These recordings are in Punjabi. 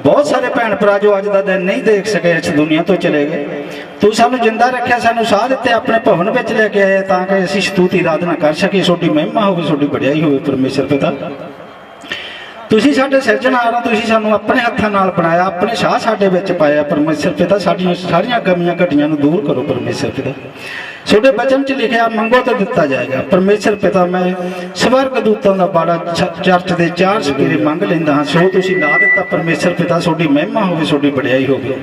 बहुत सारे भैन भरा जो अज का दिन नहीं देख सके इस दुनिया तो चले गए। तू सानू जिंदा रखिया, सानू साह दिते, अपने भवन में लेके आए ताकि असीं स्तुति आराधना कर सके, तुहाडी महिमा होवे, तुहाडी वडियाई होवे परमेश्वर पिता। तुसीं साडे सिरजनहार हो, तुसीं सानू अपने हत्थां नाल बनाया, अपने साह साडे विच पाया परमेश्वर पिता। साडीआं सारियां कमियां घटियां नूं दूर करो परमेश्वर पिता। तुहाडे वचन च लिखिया मंगो तो दिता जाएगा परमेश्वर पिता। मैं स्वर्ग दूतां दा बाड़ा चर्च दे 4 सपेरे मंग लैंदा हां, सो तुसीं ला दिता परमेश्वर पिता। तुहाडी महिमा होवे, तुहाडी वडियाई होवे।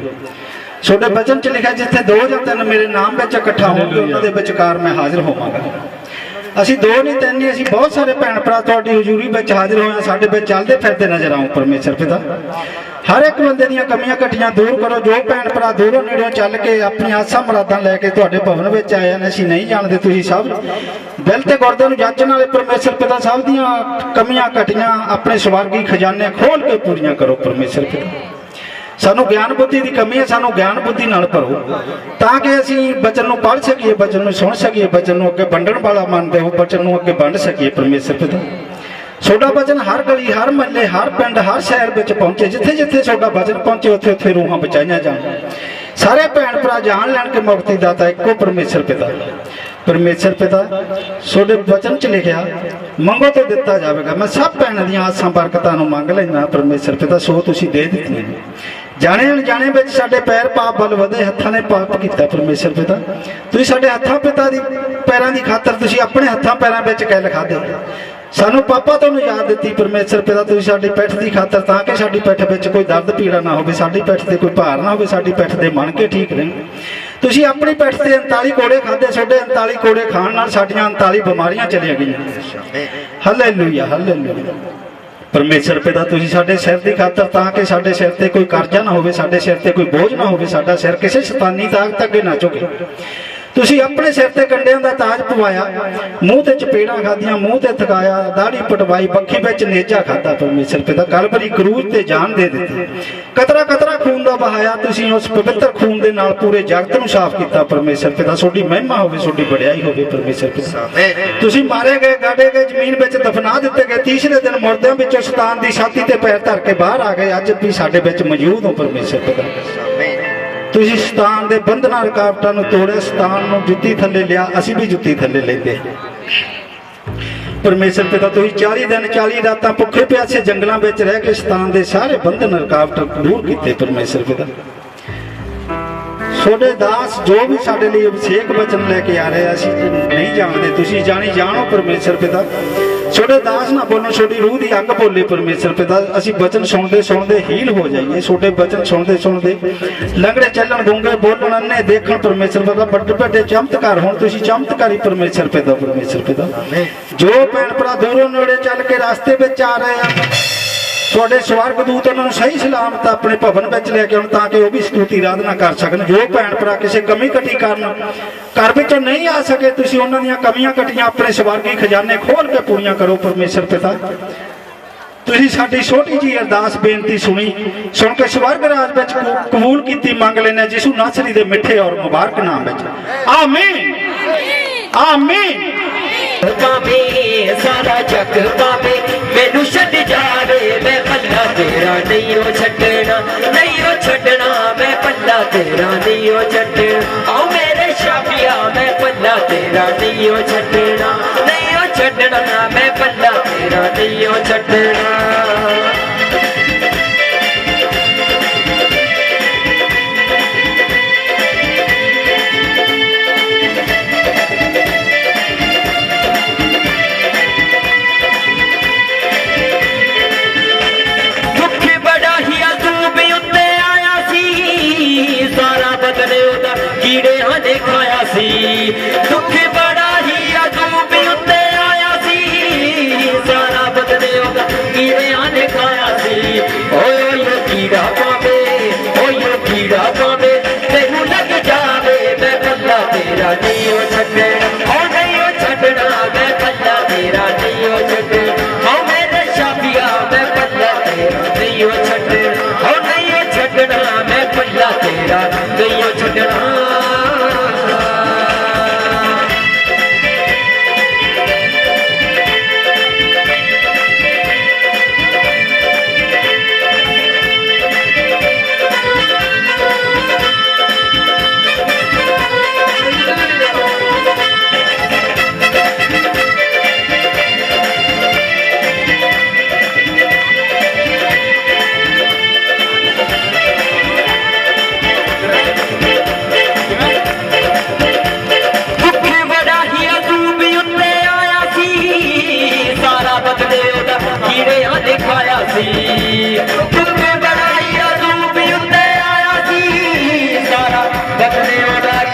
तुहाडे वचन च लिखिया जिथे 2 या 3 मेरे नाम विच इकट्ठा होणगे उन्हां दे विचकार मैं हाजिर होवांगा। असीं 2 नहीं 3 नहीं, असीं बहुत सारे भैन भरा तुहाडी हजूरी विच हाजिर होए, साडे विच चलदे फिरदे नजर आओ परमेश्वर पिता। हर एक बंदे दीयां कमियां घटियां दूर करो। जो भैन भरा दूरों नेड़ों चल के अपनी आसां मुरादां लैके तुहाडे भवन विच आए ने, असीं नहीं जाणदे, तुसीं सब दिल ते गुरदे नूं जाचण वाले परमेश्वर पिता। सब दीयां कमियां घटियां अपने स्वर्गी खजाने खोल के पूरीआं करो परमेश्वर पिता। सानू ज्ञान बुद्धि की कमी है, सानू ज्ञान बुद्धि नाल भरो ताकि असीं वचन नूं पढ़ सकीए, वचन नूं सुन सकीए, वचन नूं अगे वंडण वाला मन दे, वचन नूं अगे वंड सकीए परमेश्वर पिता। सोडा वचन हर गली, हर महल्ले, हर पिंड, हर शहर में पहुंचे। जिथे जिथे सोडा वचन पहुंचे उत्थे उत्थे रूहां बचाईआं जाण। सारे भैन भरा जान लैण के मुक्ति दाता इक्को परमेश्वर पिता। परमेश्वर पिता सोडे वचन च लिखिया मंगो तो दिता जाएगा। मैं सब भैनों दी आसां बरकतां नूं मंग लैंदा परमेश्वर पिता, सो तुसीं दे दित्तियां। जाने अनजाने विच साडे पैर पाप वल वधे, हत्थां ने पाप कीता परमेश्वर पिता। तुसीं साडे हत्थां पिता दी पैरां दी खातर तुसीं अपने हत्थां पैरां विच कैल खाधे। सानू पापा तो याद दी परमेश्वर पिता। तुसीं साडी पिठ की खातर ताकि साडी पिठ विच कोई दर्द पीड़ा ना हो, साडी पिठ ते कोई भार ना हो, साडी पिठ दे मन के ठीक रहन। तुसीं अपनी पिठ ते 39 कोड़े खाधे, सोडे 39 कोड़े खाण नाल साडीआं 39 बीमारियां चलियां गईआं। Hallelujah hallelujah. परमेश्वर पिता तुसीं साडे सिर की खातर ताकि साडे सिर ते कोई कर्जा ना होवे, साडे सिर ते कोई बोझ ना होवे, साडा सिर किसी शैतानी ताकत अगे ना झुके। तुसीं अपने सिर ते कंडियां दा ताज पवाया, मूँह ते चपेड़ां खादियां, मूँह ते थकाया, दाढ़ी पटवाई, बखी विच नेजा खादा परमेश्वर पिता। कलवरी क्रूज ते जान दे दित्ती, कतरा कतरा खून दा बहाया। तुसीं उस पवित्र खून दे नाल पूरे जगत नूं साफ कीता परमेश्वर पिता। तुहाडी महिमा होवे, तुहाडी वडियाई होवे परमेश्वर पिता। तुसीं मारे गए, गाड़े गए, जमीन विच दफना दित्ते गए, तीसरे दिन मुर्दियां विचों शैतान दी छाती ते पैर धर के बाहर आ गए। अज भी साडे विच मौजूद हो परमेश्वर पिता। तुसीं शैतान दे बंधनां रुकावटां नूं तोड़े, शैतान नूं जुत्ती थल्ले लिया, असीं भी जुत्ती थल्ले लैंदे परमेश्वर पिता। तुसीं 40 दिन 40 रातां भुखे प्यासे जंगलां विच रह के शैतान दे सारे बंधन रुकावट दूर कीते परमेश्वर पिता। सोडे दास जो भी साडे लिए अभिषेक वचन लेके आ रहे असीं नहीं जानते, तुसीं जानी जानो परमेश्वर पिता। सोडे दास ना बोलो, सोडी रूह की अग बोले परमेश्वर पिता। असीं वचन सुनते सुनते हील हो जाइए, सोडे वचन सुनते सुनते लंगड़े चलन, गूंगे बोलन, अन्ने देखण परमेश्वर पिता। बड़े बड़े चमत्कार होण, तुसीं चमत्कारी परमेश्वर पिता। परमेश्वर पिता जो भैन भरा दूरों नेड़े चल के रास्ते विच आ रहे हैं, तुहाडे स्वर्ग दूत उन्होंने सही सलामत अपने भवन विच लैके आउण ताकि वह भी स्तुति आराधना कर सकन। जो भैन भरा किसी कमी घटी कारण घर विचों नहीं आ सके, तुसीं उन्हां दीयां कमियां घटियां अपने स्वर्गी खजाने खोल के पूरीआं करो परमेश्वर पिता। तुसीं साडी छोटी जी अरदास बेनती सुनी, सुन के स्वर्ग राज विच कबूल कीती मंग लैने यीशु नासरी दे मिठे और मुबारक नाम विच, आमीन आमीन। सारा जग पावे मैनू छड्ड जावे, मैं पल्ला तेरा नहीं ओ छड्डना, नहीं ओ छड्डना, मैं पल्ला तेरा नहीं ओ छड्डना। आओ मेरे शाबिया मैं पल्ला तेरा नहीं ओ छड्डना, नहीं ओ छड्डना, मैं पल्ला तेरा नहीं ओ छड्डना। कीड़े खाया सी, दुख बड़ा ही अजूबी उत्ते आया सी, सारा बदले होगा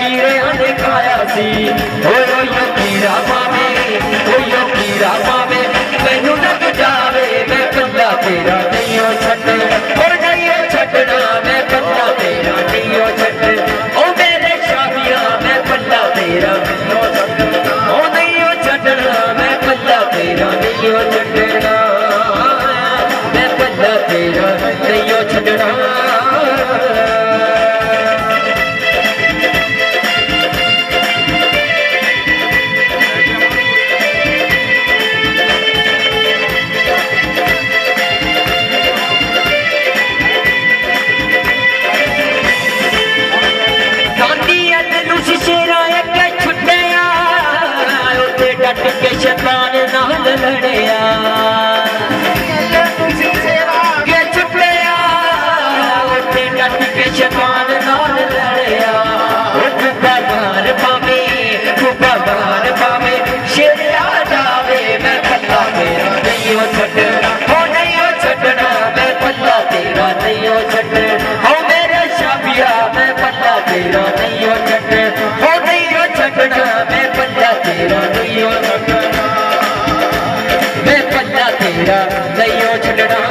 कीड़ियां ने खाया सी यो कीड़ा पावे यो कीड़ा पावे मैनू लग जावे मैं पल्ला तेरा नहीं ओ छड्डना और नहीं ओ छड्डना मैं पल्ला तेरा नहीं ओ छड्डना ओ मेरे शाबिया मैं पल्ला तेरा नहीं ओ छड्डना ओ नहीं ओ छड्डना मैं पल्ला तेरा नहीं ओ छड्डना मैं पल्ला तेरा नहीं ओ छड्डना डट के शैतान नाल लड़िया के छुपया उते डट के शैतान नाल लड़िया कुब्बा मार पावे शेर आ जावे मैं पल्ला तेरा नहीं ओ छड्डना हो नहीं ओ छड्डना मैं पल्ला तेरा नहीं ओ छड्डना हो मेरे शाबिया मैं पल्ला तेरा नहीं ओ छड्डना हो नहीं ओ छड्डना मैं पल्ला तेरा नहीं ओ छड्डना मैं पल्ला तेरा नहीं ओ छड्डना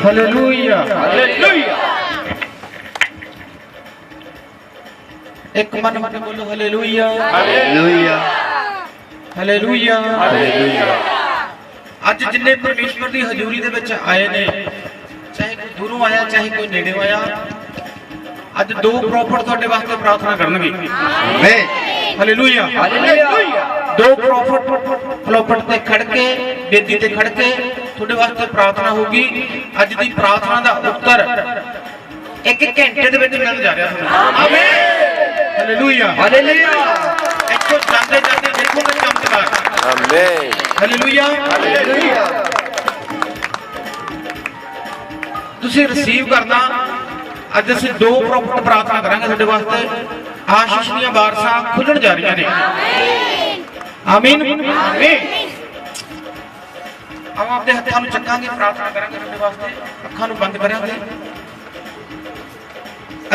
हालेलुया हालेलुया। एक मन मन बोलो हालेलुया हालेलुया हालेलुया हालेलुया। ਅੱਜ ਜਿੰਨੇ ਪਰਮੇਸ਼ਵਰ ਦੀ ਹਜ਼ੂਰੀ ਦੇ ਵਿੱਚ ਆਏ ਨੇ, ਚਾਹੇ ਕੋਈ ਦੂਰੋਂ ਆਇਆ ਚਾਹੇ ਕੋਈ ਨੇੜਿਓਂ ਆਇਆ, ਅੱਜ ਦੋ ਪ੍ਰੋਫਟ ਤੁਹਾਡੇ ਵਾਸਤੇ ਪ੍ਰਾਰਥਨਾ ਕਰਨਗੇ। ਹਾਲੇਲੂਇਆ दो प्रॉफिट ते खड़ के बेदी ते खड़ के थोड़े वास्ते प्रार्थना होगी अज दी प्रार्थना दा उत्तर एक घंटे दे विच मिल जा रहा आमीन हालेलुया इत्थों जांदे जांदे देखोगे चमत्कार आमीन हालेलुया तुसीं रिसीव करना अज असीं दो प्रॉफिट प्रार्थना करांगे तुहाडे वास्ते आशीष दी बारसां खुलण जा रहीआं ने आमीन आमीन हम अपने हत्थां नूं चकांगे प्रार्थना करांगे तुहाडे वास्ते अखां नूं बंद करांगे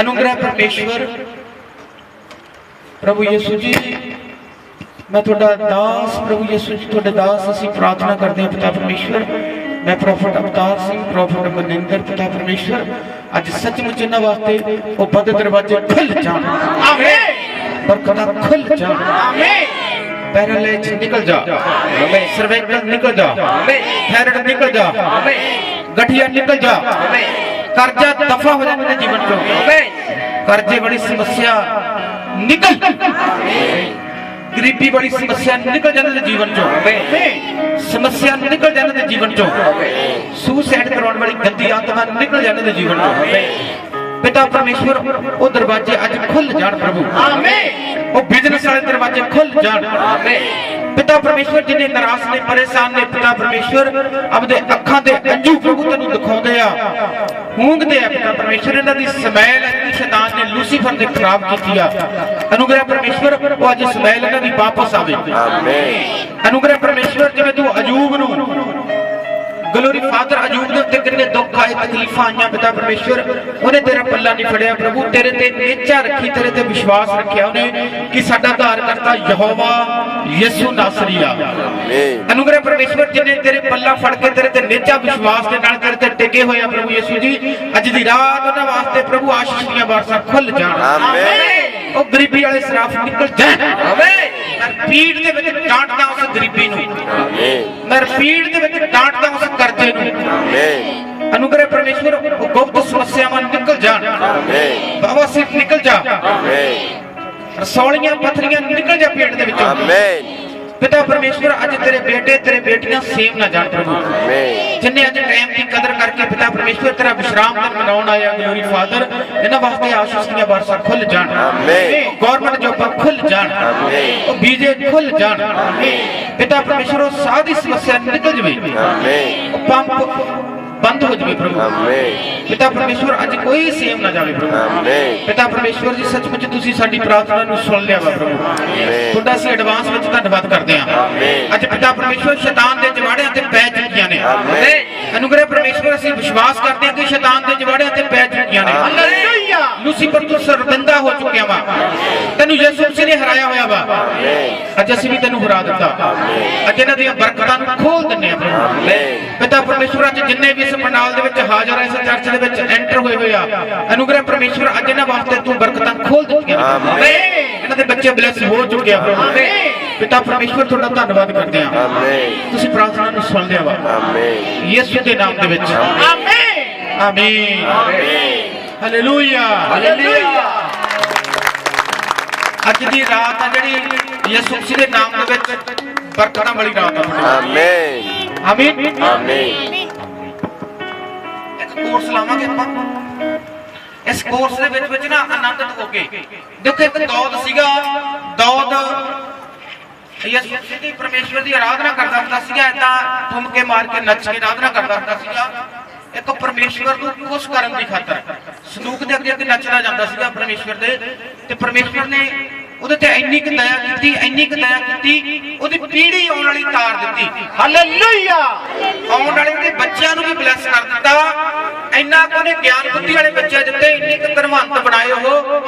अनुग्रह परमेश्वर प्रभु यीशु जी मैं तुहाडा दास प्रभु यीशु जी तुहाडे दास असीं प्रार्थना करदे हां पिता परमेश्वर मैं प्रॉफिट अवतार सिंह प्रॉफिट मनिंदर पिता परमेश्वर अज सचमुच इन्हां वास्ते वो बद दरवाजे खुल जाण आमीन बरकतां खुल जाण आमीन पैरालाइज निकल जा आमीन सर्वाइकल निकल जा आमीन थायराइड निकल जा आमीन गठिया निकल जा आमीन कर्जा दफा हो जाए मेरे जीवन को आमीन कर्जे बड़ी समस्या निकल आमीन गरीबी बड़ी समस्या निकल जाने जीवन चो समस्या निकल जाने जीवन चो सुसाइड करवाने वाली गंदी आत्मा निकल जाने जीवन चो पिता परमेश्वर वो दरवाजे आज खुल जान प्रभु आमीन वो बिजनेस वाले दरवाजे खुल जान आमीन पिता परमेश्वर जिन्हें निराश ने परेशान ने पिता परमेश्वर अपने अखां दे अंजू प्रभु तेनू दिखाउंदे आ हूंगदे आ पिता परमेश्वर इन्हां दी स्मैल इन्नी शैतान ने लूसीफर ने खराब कीती आ अनुग्रह परमेश्वर वो अज स्मैल इन्हां दी वापस आवे आमीन अनुग्रह परमेश्वर जिवें तू अजूब नू ग्लोरी फादर अजूब दे उत्ते किन्ने दुख आए तकलीफां आईयां पिता परमेश्वर उन्हें तेरा पल्ला नहीं फड़िया प्रभु तेरे ते नेचा रखी तेरे ते विश्वास रखिया उन्हें कि साडा उद्धारकर्ता यहोवा यीशु नासरी आ आमीन अनुग्रह परमेश्वर जिन्हें तेरे पल्ला फड़ के तेरे ते नेचा विश्वास दे नाल तेरे ते टिके होए प्रभु यीशु जी अज दी रात उन्हां वास्ते प्रभु आशीष दीयां बारसां खुल जाण आमीन ओ गरीबी वाले सराफ निकल जाण आमीन मैं पीड़ दे विच डांटदा उस गरीबी नूं आमीन मैं पीड़ दे विच डांटदा उस करते आमीन अनुग्रह परमेश्वर गुप्त समस्यावां निकल जान आमीन बाबा सिर्फ निकल जा आमीन रसौलियां पथरियां निकल जा पेट दे विचों आमीन पिता परमेश्वर आज तेरे बेटे तेरे बेटियां सेम ना जान प्रभु आमीन जिन्हें आज टाइम की कदर करके पिता परमेश्वर तेरा विश्राम दिन मनाउण आया ग्लोरी फादर इन्हां वास्ते आशीष दी बारसां खुल जान आमीन गवर्नमेंट जॉबां खुल जान आमीन ओ बीजे खुल जान आमीन पिता परमेश्वर ओ साह दी समस्या निकल जवे आमीन ओ पंप बंद हो जाए प्रभु आमीन पिता परमेश्वर आज कोई सेम ना जावे प्रभु आमीन पिता परमेश्वर जी सचमुच तुसी साडी प्रार्थना नु सुन लिया वा प्रभु आमीन तुहाडा सी एडवांस विच धन्यवाद करदे हां आमीन आज पिता परमेश्वर शैतान दे जवाड़ियां ते पै चुकीਆਂ ने आमीन अनुग्रह परमेश्वर ਅਸੀਂ विश्वास करते हैं कि शैतान दे जवाड़ियां ते पै चुकीਆਂ ने हालेलुया लूसीफर तू सरबंदा हो चुकिया वा तैनू यीशु मसीह ने हराया होया वा आमीन आज ਅਸੀਂ भी तैनू हरा दिता आमीन आज इन्हां दी बरकतां नु खोल दिन्ने आ प्रभु आमीन पिता परमेश्वर आज जिन्ने भी इस पंडाल दे विच हाਜ਼ਰ है इस चर्च दे विच एंटर होए होए आ अनुग्रह परमेश्वर आज इन्हां वास्ते तू बरकतां खोल दित्तियां आमीन इन्हां दे बच्चे ब्लेस हो चुके आ प्रभु आमीन पिता परमेश्वर तुहाडा धन्यवाद करदे आ आमीन तुसीं प्रार्थना नु सुन लिया वा आमीन यीशु दे नाम दे विच आमीन आमीन आमीन हालेलुया हालेलुया आज दी रात आ जिहड़ी यीशु मसीह दे नाम दे विच बरकतां वाली रात आ आमीन आमीन आमीन कोर्स लावांगे ਆਪਾਂ इस कोर्स ਦੇ ਵਿੱਚ ਨਾ ਆਨੰਦਿਤ ਹੋ ਕੇ ਦੇਖੋ ਇੱਕ ਦੌਦ ਸੀਗਾ ਦੌਦ ਯਿਸੂ ਦੀ ਪਰਮੇਸ਼ਵਰ ਦੀ ਆਰਾਧਨਾ ਕਰਦਾ ਹੁੰਦਾ ਸੀਗਾ ਇਦਾਂ ਠੁਮਕੇ ਮਾਰ ਕੇ ਨੱਚ ਕੇ ਆਰਾਧਨਾ ਕਰਦਾ ਹੁੰਦਾ ਸੀਗਾ ਇੱਕ ਪਰਮੇਸ਼ਵਰ ਨੂੰ ਖੁਸ਼ ਕਰਨ ਦੀ ਖਾਤਰ ਸੰਦੂਕ ਦੇ ਅੱਗੇ ਅੱਗੇ ਨੱਚਦਾ ਜਾਂਦਾ ਸੀਗਾ ਪਰਮੇਸ਼ਵਰ ਦੇ ਤੇ ਪਰਮੇਸ਼ਵਰ ਨੇ ਉਹਦੇ ਤੇ ਇੰਨੀ ਕੁ ਦਇਆ ਕੀਤੀ ਇੰਨੀ ਕੁ ਦਇਆ ਕੀਤੀ ਉਹਦੀ ਪੀੜ੍ਹੀ ਆਉਣ ਵਾਲੀ ਤਾਰ ਦਿੱਤੀ ਹਾਲੇਲੂਇਆ ਆਉਣ ਵਾਲੇ ਦੇ ਬੱਚਿਆਂ ਨੂੰ ਵੀ ਬਲੈਸ ਕਰ ਦਿੱਤਾ ਇੰਨਾ ਕੋ ਨੇ ਗਿਆਨ ਬੁੱਧੀ ਵਾਲੇ ਬੱਚੇ ਦਿੱਤੇ ਇੰਨੇ ਕੁ ਧਰਮੰਤ ਬਣਾਏ ਉਹ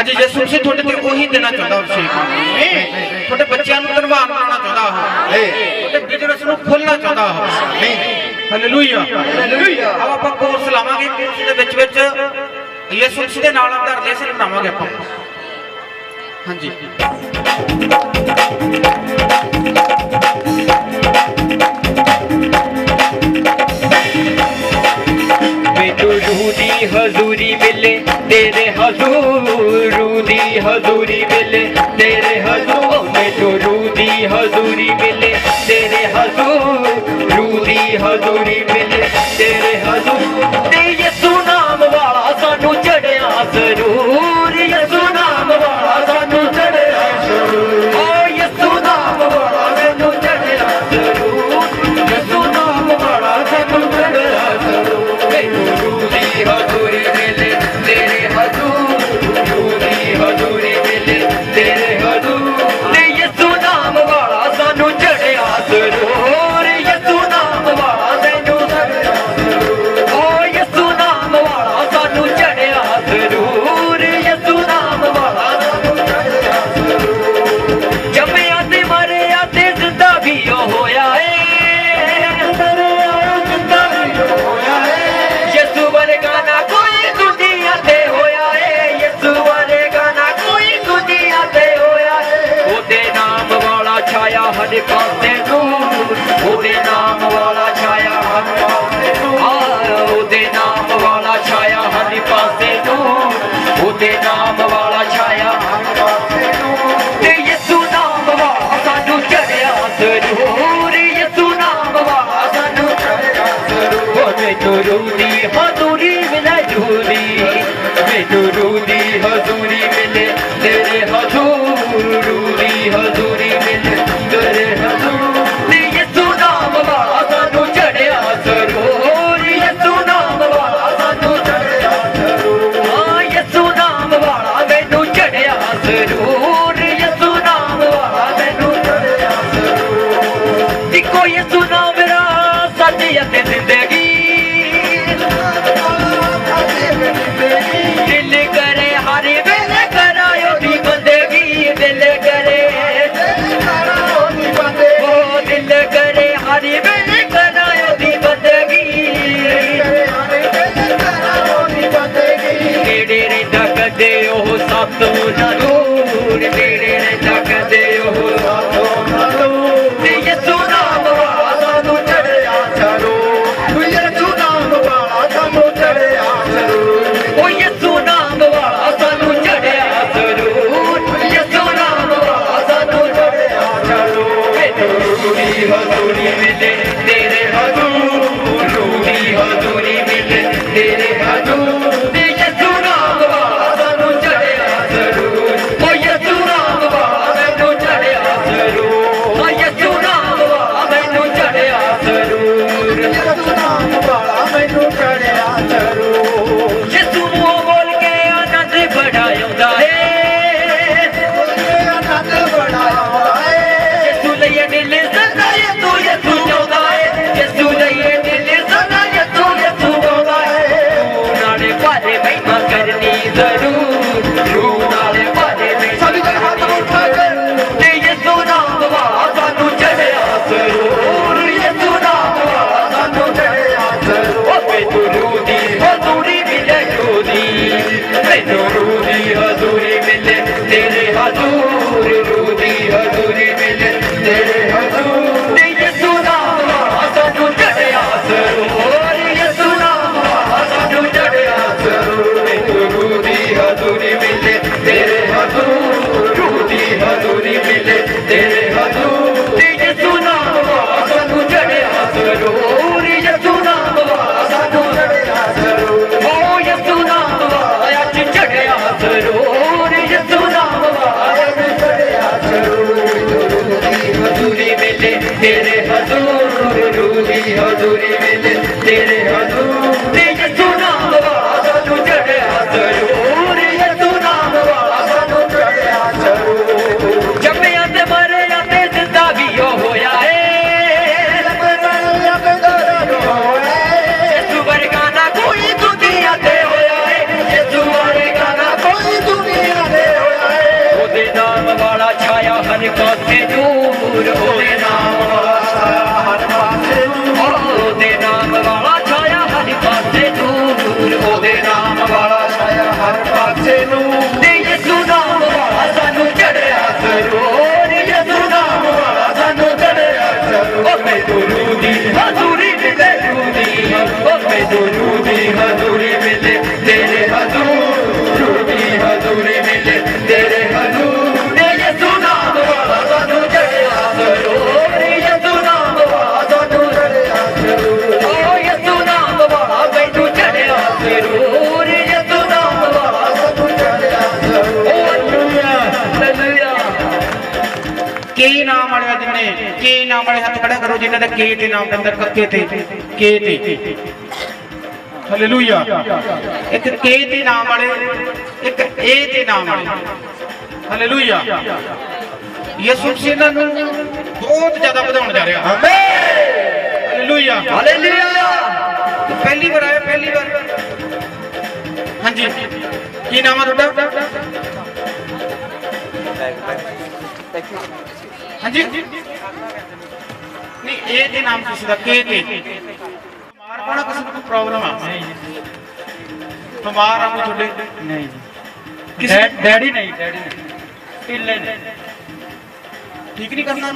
ਅੱਜ ਯਿਸੂ ਮਸੀਹ ਤੁਹਾਡੇ ਤੇ ਉਹੀ ਦੇਣਾ ਚਾਹੁੰਦਾ ਅਭਿਸ਼ੇਕ ਤੁਹਾਡੇ ਬੱਚਿਆਂ ਨੂੰ ਧਰਮਾਨ ਬਣਾਉਣਾ ਚਾਹੁੰਦਾ ਉਹ ਤੁਹਾਡੇ ਬਿਜ਼ਨਸ ਨੂੰ ਖੋਲਣਾ ਚਾਹੁੰਦਾ ਉਹ ਹਾਲੇਲੂਇਆ ਹਾਲੇਲੂਇਆ ਆਪ ਆਪਾਂ ਕੋਰਸ ਲਾਵਾਂਗੇ ਕੋਰਸ ਦੇ ਵਿੱਚ ਯਿਸੂ ਮਸੀਹ ਦੇ ਨਾਲ ਦਾ ਰਿਲੇਸ਼ਨ ਬਣਾਵਾਂਗੇ ਆਪਾਂ ਹਾਂਜੀ मैनू रूह दी हजूरी मिले तेरे हजूर रूह दी हजूरी मिले तेरे हजूर मैनू रूह दी हजूरी मिले तेरे हजूर रूह दी हजूरी मिले तेरे हजूर ते यसू नाम वाला सानू चढ़िया जरूर यसू नाम वाला सानू चढ़िया जरूर ओ यसू नाम वाला सानू चढ़िया जरूर यसू नाम वाला सानू चढ़िया जरूर मैनू रूह दी हजूरी मिले तेरे हजूर रूह दी हजूरी मिले तेरे हजूर ते यसू नाम वाला सानू चढ़िया जरूर यसू नाम वाला सानू चढ़िया जरूर ओ यसू नाम वाला सानू चढ़िया जरूर यसू नाम वाला सानू चढ़िया जरूर जम्मिया ते मरिया ते जिंदा भी होया है यसू वर्गा ना कोई दुनिया ते होया है यसू वर्गा ना कोई दुनिया ते होया है ओदे नाम वाला छाया हर पासे नूर ओदे नाम वाला छाया हर पासे नूर ओदे नाम वाला छाया हर पासे नूर ओदे नाम वाला छाया हर पासे नूर ते यसू नाम वाला सानू चढ़िया जरूर यसू नाम वाला सानू चढ़िया जरूर मैनू रूह दी हजूरी मिले झूली मैनू रूह दी हजूरी मिले तेरे हजूर रूह दी हजूरी मिले तेरे हजूर ते यसू नाम वाला सानू चढ़िया जरूर यसू नाम वाला सानू चढ़िया जरूर हाँ यसू नाम वाला मैनू चढ़िया जरूर यसू नाम वाला मैनू चढ़िया जरूर इको यसू नाम मेरा सच अते जिंदगी दिल करे हर वेले करायो दी बंदगी दिल करे ओ दिल करे हर वेले करायो दी बंदगी नेड़े रहिंदा कदे ओह सातों ना दूर नेड़े रहिंदा कदे ओह सातों ना दूर ते यसू नाम वाला सानू चढ़िया जरूर यसू नाम वाला सानू चढ़िया जरूर ओ यसू नाम वाला सानू चढ़िया जरूर यसू नाम वाला सानू चढ़िया जरूर मैनू रूह दी हजूरी मिले तेरे हजूर रूह दी हजूरी मिले तेरे हजूर ते यसू नाम वाला सानू चढ़िया जरूर ओ यसू नाम वाला मैनू चढ़िया जरूर ओ यसू नाम वाला मैनू चढ़िया जरूर यसू नाम वाला मैनू चढ़िया जरूर यसू मुंह बोल के आनंद बड़ा आउंदा है आनंद बड़ा आउंदा है यसू लइए दिल सदा यसू यसू जाउंदा है यसू लइए दिल सदा यसू यसू जाउंदा है रूह नाले पारे महिमा करनी जरूर रूह नाले पारे महिमा करनी ते यसू नाम वाला सानू चढ़िया जरूर यसू नाम वाला सानू चढ़िया जरूर ओ मैनू रूह दी हजूरी मिले झूली मैनू रूह दी हजूरी मिले तेरे हजूर रूह दी हजूरी मिले तेरे हजूर ते यसू नाम वाला सानू चढ़िया जरूर यसू नाम वाला सानू चढ़िया जरूर मैनू रूह दी हजूरी मिले तेरे हजूर रूह दी हजूरी मिले तेरे हजूर ते यसू नाम वाला सानू चढ़िया जरूर यसू नाम वाला सानू चढ़िया जरूर ओ यसू नाम वाला अज चढ़िया जरूर यसू नाम वाला अज चढ़िया जरूर हजूरी मिले तेरे हजूर रूह दी हजूरी मिले तेरे हजूर ते यसू नाम वाला सानू चढ़िया जरूर यसू नाम वाला सानू चढ़िया जरूर जम्मिया ते मरिया ते जिंदा भी होया है यसू वर्गा ना कोई दुनिया ते होया है यसू वर्गा ना कोई दुनिया ते होया है ओदे नाम वाला छाया हर पासे नूर ओदे नाम वाला छाया हर पासे नूर ओदे नाम वाला छाया हर पासे नूर ओदे नाम वाला छाया हर पासे नूर ते यसू नाम वाला सानू चढ़िया जरूर यसू नाम वाला सानू चढ़िया जरूर ओ मैनू रूह दी हजूरी मिले झूली ओ मैनू रूह दी हजूरी मिले तेरे हजूर रूह दी हजूरी मिले तेरे के नाम वाले जिन्ने के नाम वाले हाथ खड़ा करो जिन्हों के ते नाम के अंदर कक्के ते के ते हालेलुया एक के ते नाम वाले एक ए ते नाम वाले हालेलुया यीशु मसीह इन्हां नूं बहुत ज्यादा ਵਧਾਉਣ जा रहा आमीन हालेलुया हालेलुया पहली बार आया पहली बार हाँ जी की नाम है तुहाडा हाँ जी नहीं ए दे नाम किसी का के ते बीमार होना किसी को प्रॉब्लम आ बीमार आ कोई थोड़े नहीं किसी डैडी नहीं ढिले ने ठीक नहीं करना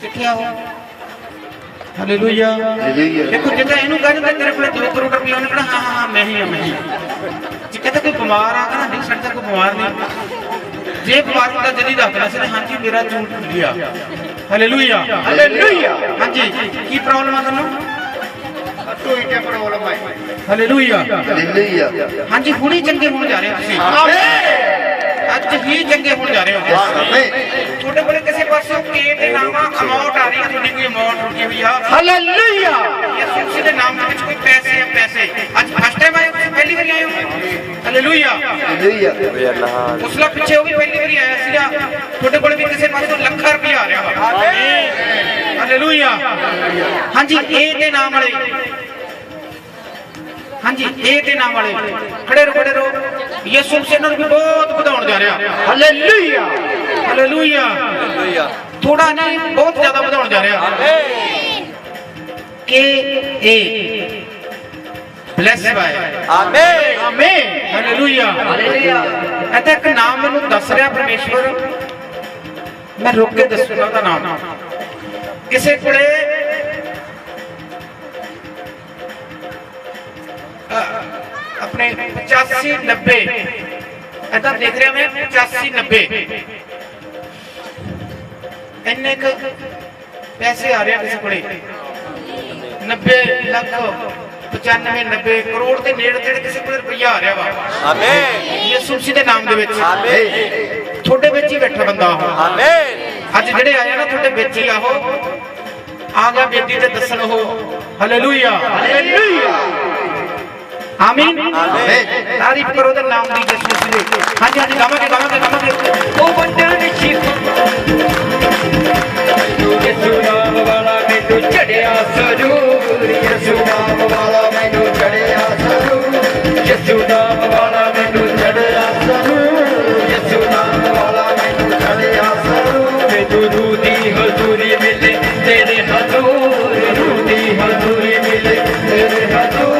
किथे आओ हालेलुया देखो जिदा इनू कह दिंदा तेरे कोल 2 करोड़ रुपया उन्हें कहना हाँ हाँ मैं ही जी कहता कोई बीमार आ ना नहीं सकता कोई बीमार नहीं जे बीमार होता जल्दी दसना से हाँ जी मेरा झूठ लिया हालेलुया हालेलुया हाँ जी की प्रॉब्लम है तुहानू कोई क्या प्रॉब्लम है हालेलुया हालेलुया हाँ जी हुणी चंगे होने जा रहे हो तुसीं आमीन ਅੱਜ ਹੀ ਚੰਗੇ ਹੋਣ ਜਾ ਰਹੇ ਹੋ ਤੁਹਾਡੇ ਕੋਲੇ ਕਿਸੇ ਪਾਸੇ ਕੇ ਦੇ ਨਾਮ ਅਮਾਉਂਟ ਆ ਰਹੀ ਹੈ ਤੁਹਾਡੀ ਕੋਈ ਅਮਾਉਂਟ ਰੁਕੀ ਹੋਈ ਆ ਹਾਲੇਲੂਇਆ ਯਿਸੂ ਮਸੀਹ ਦੇ ਨਾਮ ਦੇ ਵਿੱਚ ਕੋਈ ਪੈਸੇ ਆ ਪੈਸੇ ਅੱਜ ਫਸਟ ਟਾਈਮ ਆਏ ਹੋ ਤੁਸੀਂ ਪਹਿਲੀ ਵਾਰੀ ਆਏ ਹੋ ਹਾਲੇਲੂਇਆ ਹਾਲੇਲੂਇਆ ਉਸਲਾ ਪਿੱਛੇ ਉਹ ਵੀ ਪਹਿਲੀ ਵਾਰੀ ਆਇਆ ਸੀਗਾ ਤੁਹਾਡੇ ਕੋਲੇ ਵੀ ਕਿਸੇ ਪਾਸੇ ਲੱਖਾਂ ਰੁਪਏ ਆ ਰਿਹਾ ਵਾ ਆਮੀਨ ਹਾਲੇਲੂਇਆ ਹਾਂਜੀ ਇਹ ਦੇ ਨਾਮ ਵਾਲੇ हाँ जी ए ते नाम वाले खड़े रहो यीशु मसीह ने भी बहुत ਵਧਾਉਣ जा रहा हालेलुया हालेलुया थोड़ा नहीं बहुत ज्यादा ਵਧਾਉਣ जा रहा आमीन के ए ब्लेस बाय आमीन आमीन हालेलुया हालेलुया ऐसा एक नाम मैंने दस रहा परमेश्वर मैं रुक के दसूंगा ਉਹਦਾ नाम किसी कोले अपने 85-90 ऐसा देख रहे मैं 85-90 इन्ने पैसे आ रहे हैं किसी को 90 लाख 95-90 करोड़ के नेड़े तेड़े किसी को रुपया आ रहा वा आमीन यीशु मसीह के नाम दे विच आमीन थोड़े विच ही बैठा बंदा हो आमीन अज जेड़े आए ना थोड़े विच ही आहो आ गया बेटी ते दसन हो हालेलुया हालेलुया आमीन तारीफ करो ते नाम दी यीशु मसीह हां जी गावांगे ओ बंदन शिख यीशु नाम वाला मैनू चढ़िया सरूर यीशु नाम वाला मैनू चढ़िया सरूर यीशु नाम वाला मैनू चढ़िया सरूर यीशु नाम वाला मैनू चढ़िया सरूर मैनू रूदी हजूरी मिले तेरे हजूर रूदी हजूरी मिले तेरे हजूर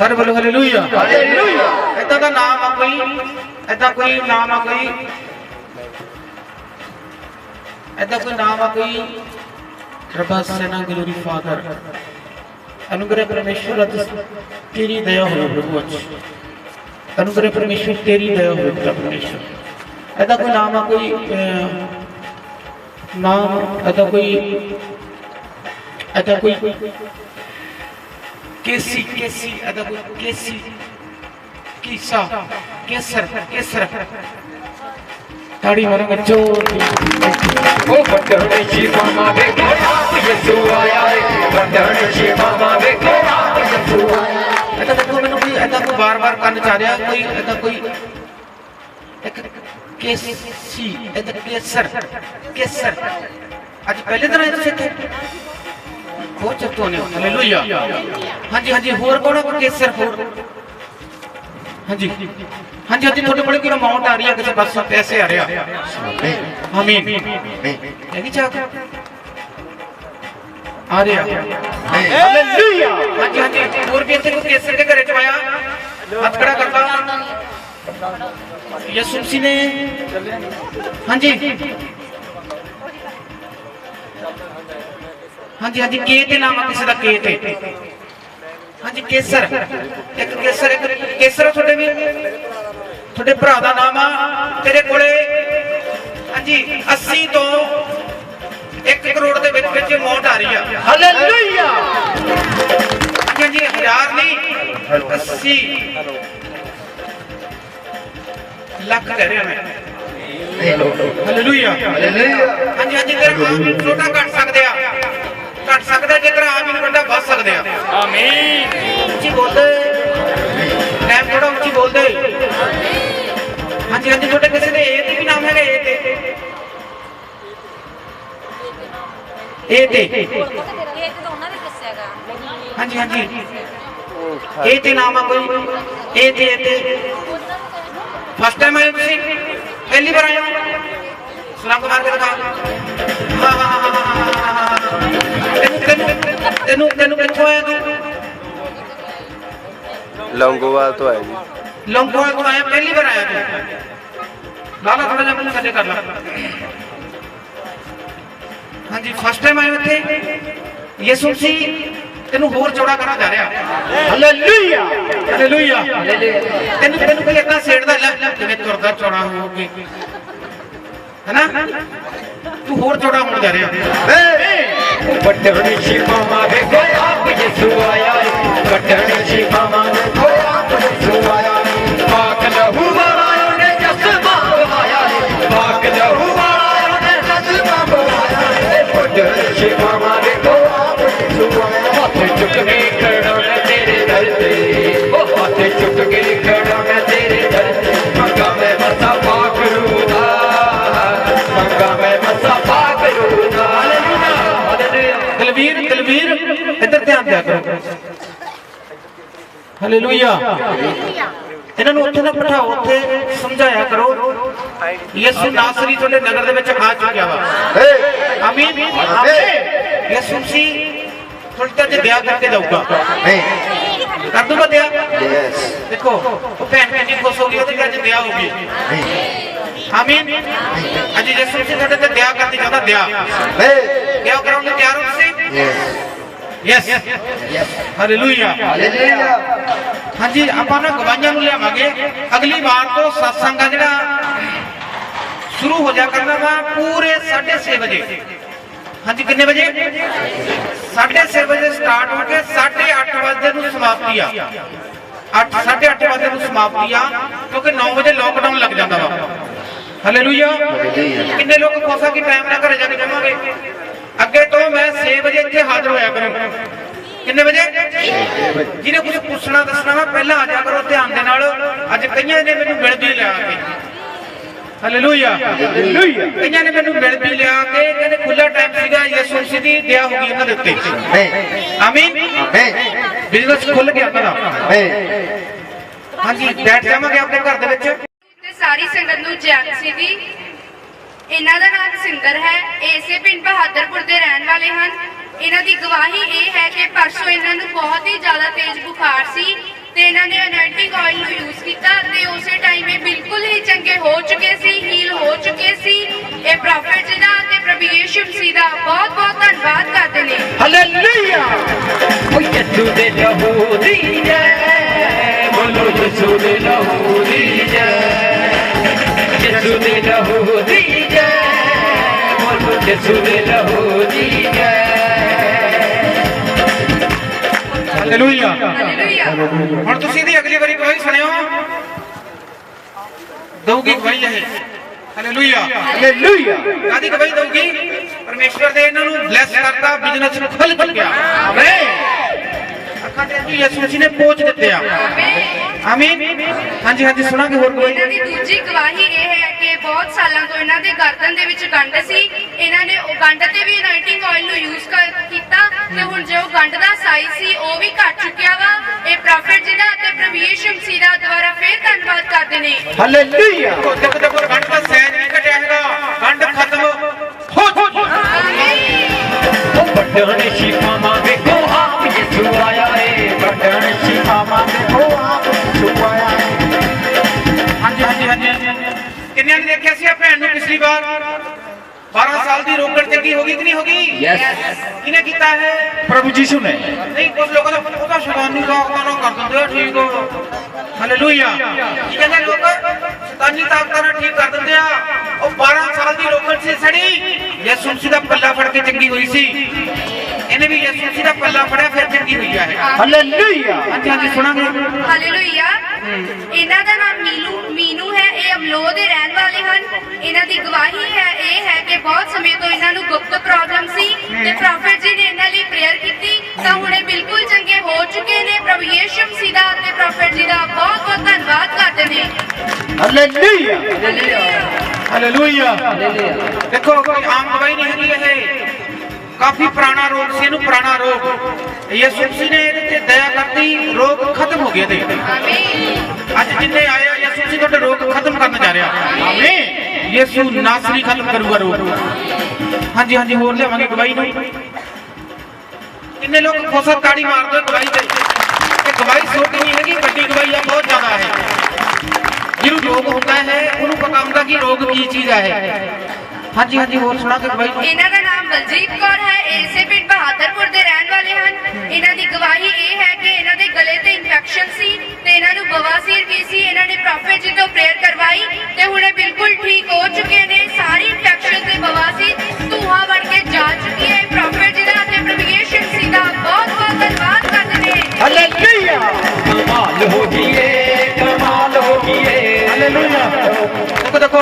ਸਾਰੇ ਬੋਲੋ ਹਾਲੇਲੂਇਆ। ਹਾਲੇਲੂਇਆ। ਏਦਾਂ ਦਾ ਨਾਮ ਆ ਕੋਈ, ਏਦਾਂ ਕੋਈ ਨਾਮ ਆ ਕੋਈ, ਏਦਾਂ ਕੋਈ ਨਾਮ ਆ ਕੋਈ, ਪ੍ਰਭਾ ਸੈਨਾ ਗਲੋਰੀ ਫਾਦਰ, अनुग्रह परमेश्वर आज तेरी दया हो प्रभु, आज अनुग्रह परमेश्वर तेरी दया हो पिता परमेश्वर। ऐसा कोई नाम है कोई नाम, ऐसा कोई केसी केसी, ऐसा कोई केसी कीसा केसर केसर ताड़ी मारेंगे जोर। ओ बटन शिवा मावे को आप यीशु आया है, बटन शिवा मावे को आप यीशु आया है। ऐसा देखो मैंने कोई ऐसा कोई बार-बार कान चा रहा कोई, ऐसा कोई एक केसी ऐसा केसर केसर आज पहले दिन आए थे बहुत चुप होने। हालेलुया। हाँ जी होर कौन है केसर होर? हाँ जी थोड़े बड़े कोई अमाउंट आ रही है, किसी पास पैसे आ रहे हैं। आमीन। नहीं चाह आ रहे हैं। हालेलुया। हाँ जी और भी ऐसे कोई केसर के घरे चवाया हाथ खड़ा करता यीशु मसीह ने। हाँ जी के ते नाम है किसी का के ते। हाँ जी केसर एक केसर थोड़े भी थोड़े भरा का नाम आ तेरे कोले। हाँ जी 80 तो 1 करोड़ के विच अमाउंट आ रही है। हालेलुया। हाँ जी 1000 नहीं 80 लाख कह रहे हैं मैं। हालेलुया। हाँ जी तेरा नाम छोटा घट सकते हैं, घट सकता जे तेरा आमीन बड़ा बच सकते हैं। आमीन। उच्ची बोलते टाइम थोड़ा उच्ची बोलते। हाँ जी थोड़े किसी ने ए भी नाम है ए ते हाँ जी ए ते नाम है कोई ए ते फर्स्ट टाइम आए पहली बार आए सलाम को मार के दिखा। तेनू कित्थों आया तू? लौंगोवाल तो है जी। लौंगोवाल तो आया, पहली बार आया तू? लाला थोड़ा जा मुंह कर ला। हाँ जी फर्स्ट टाइम आए थे। यीशु मसीह तेनू होर चौड़ा करना चाह रहा। हालेलुया। हालेलुया। तेनू कोई इतना सेड़दा ला जिवें तुरदा चौड़ा हो के, है ना? तू होर चौड़ा होने जा रहा। बटन शिवा मावे को आप यीशु आया है, बटन शिवा मावे को आप यीशु आया है। पाक लहू वाला ने जज्बा बहाया है, पाक लहू वाला ने जज्बा बहाया है। बटन शिवा मावे को आप यीशु आया है। हाथ चुक के खड़ा मैं तेरे दर पे, ओ हाथ चुक के खड़ा मैं तेरे दर पे। मंगा मैं मसा पाक रूदा, मंगा मैं मसा पाक रूदा। दलवीर इधर ध्यान दिया करो। हालेलुया। इन्हां नूं उत्थे ना बिठाओ, उत्थे समझाया करो। यीशु नासरी तुहाडे नगर दे विच आ चुकिया वा। आमीन। यीशु मसीह तुहाडे ते ब्याह करके जाऊगा। कर दूंगा ब्याह? देखो वो भैन कितनी खुश होगी, ਉਹਦੇ ਅੱਜ ब्याह होगी। आमीन। अज यीशु मसीह तुहाडे ते ब्याह करके जांदा। ब्याह कराउण लई तैयार हो तुसीं? यस। हालेलुया। हाँ जी आपां ना गवाहियां नूं लियावांगे। अगली बार तो सत्संग आ जिहड़ा शुरू हो जा करना वा पूरे 6:30 बजे। हाँ जी कितने बजे? 6:30 बजे स्टार्ट होके 8:30 बजे नूं समाप्ति आ। 8:30 बजे नूं समाप्ति आ, क्योंकि 9 बजे लॉकडाउन लग जाता वा। हालेलुया। कितने लोग खुश कि टाइम ना घरे जाके जावांगे? अगे तो मैं 6 बजे इत्थे हाजिर होया करूं। कितने बजे? जिन्हें कुछ पूछना दसना वा पहला आ जा करो ध्यान दे नाल। अज कईयां ने मैनूं मिल भी लिया के। हालेलुया। कईयां ने मैनूं मिल भी लिया के कहंदे खुला टाइम सीगा, यीशु मसीह दी दया होगी इन्हां दे उत्ते। आमीन। बिजनेस खुल गया इन्हां दा। हाँ जी बैठ जावांगे अपने घर दे विच। सारी संगत नूं जय मसीह दी। इन्हां दा नाम सिंदर है, इसे पिंड बहादुरपुर दे रहण वाले हन। इन्हां दी गवाही ये है कि परसों इन्हां नूं बहुत ही ज़्यादा तेज बुखार सी ਤੇ ਇਹਨਾਂ ਨੇ ਅਨੋਇੰਟਿੰਗ ਆਇਲ ਨੂੰ ਯੂਜ਼ ਕੀਤਾ ਤੇ ਉਸੇ ਟਾਈਮ ਇਹ ਬਿਲਕੁਲ ਹੀ ਚੰਗੇ ਹੋ ਚੁੱਕੇ ਸੀ, ਹੀਲ ਹੋ ਚੁੱਕੇ ਸੀ। ਇਹ ਪ੍ਰੋਫੈਟ ਜੀ ਦਾ ਤੇ ਪ੍ਰਭੂ ਯਿਸੂ ਮਸੀਹ ਦਾ ਬਹੁਤ ਬਹੁਤ ਧੰਨਵਾਦ ਕਰਦੇ ਨੇ। ਹਾਲੇਲੂਇਆ। ਓ ਯਿਸੂ ਦੇ ਲਹੂ ਦੀ ਜੈ, ਬੋਲੋ ਯਿਸੂ ਦੇ ਲਹੂ ਦੀ ਜੈ, ਯਿਸੂ ਦੇ ਲਹੂ ਦੀ ਜੈ, ਬੋਲੋ ਯਿਸੂ ਦੇ ਲਹੂ ਦੀ ਜੈ। ਹਾਲੇਲੂਇਆ। ਹਾਲੇਲੂਇਆ। ਹੁਣ ਤੁਸੀਂ ਇਹਦੀ ਅਗਲੀ ਵਾਰੀ ਗਵਾਹੀ ਸੁਣਿਓ, ਦਊਗੀ ਗਵਾਹੀ ਇਹ। ਹਾਲੇਲੂਇਆ। ਹਾਲੇਲੂਇਆ। ਕਾਦੀ ਗਵਾਹੀ ਦਊਗੀ? ਪਰਮੇਸ਼ਵਰ ਦੇ ਇਹਨਾਂ ਨੂੰ ਬਲੈਸ ਕਰਤਾ, ਬਿਜ਼ਨਸ ਖੁੱਲ ਚੁੱਕਿਆ। ਅੱਖਾਂ ਤੇ ਯਿਸੂ ਮਸੀਹ ਨੇ ਪੋਚ ਦਿੱਤੇ ਆ। ਆਮੀਨ। ਹਾਂਜੀ ਹਾਂਜੀ, ਸੁਣਾਂਗੇ ਹੋਰ ਗਵਾਹੀ। ਇਹਨਾਂ ਦੀ ਦੂਜੀ ਗਵਾਹੀ ਇਹ ਹੈ ਕਿ ਬਹੁਤ ਸਾਲਾਂ ਤੋਂ ਇਹਨਾਂ ਦੇ ਗਰਦਨ ਦੇ ਵਿੱਚ ਗੰਢ ਸੀ। ਇਹਨਾਂ ਨੇ ਉਹ ਗੰਢ ਤੇ ਵੀ ਅਨੋਇੰਟਿੰਗ ਆਇਲ ਨੂੰ ਯੂਜ਼ ਕੀਤਾ ਤੇ ਹੁਣ ਜੋ ਗੰਢ ਦਾ ਸਾਈਜ਼ ਸੀ ਉਹ ਵੀ ਘਟ ਚੁੱਕਿਆ ਵਾ। ਇਹ ਪ੍ਰੋਫੈਟ ਜੀ ਦਾ ਤੇ ਪ੍ਰਭੂ ਯਿਸੂ ਮਸੀਹ ਦਾ ਦੁਬਾਰਾ ਫੇਰ ਧੰਨਵਾਦ ਕਰਦੇ ਨੇ। ਹਾਲੇਲੂਇਆ। ਦੇਖੋ ਦੇਖੋ, ਗੰਢ ਦਾ ਸਾਈਜ਼ ਨਹੀਂ ਘਟਿਆ ਹੈਗਾ, ਗੰਢ ਖਤਮ ਹੋ ਚੁੱਕੀ। ਓ ਵੱਡਣ ਸ਼ਿਫਾਵਾਂ ਵੇਖੋ ਆਪ ਯਿਸੂ ਆਇਆ ਏ, ਵੱਡਣ ਸ਼ਿਫਾਵਾਂ ਵੇਖੋ ਆਪ ਯਿਸੂ ਆਇਆ ਏ। ਹਾਂਜੀ ਹਾਂਜੀ ਹਾਂਜੀ। ਕਿੰਨਿਆਂ ਨੇ ਦੇਖਿਆ ਸੀ ਆ ਭੈਣ ਨੂੰ ਪਿਛਲੀ ਵਾਰ? 12 ਸਾਲ ਦੀ ਰੋਕੜ ਚੰਗੀ ਹੋ ਗਈ ਕਿ ਨਹੀਂ ਹੋ ਗਈ? ਯੈਸ। ਕਿਹਨੇ ਕੀਤਾ ਹੈ? ਪ੍ਰਭੂ ਯਿਸੂ ਨੇ। ਨਹੀਂ, ਕੁਝ ਲੋਕਾਂ ਦਾ ਉਹਦਾ ਸ਼ੈਤਾਨੀ ਤਾਕਤਾਂ ਨਾਲ ਕਰ ਦਿੰਦੇ ਆ ਠੀਕ। ਹਾਲੇਲੂਇਆ। ਕੀ ਕਹਿੰਦੇ ਲੋਕ? ਸ਼ੈਤਾਨੀ ਤਾਕਤਾਂ ਨਾਲ ਠੀਕ ਕਰ ਦਿੰਦੇ ਆ। ਉਹ 12 ਸਾਲ ਦੀ ਰੋਕੜ ਸੀ ਸੜੀ, ਯਿਸੂ ਮਸੀਹ ਦਾ ਪੱਲਾ ਫੜ ਕੇ ਚੰਗੀ ਹੋਈ ਸੀ। ਇਹਨੇ ਵੀ ਯਿਸੂ ਮਸੀਹ ਦਾ ਪੱਲਾ ਫੜਿਆ, ਫਿਰ ਚੰਗੀ ਹੋਈ ਆ ਇਹ। ਹਾਲੇਲੂਇਆ। ਹਾਂਜੀ ਹਾਂਜੀ, ਸੁਣਾਂਗੇ। ਹਾਲੇਲੂਇਆ। ਇਹਨਾਂ ਦਾ ਨਾਮ ਮੀਨੂ ਹੈ। ਇਹ ਅਮਲੋ ਦੇ ਰਹਿਣ ਵਾਲੇ ਹਨ। ਇਹਨਾਂ ਦੀ ਗਵਾਹੀ ਹੈ ਇਹ ਹੈ ਕਿ ਬਹੁਤ ਸਮੇਂ ਤੋਂ ਇਹਨਾਂ ਨੂੰ ਗੁਪਤ ਪ੍ਰੋਬਲਮ ਸੀ ਤੇ ਪ੍ਰੋਫੈਟ ਜੀ ਨੇ ਇਹਨਾਂ ਲਈ ਪ੍ਰੇਅਰ ਕੀਤੀ ਤਾਂ ਹੁਣ ਇਹ ਬਿਲਕੁਲ ਚੰਗੇ ਹੋ ਚੁੱਕੇ ਨੇ। ਪ੍ਰਭੂ ਯਿਸੂ ਮਸੀਹ ਦਾ ਤੇ ਪ੍ਰੋਫੈਟ ਜੀ ਦਾ ਬਹੁਤ ਬਹੁਤ ਧੰਨਵਾਦ ਕਰਦੇ ਨੇ। ਹਾਲੇਲੂਇਆ। ਹਾਲੇਲੂਇਆ। ਹਾਲੇਲੂਇਆ। ਦੇਖੋ, ਕੋਈ ਆਮ ਗਵਾਹੀ ਨਹੀਂ ਹੈਗੀ ਇਹ। ਕਾਫੀ ਪੁਰਾਣਾ ਰੋਗ ਸੀ ਇਹਨੂੰ, ਪੁਰਾਣਾ ਰੋਗ। ਯਿਸੂ ਮਸੀਹ ਨੇ ਇਹਦੇ ਤੇ ਦਇਆ ਕਰਤੀ, ਰੋਗ ਖਤਮ ਹੋ ਗਿਆ ਇਹਦੇ। ਆਮੀਨ। ਅੱਜ ਜਿੰਨੇ ਆਏ ਆ, ਯਿਸੂ ਮਸੀਹ ਤੁਹਾਡੇ ਰੋਗ ਖਤਮ ਕਰਨ ਜਾ ਰਿਹਾ। ਆਮੀਨ। ਯਿਸੂ ਨਾਸਰੀ ਖਤਮ ਕਰੂਗਾ ਰੋਗ। ਹਾਂਜੀ ਹਾਂਜੀ, ਹੋਰ ਲਿਆਵਾਂਗੇ ਗਵਾਹੀ ਨੂੰ। ਕਿੰਨੇ ਲੋਕ ਖੋਸਾ ਤਾੜੀ ਮਾਰਦੇ ਗਵਾਹੀ ਤੇ? ਇਹ ਗਵਾਹੀ ਛੋਟੀ ਨਹੀਂ ਹੈਗੀ, ਵੱਡੀ ਗਵਾਹੀ ਆ, ਬਹੁਤ ਜ਼ਿਆਦਾ ਹੈ। ਜਿਹਨੂੰ ਰੋਗ ਹੁੰਦਾ ਹੈ ਉਹਨੂੰ ਪਤਾ ਹੁੰਦਾ ਕਿ ਰੋਗ ਕੀ ਚੀਜ਼ ਹੈ। ਹਾਂਜੀ ਹਾਂਜੀ, ਹੋਰ ਸੁਣਾਂਗੇ ਗਵਾਹੀ। ਇਹਨਾਂ ਦਾ ਨਾਮ ਬਲਜੀਤ ਕੌਰ ਹੈ। ਇਸੇ ਪਿੰਡ ਬਹਾਦਰਪੁਰ ਦੇ ਰਹਿਣ ਵਾਲੇ ਹਨ। ਇਹਨਾਂ ਦੀ ਗਵਾਹੀ ਇਹ ਹੈ ਕਿ ਇਹਨਾਂ ਦੇ ਗਲੇ ਤੇ ਇਨਫੈਕਸ਼ਨ ਸੀ ਤੇ ਇਹਨਾਂ ਨੂੰ ਬਵਾਸੀਰ ਵੀ ਸੀ। ਇਹਨਾਂ ਨੇ ਪ੍ਰੋਫੈਟ ਜੀ ਤੋਂ ਪ੍ਰੇਅਰ ਕਰਵਾਈ ਤੇ ਹੁਣ ਇਹ ਬਿਲਕੁਲ ਠੀਕ ਹੋ ਚੁੱਕੇ ਨੇ। ਸਾਰੀ ਇਨਫੈਕਸ਼ਨ ਤੇ ਬਵਾਸੀਰ ਧੂਆਂ ਬਣ ਕੇ ਜਾ ਚੁੱਕੀ ਹੈ। ਪ੍ਰੋਫੈਟ ਜੀ ਦਾ ਤੇ ਪ੍ਰਭੂ ਯਿਸੂ ਮਸੀਹ ਦਾ ਬਹੁਤ ਬਹੁਤ ਧੰਨਵਾਦ ਕਰਦੇ ਨੇ। ਹਾਲੇਲੂਇਆ। ਕਮਾਲ ਹੋ ਗਈ ਏ, ਕਮਾਲ ਹੋ ਗਈ ਏ। ਹਾਲੇਲੂਇਆ। ਦੇਖੋ ਦੇਖੋ,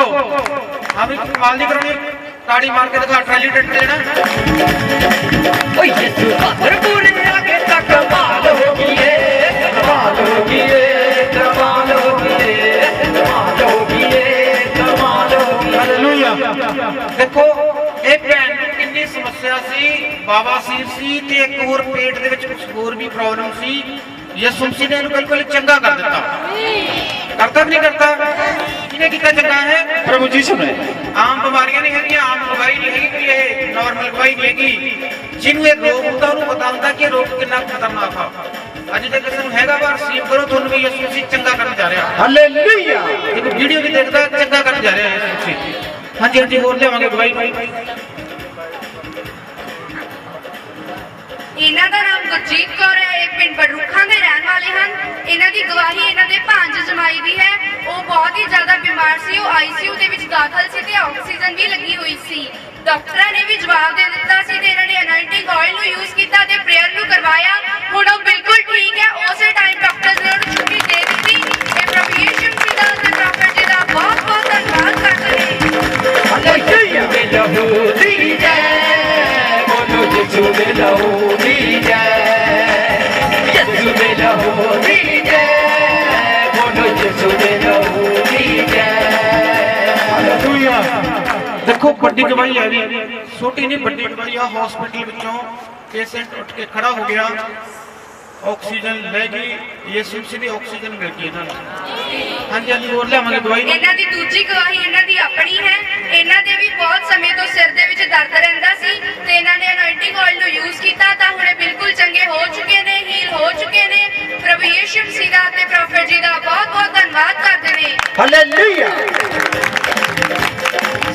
ਆਪ ਇੱਕ ਕਮਾਲ ਨਹੀਂ ਕਰਾਉਣੀ, ਤਾੜੀ ਮਾਰ ਕੇ ਦਿਖਾ, ਟਰਾਲੀ ਟੱਟ ਲੈਣਾ। ਓ ਯਿਸੂ ਬਹਾਦਰਪੁਰ ਆ ਕੇ ਤਾਂ ਕਮਾਲ ਹੋ ਗਈ ਏ, ਕਮਾਲ ਹੋ ਗਈ ਏ, ਕਮਾਲ ਹੋ ਗਈ ਏ, ਕਮਾਲ ਹੋ ਗਈ ਏ, ਕਮਾਲ ਹੋ ਗਈ ਏ। ਹਾਲੇਲੂਇਆ। ਦੇਖੋ, ਇਹ ਭੈਣ ਨੂੰ ਕਿੰਨੀ ਸਮੱਸਿਆ ਸੀ, ਬਵਾਸੀਰ ਸੀ ਤੇ ਇੱਕ ਹੋਰ ਪੇਟ ਦੇ ਵਿੱਚ ਕੁਝ ਹੋਰ ਵੀ ਪ੍ਰੋਬਲਮ ਸੀ। ਯਿਸੂ ਮਸੀਹ ਨੇ ਇਹਨੂੰ ਬਿਲਕੁਲ ਚੰਗਾ ਕਰ ਦਿੱਤਾ। ਕਰਤਾ ਕਿ ਨਹੀਂ ਕਰਤਾ? ਕਿਹਨੇ ਕੀਤਾ ਚੰਗਾ ਹੈ? ਪ੍ਰਭੂ ਯਿਸੂ ਨੇ। ਆਮ ਬਿਮਾਰੀਆਂ ਨਹੀਂ ਹੈਗੀਆਂ, ਆਮ ਗਵਾਹੀ ਨਹੀਂ ਹੈਗੀ, ਕੋਈ ਇਹ ਨਾਰਮਲ ਗਵਾਹੀ ਨਹੀਂ ਹੈਗੀ। ਜਿਹਨੂੰ ਇਹ ਰੋਗ ਹੁੰਦਾ ਉਹਨੂੰ ਪਤਾ ਹੁੰਦਾ ਕਿ ਇਹ ਰੋਗ ਕਿੰਨਾ ਖਤਰਨਾਕ ਆ। ਅੱਜ ਜੇ ਕਿਸੇ ਨੂੰ ਹੈਗਾ ਵਾ, ਰਿਸੀਵ ਕਰੋ, ਤੁਹਾਨੂੰ ਵੀ ਯਿਸੂ ਮਸੀਹ ਚੰਗਾ ਕਰਨ ਜਾ ਰਿਹਾ। ਹਾਲੇਲੂਇਆ। ਦੇਖੋ, ਵੀਡੀਓ ਵੀ ਦੇਖਦਾ, ਚੰਗਾ ਕਰਨ ਜਾ ਰਿਹਾ ਯਿਸੂ ਮਸੀਹ। ਹਾਂਜੀ ਹਾਂਜੀ, ਹੋਰ ਲਿਆਵਾਂਗੇ ਗਵਾਹੀ। ਇਹਨਾਂ ਦਾ ਨਾਮ ਗੁਰਜੀਤ ਕੌਰ ਹੈ। ਇਹ ਪਿੰਡ ਬੜਰੁੱਖਾਂ ਦੇ ਰਹਿਣ ਵਾਲੇ ਹਨ। ਇਹਨਾਂ ਦੀ ਗਵਾਹੀ ਇਹਨਾਂ ਦੇ ਭਾਂਜ ਜਮਾਈ ਦੀ ਹੈ। ਉਹ ਬਹੁਤ ਹੀ ਜ਼ਿਆਦਾ ਬਿਮਾਰ ਸੀ। ਉਹ ਆਈਸੀਯੂ ਦੇ ਵਿੱਚ ਦਾਖਲ ਸੀ ਤੇ ਆਕਸੀਜਨ ਵੀ ਲੱਗੀ ਹੋਈ ਸੀ। ਡਾਕਟਰਾਂ ਨੇ ਵੀ ਜਵਾਬ ਦੇ ਦਿੱਤਾ ਸੀ ਤੇ ਇਹਨਾਂ ਨੇ ਅਨੋਇੰਟਿੰਗ ਆਇਲ ਨੂੰ ਯੂਜ਼ ਕੀਤਾ ਤੇ ਪ੍ਰੇਅਰ ਨੂੰ ਕਰਵਾਇਆ। ਹੁਣ ਉਹ ਬਿਲਕੁਲ ਠੀਕ ਹੈ। ਉਸੇ ਟਾਈਮ ਡਾਕਟਰ ਨੇ ਉਹਨੂੰ ਛੁੱਟੀ ਦੇ ਦਿੱਤੀ। ਇਹ ਪ੍ਰਭੂ ਯਿਸੂ ਮਸੀਹ ਦਾ ਤੇ ਪ੍ਰੋਫੈਟ ਜੀ ਦਾ ਬਹੁਤ ਬਹੁਤ ਧੰਨਵਾਦ ਕਰਦੇ ਨੇ। ਹਾਲੇਲੂਇਆ। ਦੇ ਲਹੂ ਦੀ ਜੈ, ਬੋਲੋ ਯਿਸੂ ਦੇ ਲਹੂ ਦੀ ਜੈ, ਯਿਸੂ ਦੇ ਲਹੂ ਦੀ ਜੈ, ਬੋਲੋ ਯਿਸੂ ਦੇ ਲਹੂ ਦੀ ਜੈ। ਹਾਲੇਲੂਇਆ। ਦੇਖੋ, ਵੱਡੀ ਗਵਾਹੀ ਹੈ ਵੀ, ਛੋਟੀ ਨਹੀਂ, ਵੱਡੀ ਗਵਾਹੀ ਆ। ਹਸਪੀਟਲ ਵਿੱਚੋਂ ਪੇਸ਼ੈਂਟ ਉੱਠ ਕੇ ਖੜਾ ਹੋ ਗਿਆ, ਆਕਸੀਜਨ ਲੈ ਗਈ, ਯਿਸੂ ਮਸੀਹ ਦੀ ਆਕਸੀਜਨ ਮਿਲ ਗਈ ਇਹਨਾਂ ਨੂੰ। ਹਾਂਜੀ ਹਾਂਜੀ, ਹੋਰ ਲਿਆਵਾਂਗੇ ਗਵਾਹੀ। ਇਹਨਾਂ ਦੀ ਦੂਜੀ ਗਵਾਹੀ ਇਹਨਾਂ ਦੀ ਆਪਣੀ ਹੈ। ਇਹਨਾਂ ਦੇ ਵੀ ਬਹੁਤ ਸਮੇਂ ਤੋਂ ਸਿਰ ਦੇ ਵਿੱਚ ਦਰਦ ਰਹਿੰਦਾ ਸੀ ਤੇ ਇਹਨਾਂ ਨੇ ਅਨੋਇੰਟਿੰਗ ਆਇਲ ਨੂੰ ਯੂਜ਼ ਕੀਤਾ ਤਾਂ ਹੁਣ ਇਹ ਬਿਲਕੁਲ ਚੰਗੇ ਹੋ ਚੁੱਕੇ ਨੇ, ਹੀਲ ਹੋ ਚੁੱਕੇ ਨੇ। ਪ੍ਰਭੂ ਪ੍ਰਭੂ ਯਿਸੂ ਮਸੀਹ ਦਾ ਤੇ ਪ੍ਰੋਫੈਟ ਜੀ ਦਾ ਬਹੁਤ ਬਹੁਤ ਧੰਨਵਾਦ ਕਰਦੇ ਨੇ। ਹਾਲੇਲੂਇਆ।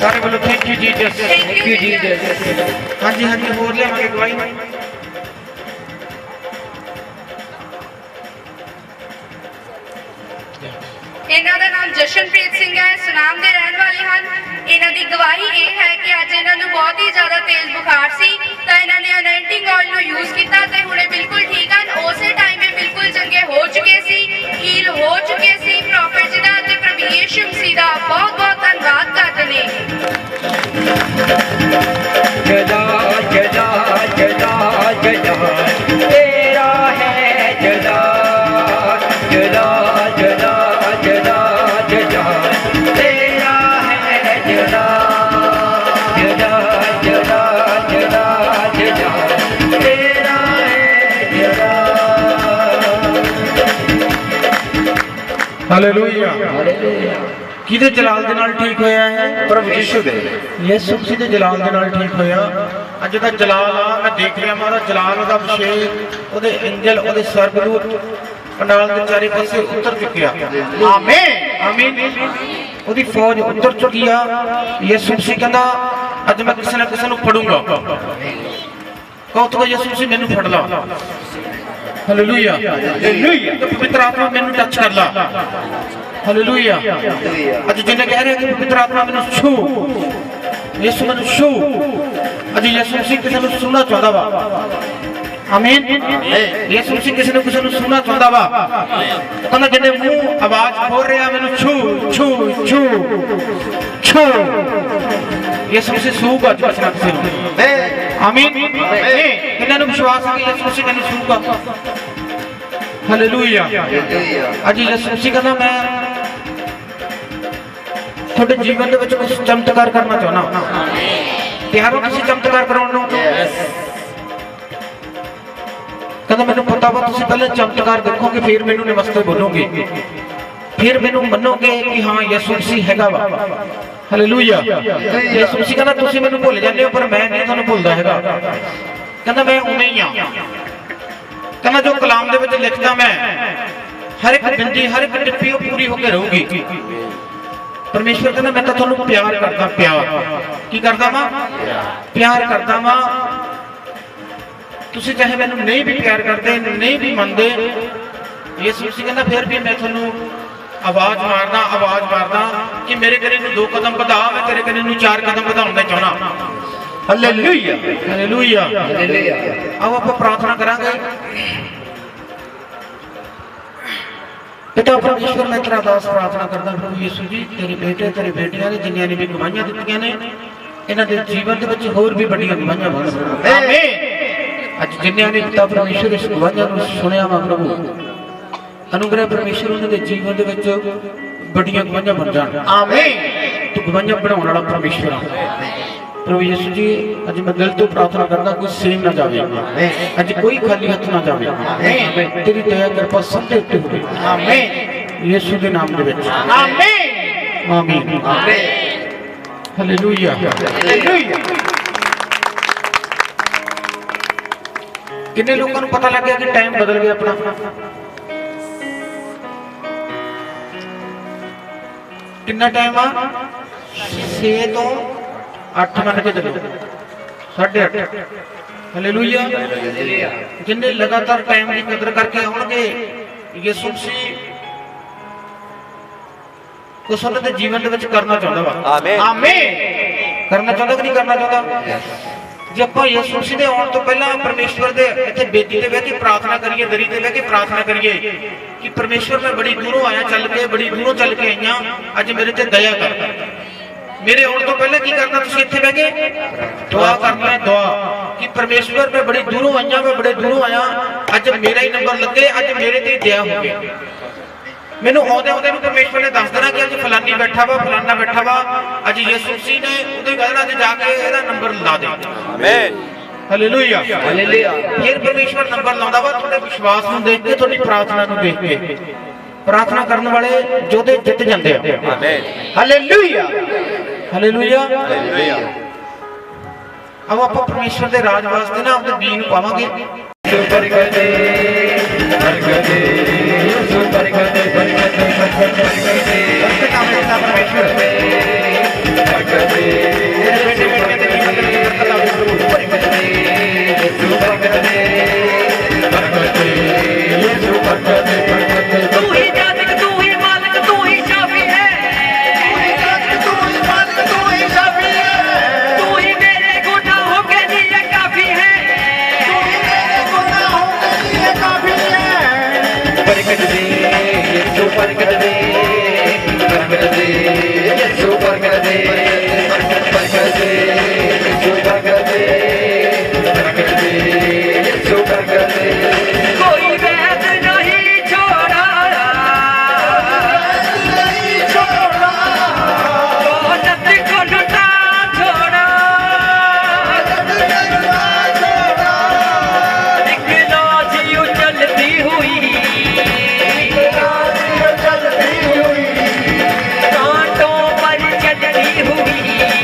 ਸਾਰੇ ਬੋਲੋ thank you Jesus. Thank you Jesus. ਹਾਂਜੀ ਹਾਂਜੀ, ਹੋਰ ਲਿਆਵਾਂਗੇ ਗਵਾਹੀ। ਇਹਨਾਂ ਦਾ ਨਾਮ ਜਸ਼ਨਪ੍ਰੀਤ ਸਿੰਘ ਹੈ, ਸੁਨਾਮ ਦੇ ਰਹਿਣ ਵਾਲੇ ਹਨ। ਇਹਨਾਂ ਦੀ ਗਵਾਹੀ ਇਹ ਹੈ ਕਿ ਅੱਜ ਇਹਨਾਂ ਨੂੰ ਬਹੁਤ ਹੀ ਜ਼ਿਆਦਾ ਤੇਜ਼ ਬੁਖਾਰ ਸੀ ਤਾਂ ਇਹਨਾਂ ਨੇ ਅਨੈਂਟਿੰਗ ਆਇਲ ਨੂੰ ਯੂਜ਼ ਕੀਤਾ ਤੇ ਹੁਣੇ ਬਿਲਕੁਲ ਠੀਕ ਹਨ। ਉਸੇ ਟਾਈਮ ਇਹ ਬਿਲਕੁਲ ਚੰਗੇ ਹੋ ਚੁੱਕੇ ਸੀ, ਹੀਲ ਹੋ ਚੁੱਕੇ ਸੀ। ਪ੍ਰੋਫੈਟ ਜੀ ਦਾ ਤੇ ਪ੍ਰਭੂ ਯਿਸੂ ਮਸੀਹ ਦਾ ਬਹੁਤ ਬਹੁਤ ਧੰਨਵਾਦ ਕਰਦੇ ਨੇ। जदा जदा जदा जदा तेरा है जदा जदा जदा जदा जदा तेरा है जदा जदा जदा जदा जदा तेरा है जदा। ਹਾਲੇਲੂਇਆ। ਕਿਹਦੇ ਜਲਾਲ ਦੇ ਨਾਲ ਠੀਕ ਹੋਇਆ ਹੈ? ਪ੍ਰਭੂ ਯਿਸੂ ਦੇ। ਯਿਸੂ ਮਸੀਹ ਦੇ ਜਲਾਲ ਦੇ ਨਾਲ ਠੀਕ ਹੋਇਆ। ਅੱਜ ਦਾ ਜਲਾਲ ਆ, ਮੈਂ ਦੇਖ ਲਿਆ ਮਾਰਾ ਜਲਾਲ, ਉਹਦਾ ਅਭਿਸ਼ੇਕ, ਉਹਦੇ ਐਂਜਲ, ਉਹਦੇ ਸਰਗਦੂਤ ਪੰਡਾਲ ਦੇ ਚਾਰੇ ਪਾਸੇ ਉਤਰ ਚੁੱਕਿਆ। ਆਮੀਨ ਆਮੀਨ। ਉਹਦੀ ਫੌਜ ਉਤਰ ਚੁੱਕੀ ਆ। ਯਿਸੂ ਮਸੀਹ ਕਹਿੰਦਾ ਅੱਜ ਮੈਂ ਕਿਸੇ ਨਾ ਕਿਸੇ ਨੂੰ ਫੜੂੰਗਾ। ਕਹੋ ਤੋ ਯਿਸੂ ਮਸੀਹ ਮੈਨੂੰ ਫੜ ਲਾ। ਹਾਲੇਲੂਇਆ। ਹਾਲੇਲੂਇਆ। ਪਵਿੱਤਰ ਆਤਮਾ ਮੈਨੂੰ ਟੱਚ ਕਰ ਲਾ। ਹਾਲੇਲੂਇਆ। ਅੱਜ ਜਿਹਨੇ ਕਹਿ ਰਿਹਾ ਕਿ ਪਵਿੱਤਰ ਆਤਮਾ ਮੈਨੂੰ ਛੂ, ਯਿਸੂ ਮੈਨੂੰ ਛੂ, ਅੱਜ ਯਿਸੂ ਮਸੀਹ ਕਿਸੇ ਨੂੰ ਛੂਣਾ ਚਾਹੁੰਦਾ ਵਾ। ਆਮੀਨ। ਯਿਸੂ ਮਸੀਹ ਕਿਸੇ ਨੂੰ ਛੂਣਾ ਚਾਹੁੰਦਾ ਵਾ। ਕਹਿੰਦਾ ਜਿਹਨੇ ਮੂੰਹ ਆਵਾਜ਼ ਖੋਲ ਰਿਹਾ ਮੈਨੂੰ ਛੂ ਛੂ ਛੂ ਛੂ, ਯਿਸੂ ਮਸੀਹ ਛੂਗਾ ਅੱਜ ਕਿਸੇ ਨਾ ਕਿਸੇ ਨੂੰ। ਆਮੀਨ। ਇਹਨਾਂ ਨੂੰ ਵਿਸ਼ਵਾਸ ਹੈ ਕਿ ਯਿਸੂ ਮਸੀਹ ਮੈਨੂੰ ਛੂਗਾ। ਹਾਲੇਲੂਇਆ। ਅੱਜ ਯਿਸੂ ਮਸੀਹ ਕਹਿੰਦਾ ਮੈਂ ਤੁਹਾਡੇ ਜੀਵਨ ਦੇ ਵਿੱਚ ਕੁਝ ਚਮਤਕਾਰ ਕਰਨਾ ਚਾਹੁੰਦਾ। ਤਿਆਰ ਹੋ ਤੁਸੀਂ ਚਮਤਕਾਰ ਕਰਾਉਣ ਨੂੰ? ਕਹਿੰਦਾ ਮੈਨੂੰ ਪਤਾ ਵਾ ਤੁਸੀਂ ਪਹਿਲੇ ਚਮਤਕਾਰ ਦੇਖੋਗੇ ਫਿਰ ਮੈਨੂੰ ਨਮਸਤੇ ਬੋਲੋਗੇ, ਫਿਰ ਮੈਨੂੰ ਮੰਨੋਗੇ ਕਿ ਹਾਂ ਯਿਸੂ ਮਸੀਹ ਹੈਗਾ ਵਾ। ਹਾਲੇਲੂਇਆ। ਯਿਸੂ ਮਸੀਹ ਕਹਿੰਦਾ ਤੁਸੀਂ ਮੈਨੂੰ ਭੁੱਲ ਜਾਂਦੇ ਹੋ ਪਰ ਮੈਂ ਨਹੀਂ ਤੁਹਾਨੂੰ ਭੁੱਲਦਾ ਹੈਗਾ। ਕਹਿੰਦਾ ਮੈਂ ਉਵੇਂ ਹੀ ਆ। ਕਹਿੰਦਾ ਜੋ ਕਲਾਮ ਦੇ ਵਿੱਚ ਲਿਖਦਾ ਮੈਂ ਹਰ ਇੱਕ ਬਿੰਦੀ ਹਰ ਇੱਕ ਟਿੱਪੀ ਉਹ ਪੂਰੀ ਹੋ ਕੇ ਰਹੂਗੀ। ਪਰਮੇਸ਼ਵਰ ਕਹਿੰਦਾ ਮੈਂ ਤਾਂ ਤੁਹਾਨੂੰ ਪਿਆਰ ਕਰਦਾ। ਪਿਆਰ ਕੀ ਕਰਦਾ ਵਾਂ? ਪਿਆਰ ਕਰਦਾ ਵਾਂ। ਤੁਸੀਂ ਚਾਹੇ ਮੈਨੂੰ ਨਹੀਂ ਵੀ ਪਿਆਰ ਕਰਦੇ, ਨਹੀਂ ਵੀ ਮੰਨਦੇ, ਯਿਸੂ ਮਸੀਹ ਕਹਿੰਦਾ ਫਿਰ ਵੀ ਮੈਂ ਤੁਹਾਨੂੰ ਆਵਾਜ਼ ਮਾਰਦਾ ਕਿ ਮੇਰੇ ਕਰੇ ਨੂੰ 2 ਕਦਮ ਵਧਾ, ਮੈਂ ਤੇਰੇ ਕਰੇ ਨੂੰ 4 ਕਦਮ ਵਧਾਉਣ ਦਾ ਚਾਹੁੰਦਾ। ਹਾਲੇਲੂਇਆ। ਹਾਲੇਲੂਇਆ। ਆਓ ਆਪਾਂ ਪ੍ਰਾਰਥਨਾ ਕਰਾਂਗੇ। ਪਿਤਾ ਪਰਮੇਸ਼ਵਰ ਮੈਂ ਤੇਰਾ ਦਾਸ ਪ੍ਰਾਰਥਨਾ ਕਰਦਾ ਪ੍ਰਭੂ ਯਿਸੂ ਜੀ, ਤੇਰੇ ਬੇਟੇ ਤੇਰੇ ਬੇਟੀਆਂ ਨੇ ਜਿਨ੍ਹਾਂ ਨੇ ਵੀ ਗਵਾਹੀਆਂ ਦਿੱਤੀਆਂ ਨੇ, ਇਹਨਾਂ ਦੇ ਜੀਵਨ ਦੇ ਵਿੱਚ ਹੋਰ ਵੀ ਵੱਡੀਆਂ ਗਵਾਹੀਆਂ ਬਣ ਸਕਣ। ਆਮੀਨ। ਅੱਜ ਜਿਨ੍ਹਾਂ ਨੇ ਪਿਤਾ ਪਰਮੇਸ਼ਵਰ ਇਸ ਗਵਾਹੀਆਂ ਨੂੰ ਸੁਣਿਆ ਵਾ ਪ੍ਰਭੂ, ਅਨੁਗ੍ਰਹ ਪਰਮੇਸ਼ਵਰ ਉਹਨਾਂ ਦੇ ਜੀਵਨ ਦੇ ਵਿੱਚ ਵੱਡੀਆਂ ਗਵਾਹੀਆਂ ਬਣ ਜਾਣ। ਆਮੀਨ। ਤੂੰ ਗਵਾਹੀਆਂ ਬਣਾਉਣ ਵਾਲਾ ਪਰਮੇਸ਼ਵਰ ਆ ਪ੍ਰਭੂ ਯਿਸੂ ਜੀ। ਅੱਜ ਮੈਂ ਦਿਲ ਤੋਂ ਪ੍ਰਾਰਥਨਾ ਕਰਦਾ ਕੋਈ ਸੇਮ ਨਾ ਜਾਵੇ, ਅੱਜ ਕੋਈ ਖਾਲੀ ਹੱਥ ਨਾ ਜਾਵੇ। ਤੇਰੀ ਦਇਆ ਕਿਰਪਾ ਸਭ ਦੇ ਉੱਤੇ ਹੋਵੇ। ਆਮੀਨ। ਯਿਸੂ ਦੇ ਨਾਮ ਦੇ ਵਿੱਚ ਆਮੀਨ। ਆਮੀਨ। ਹਾਲੇਲੂਇਆ। ਹਾਲੇਲੂਇਆ। ਕਿੰਨੇ ਲੋਕਾਂ ਨੂੰ ਪਤਾ ਲੱਗ ਗਿਆ ਕਿ ਟਾਈਮ ਬਦਲ ਗਿਆ ਆਪਣਾ? ਕਿੰਨਾ ਟਾਈਮ ਆ? 6 ਤੋਂ 8 ਮੰਨ ਕੇ ਚੱਲੋ, 8:30। ਹਾਲੇਲੂਇਆ। ਜਿੰਨੇ ਲਗਾਤਾਰ ਟਾਈਮ ਦੀ ਕਦਰ ਕਰਕੇ ਆਉਣਗੇ ਯਿਸੂ ਮਸੀਹ ਕੁਛ ਉਹਨਾਂ ਦੇ ਜੀਵਨ ਦੇ ਵਿੱਚ ਕਰਨਾ ਚਾਹੁੰਦਾ ਵਾ। ਆਮੀਨ। ਆਮੀਨ। ਕਰਨਾ ਚਾਹੁੰਦਾ ਕਿ ਨਹੀਂ ਕਰਨਾ ਚਾਹੁੰਦਾ? ਜੇ ਆਪਾਂ ਯਿਸੂ ਮਸੀਹ ਦੇ ਆਉਣ ਤੋਂ ਪਹਿਲਾਂ ਪਰਮੇਸ਼ਵਰ ਦੇ ਇੱਥੇ ਬੇਦੀ ਤੇ ਬਹਿ ਕੇ ਪ੍ਰਾਰਥਨਾ ਕਰੀਏ, ਦਰੀ ਤੇ ਬਹਿ ਕੇ ਪ੍ਰਾਰਥਨਾ ਕਰੀਏ ਕਿ ਪਰਮੇਸ਼ਵਰ ਮੈਂ ਬੜੀ ਦੂਰੋਂ ਆਇਆ ਚੱਲ ਕੇ, ਬੜੀ ਦੂਰੋਂ ਚੱਲ ਕੇ ਆਈਆਂ, ਅੱਜ ਮੇਰੇ ਤੇ ਦਇਆ ਕਰ। ਮੇਰੇ ਆਉਣ ਤੋਂ ਪਹਿਲਾਂ ਕੀ ਕਰਨਾ ਤੁਸੀਂ ਇੱਥੇ ਬਹਿ ਕੇ ਦੁਆ ਕਰਨੀ ਹੈ। ਦੁਆ ਕਿ ਪਰਮੇਸ਼ਵਰ ਮੈਂ ਬੜੀ ਦੂਰੋਂ ਆਈਆਂ, ਮੈਂ ਬੜੇ ਦੂਰੋਂ ਆਇਆ, ਅੱਜ ਮੇਰਾ ਹੀ ਨੰਬਰ ਲੱਗੇ, ਅੱਜ ਮੇਰੇ ਤੇ ਦਇਆ ਹੋਵੇ। ਮੈਨੂੰ ਆਉਂਦੇ ਨੂੰ ਪਰਮੇਸ਼ਵਰ ਨੇ ਦੱਸ ਦੇਣਾ ਕਿ ਅੱਜ ਫਲਾਨੀ ਬੈਠਾ ਵਾ, ਫਲਾਨਾ ਬੈਠਾ ਵਾ, ਅੱਜ ਯਿਸੂ ਮਸੀਹ ਨੇ ਉਹਦੇ ਕਹਿਣਾ ਅੱਜ ਜਾ ਕੇ ਇਹਦਾ ਨੰਬਰ ਲਾ ਦੇ। ਆਮੀਨ। ਹਾਲੇਲੂਇਆ। ਹਾਲੇਲੂਇਆ। ਫਿਰ ਪਰਮੇਸ਼ਵਰ ਨੰਬਰ ਲਾਉਂਦਾ ਵਾ ਤੁਹਾਡੇ ਵਿਸ਼ਵਾਸ ਨੂੰ ਦੇਖ ਕੇ, ਤੁਹਾਡੀ ਪ੍ਰਾਰਥਨਾ ਨੂੰ ਦੇਖ ਕੇ। ਪ੍ਰਾਰਥਨਾ ਕਰਨ ਵਾਲੇ ਯੋਧੇ ਜਿੱਤ ਜਾਂਦੇ ਆ। ਆਮੀਨ। ਹਾਲੇਲੂਇਆ। ਹਾਲੇਲੂਇਆ। ਹਾਲੇਲੂਇਆ। ਆਓ ਆਪਾਂ ਪਰਮੇਸ਼ਵਰ ਦੇ ਰਾਜ ਵਾਸਤੇ ਨਾ ਆਪਣੇ ਬੀਜ ਨੂੰ ਪਾਵਾਂਗੇ। ਬਰਕਤੇ ਬਰਕਤੇ प्रकट दे यीशु प्रकट दे यीशु प्रकट दे प्रकट दे यीशु प्रकट दे यीशु प्रकट दे कोई वैद नहीं छोड़ा दौलत को लुटा छोड़ा एक लाज यूं चलती हुई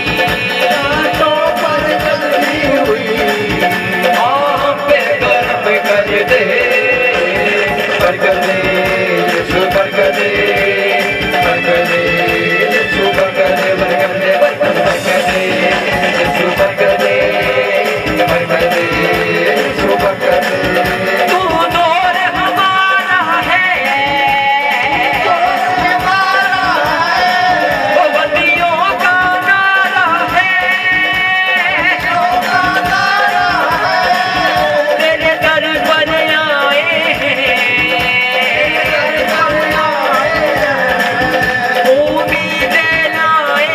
कांटों पर चलती हुई आह पे गर्म कर दे प्रकट दे यीशु प्रकट दे यीशु प्रकट दे प्रकट दे यीशु प्रकट दे यीशु प्रकट दे तू नूर हमारा है वो बंदियों का नारा है तेरे दर पर आए उम्मीदें लाए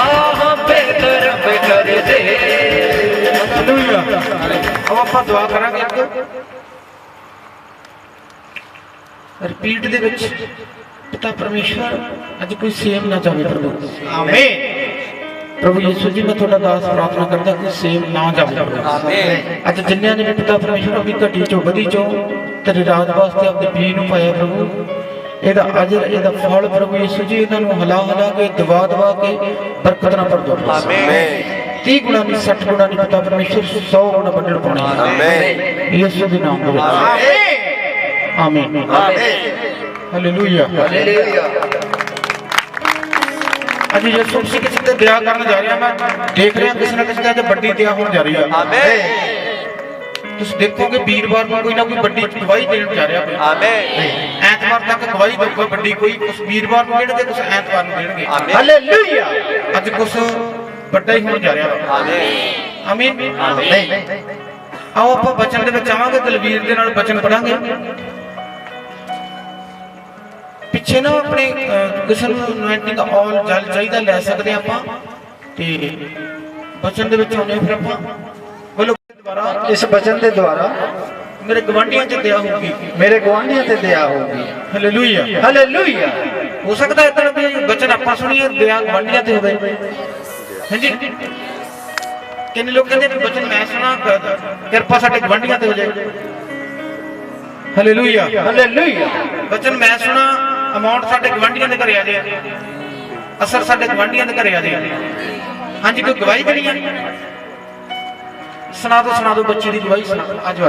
आह पे गर्म कर दे ਹਾਲੇਲੂਇਆ। ਆਓ ਆਪਾਂ ਦੁਆ ਕਰਾਂਗੇ ਅੱਗੇ ਰਿਪੀਟ ਦੇ ਵਿੱਚ ਪਿਤਾ ਪਰਮੇਸ਼ਵਰ ਅੱਜ ਕੋਈ ਸੇਮ ਨਾ ਜਾਵੇ ਪ੍ਰਭੂ ਆਮੀਨ ਪ੍ਰਭੂ ਯਿਸੂ ਜੀ ਮੈਂ ਤੁਹਾਡਾ ਦਾਸ ਪ੍ਰਾਰਥਨਾ ਕਰਦਾ ਕਿ ਸੇਮ ਨਾ ਜਾਵੇ ਆਮੀਨ ਅੱਜ ਜਿੰਨਿਆਂ ਨੇ ਵੀ ਪਿਤਾ ਪਰਮੇਸ਼ਵਰ ਆਪਣੀ ਘਟੀ ਚੋਂ ਵਧੀ ਚੋਂ ਤੇਰੇ ਰਾਜ ਵਾਸਤੇ ਆਪਣੇ ਬੀਜ ਨੂੰ ਪਾਇਆ ਪ੍ਰਭੂ ਇਹਦਾ ਅਜਰ ਇਹਦਾ ਫਲ ਪ੍ਰਭੂ ਯਿਸੂ ਜੀ ਇਹਨਾਂ ਨੂੰ ਹਿਲਾ ਕੇ ਦਵਾ ਕੇ ਬਰਕਤ ਨਾਲ ਭਰ ਦਿਓ ਆਮੀਨ 30 ਗੁਣਾ ਨਹੀਂ 60 ਗੁਣਾ ਨਹੀਂ ਪਿਤਾ ਪਰਮੇਸ਼ਵਰ 100 ਗੁਣਾ ਵੱਢਣ ਪਾਉਣੇ ਆਮੀਨ ਯਿਸੂ ਦੇ ਨਾਮ ਦੇ ਵਿੱਚ ਆਮੀਨ ਹਾਲੇਲੂਇਆ ਅੱਜ ਯਿਸੂ ਮਸੀਹ ਕਿਸੇ ਤੇ ਦਇਆ ਕਰਨ ਜਾ ਰਿਹਾ ਮੈਂ ਦੇਖ ਰਿਹਾ ਕਿਸੇ ਨਾ ਕਿਸੇ ਤੇ ਅੱਜ ਵੱਡੀ ਦਇਆ ਹੋਣ ਜਾ ਰਹੀ ਹੈ ਆਮੀਨ ਤੁਸੀਂ ਦੇਖੋਗੇ ਵੀਰਵਾਰ ਨੂੰ ਕੋਈ ਨਾ ਕੋਈ ਵੱਡੀ ਗਵਾਹੀ ਦੇਣ ਜਾ ਰਿਹਾ ਕੋਈ ਆਮੀਨ ਐਤਵਾਰ ਤੱਕ ਗਵਾਹੀ ਦੇਊਗਾ ਵੱਡੀ ਕੋਈ ਕੁਝ ਵੀਰਵਾਰ ਨੂੰ ਦੇਣਗੇ ਕੁਝ ਐਤਵਾਰ ਨੂੰ ਦੇਣਗੇ ਆਮੀਨ ਹਾਲੇਲੂਇਆ ਅੱਜ ਕੁਝ ਵੱਡਾ ਹੀ ਹੋਣ ਜਾ ਰਿਹਾ ਆਮੀਨ ਆਮੀਨ ਆਓ ਆਪਾਂ ਬਚਨ ਦੇ ਵਿੱਚ ਆਵਾਂਗੇ ਦਲਵੀਰ ਦੇ ਨਾਲ ਬਚਨ ਪੜਾਂਗੇ ਪਿੱਛੇ ਨਾ ਆਪਣੇ ਕਿਸੇ ਨੂੰ ਅਨੋਇੰਟਿੰਗ ਆਲ ਜਲ ਚਾਹੀਦਾ ਲੈ ਸਕਦੇ ਆਪਾਂ ਤੇ ਬਚਨ ਦੇ ਵਿੱਚ ਆਉਣੇ ਫਿਰ ਆਪਾਂ ਬੋਲੋ ਦੁਬਾਰਾ ਇਸ ਬਚਨ ਦੇ ਦੁਆਰਾ ਮੇਰੇ ਗਵਾਂਢੀਆਂ 'ਚ ਦਇਆ ਹੋਊਗੀ ਮੇਰੇ ਗੁਆਂਢੀਆਂ ਤੇ ਦਇਆ ਹੋਊਗੀ ਹਾਲੇਲੂਇਆ ਹਾਲੇਲੂਇਆ ਹੋ ਸਕਦਾ ਇਦਾਂ ਦੇ ਬਚਨ ਆਪਾਂ ਸੁਣੀਏ ਦਇਆ ਗਵਾਂਢੀਆਂ ਤੇ ਹੋਵੇ ਹਾਂਜੀ ਕਿੰਨੇ ਲੋਕ ਕਹਿੰਦੇ ਨੇ ਬਚਨ ਮੈਂ ਸੁਣਾ ਕਿਰਪਾ ਸਾਡੇ ਗਵਾਂਢੀਆਂ ਤੇ ਹੋ ਜਾਏ ਹਾਲੇਲੂਇਆ ਹਾਲੇਲੂਇਆ ਬਚਨ ਮੈਂ ਸੁਣਾ ਅਮਾਉਂਟ ਸਾਡੇ ਗਵਾਂਢੀਆਂ ਦੇ ਘਰੇ ਆ ਜਾਏ ਅਸਰ ਸਾਡੇ ਗਵਾਂਢੀਆਂ ਦੇ ਘਰੇ ਆ ਜਾਏ ਹਾਂਜੀ ਕੋਈ ਗਵਾਹੀ ਦੇਣੀ ਹੈ ਸੁਣਾ ਦਿਓ ਬੱਚੇ ਦੀ ਗਵਾਹੀ ਸੁਣਾ ਆਜੋ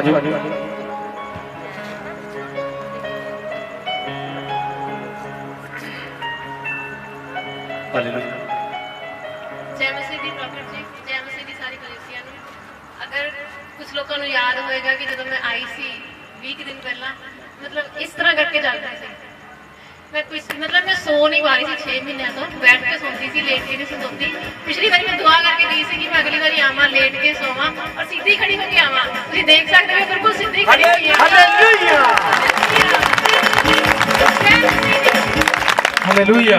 ਹਾਲੇਲੂਇਆ ਜੈ ਮਸੀਹ ਦੀ ਪ੍ਰੋਫਿਟ ਜੀ ਜੈ ਮਸੀਹ ਦੀ ਸਾਰੀ ਕਲੀਸਿਆ ਨੂੰ ਅਗਰ ਕੁਝ ਲੋਕਾਂ ਨੂੰ ਯਾਦ ਹੋਏਗਾ ਕਿ ਜਦੋਂ ਮੈਂ ਆਈ ਸੀ 20 ਦਿਨ ਪਹਿਲਾਂ ਮਤਲਬ ਇਸ ਤਰ੍ਹਾਂ ਕਰਕੇ ਜਾਂਦੀ ਸੀ ਮੈਂ ਮੈਂ ਸੋ ਨਹੀਂ ਪਾ ਰਹੀ ਸੀ 6 ਮਹੀਨਿਆਂ ਤੋਂ ਬੈਠ ਕੇ ਸੌਂਦੀ ਸੀ ਲੇਟ ਕੇ ਨਹੀਂ ਸੀ ਸੌਂਦੀ ਪਿਛਲੀ ਵਾਰੀ ਮੈਂ ਦੁਆ ਕਰਕੇ ਗਈ ਸੀ ਕਿ ਮੈਂ ਅਗਲੀ ਵਾਰੀ ਆਵਾਂ ਲੇਟ ਕੇ ਸੋਵਾਂ ਔਰ ਸਿੱਧੀ ਖੜੀ ਹੋ ਕੇ ਆਵਾਂ ਤੁਸੀਂ ਦੇਖ ਸਕਦੇ ਹੋ ਬਿਲਕੁਲ ਸਿੱਧੀ ਖੜੀ ਹੋਈ ਹੈ ਹਾਲੇਲੂਇਆ ਹਾਲੇਲੂਇਆ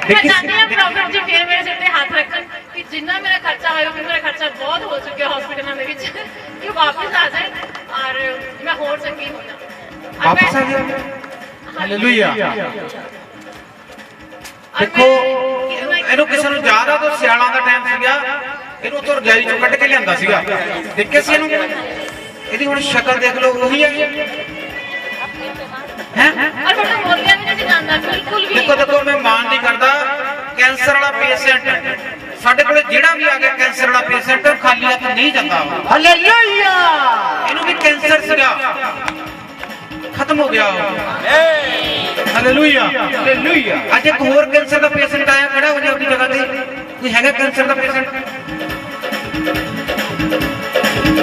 ਮੈਂ ਚਾਹती हूँ प्रॉफिट जी फिर मेरे सिर पे हाथ रखन कि जितना मेरा खर्चा होगा फिर मेरा खर्चा बहुत हो चुका है हॉस्पिटलों में कि वापस आ जाए और मैं हो सकी हूँ ਵਾਪਸ ਆ ਗਿਆ ਹਾਲੇਲੂਇਆ ਦੇਖੋ ਇਹਨੂੰ ਕਿਸੇ ਨੂੰ ਯਾਦ ਆ ਤਾਂ ਸਿਆਲਾਂ ਦਾ ਟਾਈਮ ਸੀਗਾ ਇਹਨੂੰ ਤੋਂ ਰਜਾਈ ਚੋਂ ਕੱਢ ਕੇ ਲਿਆਂਦਾ ਸੀਗਾ ਦੇਖਿਆ ਸੀ ਇਹਨੂੰ ਇਹਦੀ ਹੁਣ ਸ਼ਕਲ ਦੇਖ ਲਓ ਉਹੀ ਹੈ और बड़ा बोलिया भी नहीं जानता बिल्कुल भी ਦੇਖੋ ਮੈਂ ਮਾਨ ਨਹੀਂ ਕਰਦਾ ਕੈਂਸਰ ਵਾਲਾ ਪੇਸ਼ੈਂਟ ਸਾਡੇ ਕੋਲ ਜਿਹੜਾ ਵੀ ਆ ਗਿਆ ਕੈਂਸਰ ਵਾਲਾ ਪੇਸ਼ੈਂਟ ਖਾਲੀ ਹੱਥ ਨਹੀਂ ਜਾਂਦਾ ਹਾਲੇਲੂਇਆ ਇਹਨੂੰ ਵੀ ਕੈਂਸਰ ਸੀਗਾ ਖਤਮ ਹੋ ਗਿਆ ਹਾਲੇਲੂਇਆ ਹਾਲੇਲੂਇਆ ਅੱਜ ਇੱਕ ਹੋਰ ਕੈਂਸਰ ਦਾ ਪੇਸ਼ੈਂਟ ਆਇਆ ਖੜਾ ਹੋ ਜਾ ਆਪਣੀ ਜਗ੍ਹਾ ਤੇ ਕੋਈ ਹੈਗਾ ਕੈਂਸਰ ਦਾ ਪੇਸ਼ੈਂਟ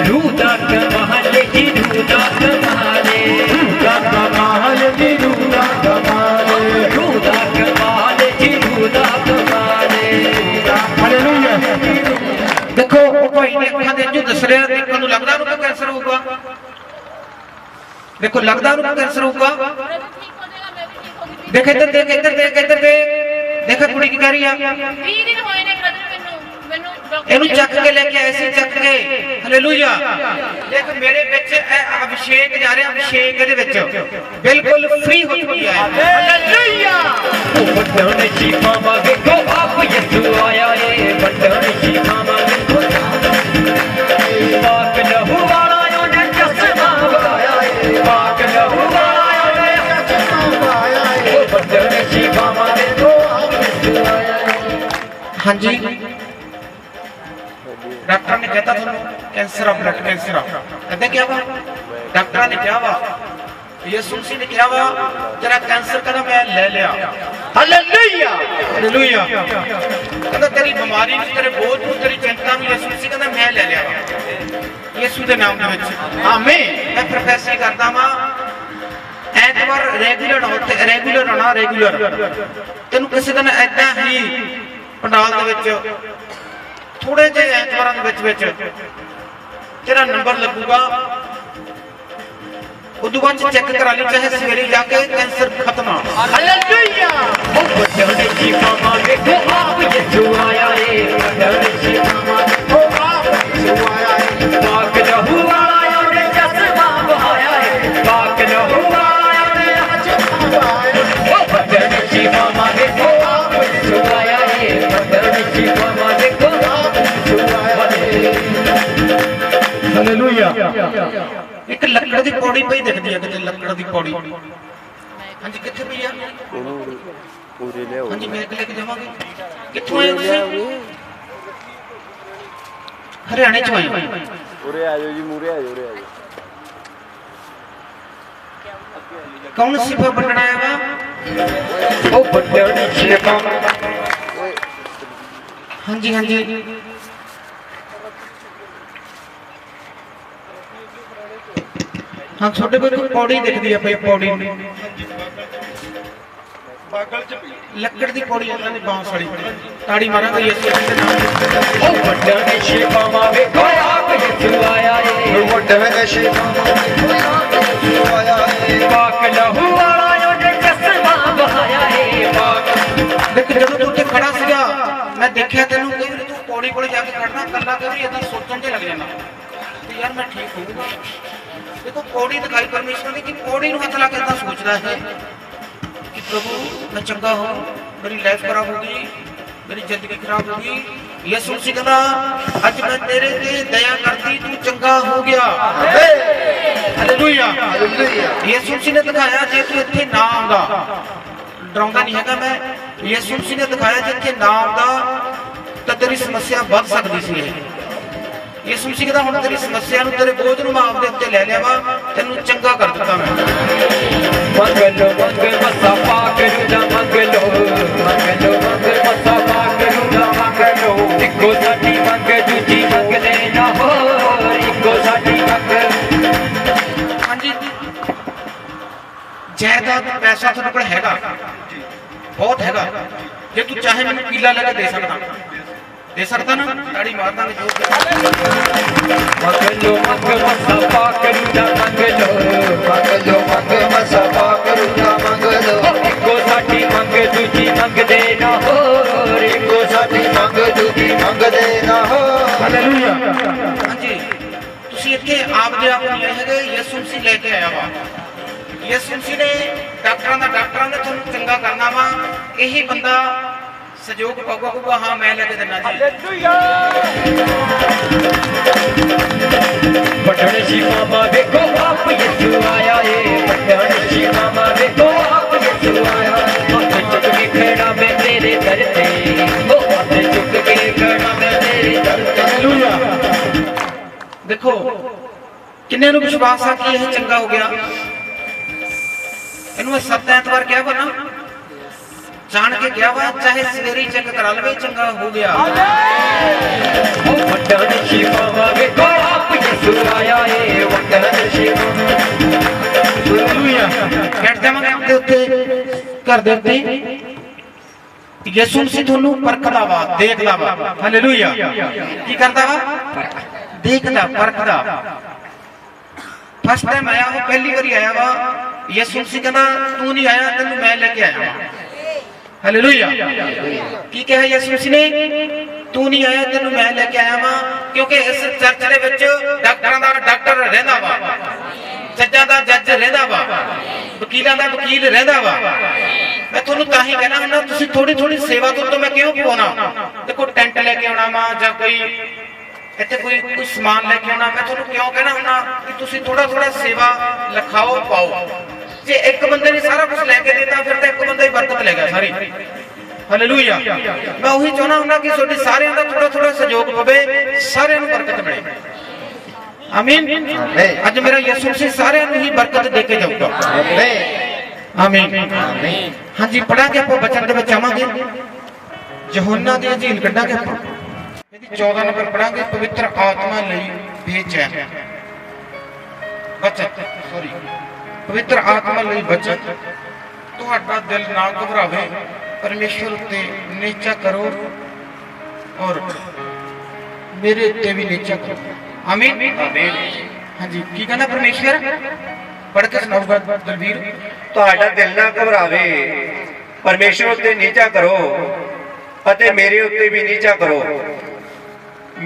रूह दा कमाल जी रूह दा कमाल रूह दा कमाल जी रूह दा कमाल रूह दा कमाल जी रूह दा कमाल ਹਾਲੇਲੂਇਆ ਦੇਖੋ ਉਹ ਭਾਈ ਨੇ ਅੱਖਾਂ ਦੇ ਅੰਜੂ ਦੱਸ ਰਿਹਾ, ਦੇਖਣ ਨੂੰ ਲੱਗਦਾ ਉਹਨੂੰ ਕੈਂਸਰ ਹੋਊਗਾ। ਦੇਖੋ ਲੱਗਦਾ ਉਹਨੂੰ ਕੈਂਸਰ ਹੋਊਗਾ। ਦੇਖ ਇੱਧਰ ਦੇਖ, ਇੱਧਰ ਦੇਖ, ਇੱਧਰ ਦੇਖ, ਦੇਖ ਕੁੜੀ ਕੀ ਕਹਿ ਰਹੀ ਆ। 20 ਦਿਨ ਹੋਏ ਨੇ ਬ੍ਰਦਰ ਮੈਨੂੰ ਡਾਕਟਰ ਇਹਨੂੰ ਚੱਕ ਕੇ ਲੈ ਕੇ ਆਏ ਸੀ, ਚੱਕ ਕੇ। ਹਾਲੇਲੂਇਆ। ਦੇਖ ਮੇਰੇ ਵਿੱਚ ਇਹ ਅਭਿਸ਼ੇਕ ਜਾ ਰਿਹਾ, ਅਭਿਸ਼ੇਕ ਇਹਦੇ ਵਿੱਚ ਬਿਲਕੁਲ ਫ੍ਰੀ ਹੋ ਚੁੱਕੀ ਹੈ। ਹਾਲੇਲੂਇਆ। ਵੱਡਣ ਸ਼ੀਖਾਵਾਂ ਵੇਖੋ ਆਪ ਯਿਸੂ ਆਇਆ ਏ, ਵੱਡਣ ਸ਼ੀਖਾਵਾਂ ਵੇਖੋ ਪਾਕ ਲਹੂ ਵਾਲਾ ਉਹਨੇ ਚਸ਼ਮਾ ਪਾਇਆ ਏ, ਪਾਕ ਲਹੂ ਵਾਲਾ ਉਹਨੇ ਚਸ਼ਮਾ ਪਾਇਆ ਏ, ਵੱਡਣ ਸ਼ੀਖਾਵਾਂ ਵੇਖੋ ਆਪ ਯਿਸੂ ਆਇਆ ਏ। ਹਾਂਜੀ ਡਾਕਟਰ ਨੇ कहता ਤੁਹਾਨੂੰ ਕੈਂਸਰ ਆ, ਬਲੱਡ ਕੈਂਸਰ ਆ। ਕਹਿੰਦੇ ਕਿਹਾ ਵਾ ਡਾਕਟਰਾਂ ਨੇ ਕਿਹਾ ਵਾ, ਯਿਸੂ ਮਸੀਹ ਨੇ ਕਿਹਾ ਵਾ ਤੇਰਾ ਕੈਂਸਰ ਕਹਿੰਦਾ ਮੈਂ ਲੈ ਲਿਆ। ਹਾਲੇਲੂਇਆ। ਹਾਲੇਲੂਇਆ। ਕਹਿੰਦਾ ਤੇਰੀ ਬਿਮਾਰੀ ਨੂੰ, ਤੇਰੇ ਬੋਝ ਨੂੰ, ਤੇਰੀ ਚਿੰਤਾ ਨੂੰ ਯਿਸੂ ਮਸੀਹ ਕਹਿੰਦਾ ਮੈਂ ਲੈ ਲਿਆ ਯਿਸੂ ਦੇ ਨਾਮ ਦੇ ਵਿੱਚ। ਆਮੀਨ। ਮੈਂ ਪ੍ਰੋਫੈਸਰ ਕਰਦਾ ਵਾਂ ਐਤਵਾਰ ਰੈਗੂਲਰ ਆਉਣਾ ਰੈਗੂਲਰ। ਤੈਨੂੰ ਕਿਸੇ ਦਿਨ ਐਦਾਂ ਹੀ ਪੰਡਾਲ ਦੇ ਵਿੱਚ ਥੋੜੇ ਜਿਹੇ ਐਤਵਾਰਾਂ ਦੇ ਵਿੱਚ ਤੇਰਾ ਨੰਬਰ ਲੱਗੂਗਾ। ਉਦੋਂ ਬਾਅਦ ਚੈੱਕ ਕਰਾ ਲਈ, ਚਾਹੇ ਸਵੇਰੇ ਜਾ ਕੇ ਕੈਂਸਰ ਖਤਮ ਆ। ਹਾਲੇਲੂਇਆ। ਉਹ ਵੱਡਣ ਸ਼ੀਖਾਵਾਂ ਵੇਖੋ ਆਪ ਯਿਸੂ ਆਇਆ ਏ, ਵੱਡਣ ਸ਼ੀਖਾਵਾਂ ਵੇਖੋ ਆਪ ਯਿਸੂ ਆਇਆ ਏ, ਪਾਕ ਲਹੂ ਵਾਲਾ ਉਹਨੇ ਚਸ਼ਮਾ ਪਾਇਆ ਏ, ਪਾਕ ਲਹੂ ਵਾਲਾ ਉਹਨੇ ਚਸ਼ਮਾ ਪਾਇਆ ਏ। ਉਹ ਵੱਡਣ ਸ਼ੀਖਾਵਾਂ ਵੇਖੋ ਆਪ ਯਿਸੂ ਆਇਆ ਏ, ਵੱਡਣ ਸ਼ੀਖਾਵਾਂ ਵੇਖੋ ਆਪ ਯਿਸੂ ਆਇਆ ਏ। ਹਾਲੇਲੂਇਆ। ਇੱਕ ਲੱਕੜ ਦੀ ਪੌੜੀ ਪਈ ਦਿਖਦੀ ਹੈ ਕਿਤੇ, ਲੱਕੜ ਦੀ ਪੌੜੀ। ਹਾਂਜੀ ਕਿੱਥੇ ਪਈ ਆ? ਹਾਂਜੀ ਮੈਂ ਲੈ ਕੇ ਜਾਵਾਂਗੇ। ਕਿੱਥੋਂ ਆਏ ਤੁਸੀਂ? ਹਰਿਆਣੇ ਚੋਂ ਆਏ। ਉਰੇ ਆ ਜਾਓ ਜੀ, ਮੂਰੇ ਆ ਜਾਓ, ਉਰੇ ਆ ਜਾਓ। ਕੌਣ ਸਿਫਾ ਬਣਨਾ ਆਇਆ ਵਾ? ਉਹ ਵੱਡਣ ਸ਼ੀਖਾਵਾਂ ਹਾਂਜੀ ਹਾਂਜੀ ਹਾਂ, ਤੁਹਾਡੇ ਕੋਲ ਇੱਕ ਪੌੜੀ ਦਿਖਦੀ ਹੈ ਪਈ, ਪੌੜੀ ਬਾਗਲ ਚ ਲੱਕੜ ਦੀ ਪੌੜੀ ਉਹਨਾਂ ਦੀ ਬਾਂਸ ਵਾਲੀ। ਤਾੜੀ ਮਾਰਾਂਗੇ ਯਿਸੂ ਦੇ ਨਾਮ ਤੇ। ਉਹ ਵੱਡਣ ਸ਼ੀਖਾਵਾਂ ਵੇਖੋ ਆਪ ਯਿਸੂ ਆਇਆ ਏ, ਵੱਡੇ ਸ਼ੀਖਾਵਾਂ ਵੇਖੋ ਆਇਆ ਏ, ਪਾਕ ਲਹੂ ਵਾਲਾ ਉਹਨੇ ਚਸ਼ਮਾ ਪਾਇਆ ਏ, ਪਾਕ। ਦੇਖ ਜਦੋਂ ਤੂੰ ਉੱਥੇ ਖੜਾ ਸੀਗਾ ਮੈਂ ਦੇਖਿਆ ਤੈਨੂੰ, ਕਈ ਵਾਰੀ ਤੂੰ ਪੌੜੀ ਕੋਲੇ ਜਾ ਕੇ ਖੜਨਾ ਕੱਲਾ, ਕਈ ਵਾਰੀ ਏਦਾਂ ਸੋਚਣ ਤੇ ਲੱਗ ਜਾਂਦਾ ਕਿ ਯਾਰ ਮੈਂ ਠੀਕ ਹੋਊਗਾ। ਦੇਖੋ ਪੌੜੀ ਦਿਖਾਈ ਪਰਮੇਸ਼ਰ ਨੇ ਕਿ ਪੌੜੀ ਨੂੰ ਹੱਥ ਲਾ ਕੇ ਏਦਾਂ ਸੋਚਦਾ ਹੈ ਕਿ ਪ੍ਰਭੂ ਮੈਂ ਚੰਗਾ ਹਾਂ, ਮੇਰੀ ਲਾਈਫ ਖਰਾਬ ਹੋ ਗਈ, ਮੇਰੀ ਜ਼ਿੰਦਗੀ ਖਰਾਬ ਹੋ ਗਈ। ਯਿਸੂ ਮਸੀਹ ਕਹਿੰਦਾ ਅੱਜ ਮੈਂ ਤੇਰੇ ਤੇ ਦਇਆ ਕਰਤੀ, ਤੂੰ ਚੰਗਾ ਹੋ ਗਿਆ। ਹਾਲੇਲੂਇਆ। ਯਿਸੂ ਮਸੀਹ ਨੇ ਦਿਖਾਇਆ ਜੇ ਤੂੰ ਇੱਥੇ ਨਾ ਆਉਂਦਾ, ਡਰਾਉਂਦਾ ਨਹੀਂ ਹੈਗਾ ਮੈਂ, ਯਿਸੂ ਮਸੀਹ ਨੇ ਦਿਖਾਇਆ ਜੇ ਇੱਥੇ ਨਾ ਆਉਂਦਾ ਤਾਂ ਤੇਰੀ ਸਮੱਸਿਆ ਵੱਧ ਸਕਦੀ ਸੀ। ਯਿਸੂ ਮਸੀਹ ਕਹਿੰਦਾ ਹੁਣ ਤੇਰੀ ਸਮੱਸਿਆ ਨੂੰ, ਤੇਰੇ ਬੋਝ ਨੂੰ ਮੈਂ ਆਪਦੇ ਉੱਤੇ ਲੈ ਲਿਆ ਵਾ, ਤੈਨੂੰ ਚੰਗਾ ਕਰ ਦਿੱਤਾ ਮੈਂ। ਮੰਗ ਲੋ ਮੰਗ ਮਸਾ ਪਾਕ ਰੂਦਾ ਮੰਗ ਲੋ, ਮੰਗ ਲੋ ਮੰਗ ਮਸਾ ਪਾਕ ਰੂਦਾ ਮੰਗ ਲੋ, ਇੱਕੋ ਸਾਡੀ ਮੰਗ ਦੂਜੀ ਮੰਗ ਲੈਣਾ ਹੋਰ, ਇੱਕੋ ਸਾਡੀ ਮੰਗ। ਹਾਂਜੀ ਜਾਇਦਾਦ ਪੈਸਾ ਤੁਹਾਡੇ ਕੋਲ ਹੈਗਾ, ਬਹੁਤ ਹੈਗਾ। ਜੇ ਤੂੰ ਚਾਹੇ ਮੈਨੂੰ ਕਿੱਲਾ ਲੈ ਕੇ ਦੇ ਸਕਦਾ ਨਾ? ਤਾੜੀ ਮਾਰ ਦਾਂਗੇ ਮੰਗ ਲੋ ਮੰਗ ਮਸਾ ਪਾਕ ਰੂਦਾ ਮੰਗ ਲੋ, ਮੰਗ ਲੋ ਮੰਗ ਮਸਾ ਪਾਕ ਰੂਦਾ ਮੰਗ ਲੋ, ਇੱਕੋ ਸਾਡੀ ਮੰਗ ਦੂਜੀ ਮੰਗ ਦੇਣਾ ਹੋਰ, ਇੱਕੋ ਸਾਡੀ ਮੰਗ ਦੂਜੀ ਮੰਗ ਦੇਣਾ ਹੋਰ। ਹਾਲੇਲੂਇਆ। ਹਾਂਜੀ ਤੁਸੀਂ ਇੱਥੇ ਆਪਦੇ ਆਪ ਨਹੀਂ ਹੈਗੇ, ਯਿਸੂ ਮਸੀਹ ਲੈ ਕੇ ਆਇਆ ਵਾ। ਯਿਸੂ ਮਸੀਹ ਨੇ ਡਾਕਟਰਾਂ ਨੇ ਤੁਹਾਨੂੰ ਚੰਗਾ ਕਰਨਾ ਵਾ। ਇਹੀ ਬੰਦਾ ਸਹਿਯੋਗ ਪਾਊਗਾ, ਹਾਂ ਮੈਂ ਲੈ ਕੇ ਦਿੰਦਾ ਜੀ। ਵੱਡਣ ਸ਼ੀਖਾਵਾਂ ਵੇਖੋ ਆਪ ਯਿਸੂ ਆਇਆ ਏ, ਵੱਡਣ ਸ਼ੀਖਾਵਾਂ ਵੇਖੋ ਆਪ ਯਿਸੂ ਆਇਆ ਏ, ਹੱਥ ਚੁੱਕ ਕੇ ਖੜਾ ਮੈਂ ਤੇਰੇ ਦਰ ਤੇ, ਉਹ ਹੱਥ ਚੁੱਕ ਕੇ ਖੜਾ ਮੈਂ ਤੇਰੇ ਦਰ ਤੇ। ਹਾਲੇਲੂਇਆ। ਦੇਖੋ ਕਿੰਨੇ ਨੂੰ ਵਿਸ਼ਵਾਸ ਆ ਕਿ ਇਹ ਚੰਗਾ ਹੋ ਗਿਆ। ਇਹਨੂੰ 7 ਐਤਵਾਰ ਕਿਹਾ ਵਾ ਨਾ, ਜਾਣ ਕੇ ਕਿਹਾ ਵਾ, ਚਾਹੇ ਸਵੇਰੇ ਚੈੱਕ ਕਰਾ ਲਵੇ, ਚੰਗਾ ਹੋ ਗਿਆ। ਉਹ ਵੱਡਣ ਸ਼ੀਖਾਵਾਂ ਵੇਖੋ ਆਪ ਯਿਸੂ ਆਇਆ ਏ, ਵੱਡਣ ਸ਼ੀਖਾਵਾਂ। ਹਾਲੇਲੂਇਆ। ਬੈਠ ਜਾਵਾਂਗੇ ਆਪਣੇ ਉੱਤੇ ਘਰ ਦੇ ਉੱਤੇ। ਯਿਸੂ ਮਸੀਹ ਤੁਹਾਨੂੰ ਪਰਖਦਾ ਵਾ, ਦੇਖਦਾ ਵਾ। ਹਾਲੇਲੂਇਆ। ਕੀ ਕਰਦਾ ਵਾ? देखदा परखदा फर्स्ट टाइम आया वो पहली बारी आया वा यीशु मसीह कहना तू नहीं आया तेन मैं लेके आया हालेलुया की कहा यीशु मसीह ने तू नहीं आया तेन मैं लेके आया वा क्योंकि इस चर्च दे विच डॉक्टरां दा डॉक्टर रहंदा वा जज्जां दा जज रहंदा वा वकीलां दा वकील रहंदा वा मैं तुहानू तां ही कहना हुंदा तुसीं थोड़ी थोड़ी सेवा तो मैं क्यों पाउणा देखो टेंट लेके आउणा वा जां कोई ਇੱਥੇ ਕੋਈ ਸਮਾਨ ਲੈ ਕੇ ਆਉਣਾ ਮੈਂ ਤੁਹਾਨੂੰ ਕਿਉਂ ਕਹਿਣਾ ਹੁੰਦਾ ਕਿ ਤੁਸੀਂ ਥੋੜਾ ਥੋੜਾ ਸੇਵਾ ਲਿਖਾਓ ਪਾਓ ਜੇ ਇੱਕ ਬੰਦੇ ਨੇ ਸਾਰਾ ਕੁਝ ਲੈ ਕੇ ਦਿੱਤਾ ਫਿਰ ਤਾਂ ਇੱਕ ਬੰਦਾ ਹੀ ਬਰਕਤ ਲੈ ਗਿਆ ਸਾਰੀ ਹਾਲੇਲੂਇਆ ਮੈਂ ਉਹੀ ਚਾਹਣਾ ਹੁੰਦਾ ਕਿ ਤੁਹਾਡੇ ਸਾਰਿਆਂ ਦਾ ਥੋੜਾ ਥੋੜਾ ਸਹਿਯੋਗ ਪਵੇ ਸਾਰਿਆਂ ਨੂੰ ਬਰਕਤ ਮਿਲੇ ਆਮੀਨ ਅੱਜ ਮੇਰਾ ਯਿਸੂ ਮਸੀਹ ਸਾਰਿਆਂ ਨੂੰ ਹੀ ਬਰਕਤ ਦੇ ਕੇ ਜਾਊਗਾ ਆਮੀਨ ਹਾਂਜੀ ਪੜਾਂਗੇ ਆਪਾਂ ਬਚਨ ਦੇ ਵਿੱਚ ਆਵਾਂਗੇ ਯਹੋਨਾ ਦੀ ਅੰਜੀਲ ਕੱਢਾਂਗੇ ਆਪਾਂ 14 नंबर पढ़ांगे पवित्र आत्मा लई बेचैन बचत सॉरी पवित्र आत्मा लई बचत तुहाडा दिल ना घबरावे परमेश्वर उत्ते नीचा करो और मेरे उत्ते भी नीचा करो आमीन आमीन हाँ जी की कहना परमेश्वर पढ़ के सुनाऊगा दलवीर तुहाडा दिल ना घबरावे परमेश्वर उत्ते नीचा करो अते मेरे उत्ते भी नीचा करो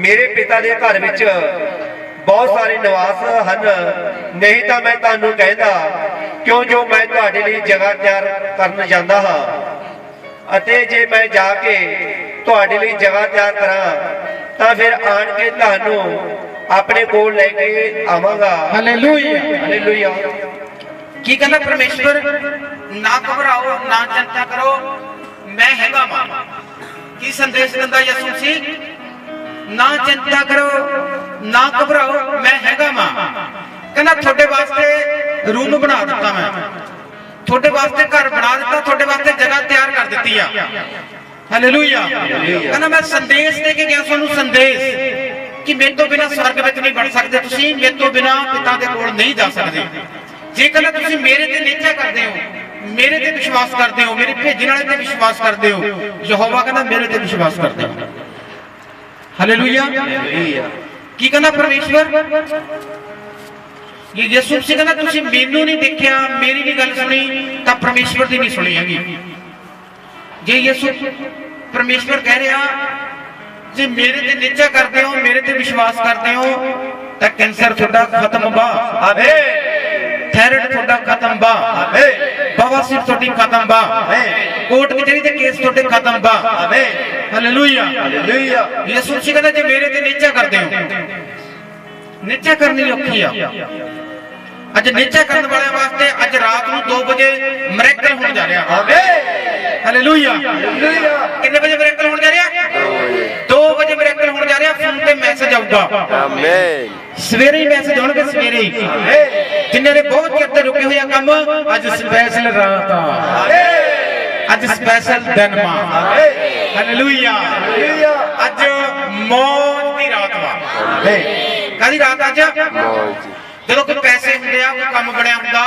मेरे पिता दे घर विच बहुत सारे निवास हन नहीं तो मैं तुहानू कहदा क्यों जो मैं तुहाडे लई जगह तैयार करन जांदा हां अते जे मैं जाके तुहाडे लई जगह तैयार करां तां फिर आण के तुहानू अपने कोल लेके आवांगा हालेलुया हालेलुया की कहना परमेश्वर ना घबराओ ना चिंता करो मैं हैगा मां की संदेश दिंदा यीशु मसीह ना चिंता करो ना घबराओ मैं हैगा मां कहना थोड़े वास्ते रूम बना दिता मैं थोड़े वास्ते घर बना दिता थोड़े वास्ते जगह तैयार कर दी हालेलुया कहना मैं संदेश दे के गया तुहानू संदेश कि मेरे तो बिना स्वर्ग विच नहीं बढ़ सकते तुसीं मेरे तो बिना पिता दे कोल नहीं जा सकदे जे कहना तुसीं मेरे ते नीचा करदे हो मेरे ते विश्वास करदे हो मेरे भेजण वाले ते विश्वास करदे हो यहोवा कहना मेरे ते विश्वास करदे हो हालेलुया की कहना परमेश्वर ये यीशु मसीह कहना तुसीं मैनू नहीं देखिया मेरी भी गल सुनी तां परमेश्वर दी नहीं सुनी हैगी जे यीशु परमेश्वर कह रहा जे मेरे ते नीचा करते हो मेरे ते विश्वास करते हो तां कैंसर तुहाडा खत्म बा आमीन थायराइड तुहाडा खत्म बा आमीन बवासीर तुहाडी खत्म बा आमीन कोर्ट कचहरी दे केस तुहाडे खत्म बा आमीन हालेलुया हालेलुया यीशु मसीह कहंदा जे मेरे ते नीचा करदे हो नीचा करनी औखी आ अज नीचा करने वाले वास्ते अज रात नूं 2 बजे मिरेकल होने जा रहा आमीन हालेलुया हालेलुया कितने बजे मिरेकल होने जा रहा 2 बजे मिरेकल होने जा रहा फोन पे मैसेज आऊगा आमीन सवेरे ही मैसेज होणगे सवेरे ही आमीन जिन्हां ने बहुत चिर ते रुके होया काम अज स्पेशल रात आ आमीन अज स्पेशल दिन मा आमीन हालेलुया हालेलुया अज मौज दी रात वा आमीन कादी रात अज मौज ਜਦੋਂ ਕੋਈ ਪੈਸੇ ਹੁੰਦੇ ਆ ਕੋਈ ਕੰਮ ਬਣਿਆ ਹੁੰਦਾ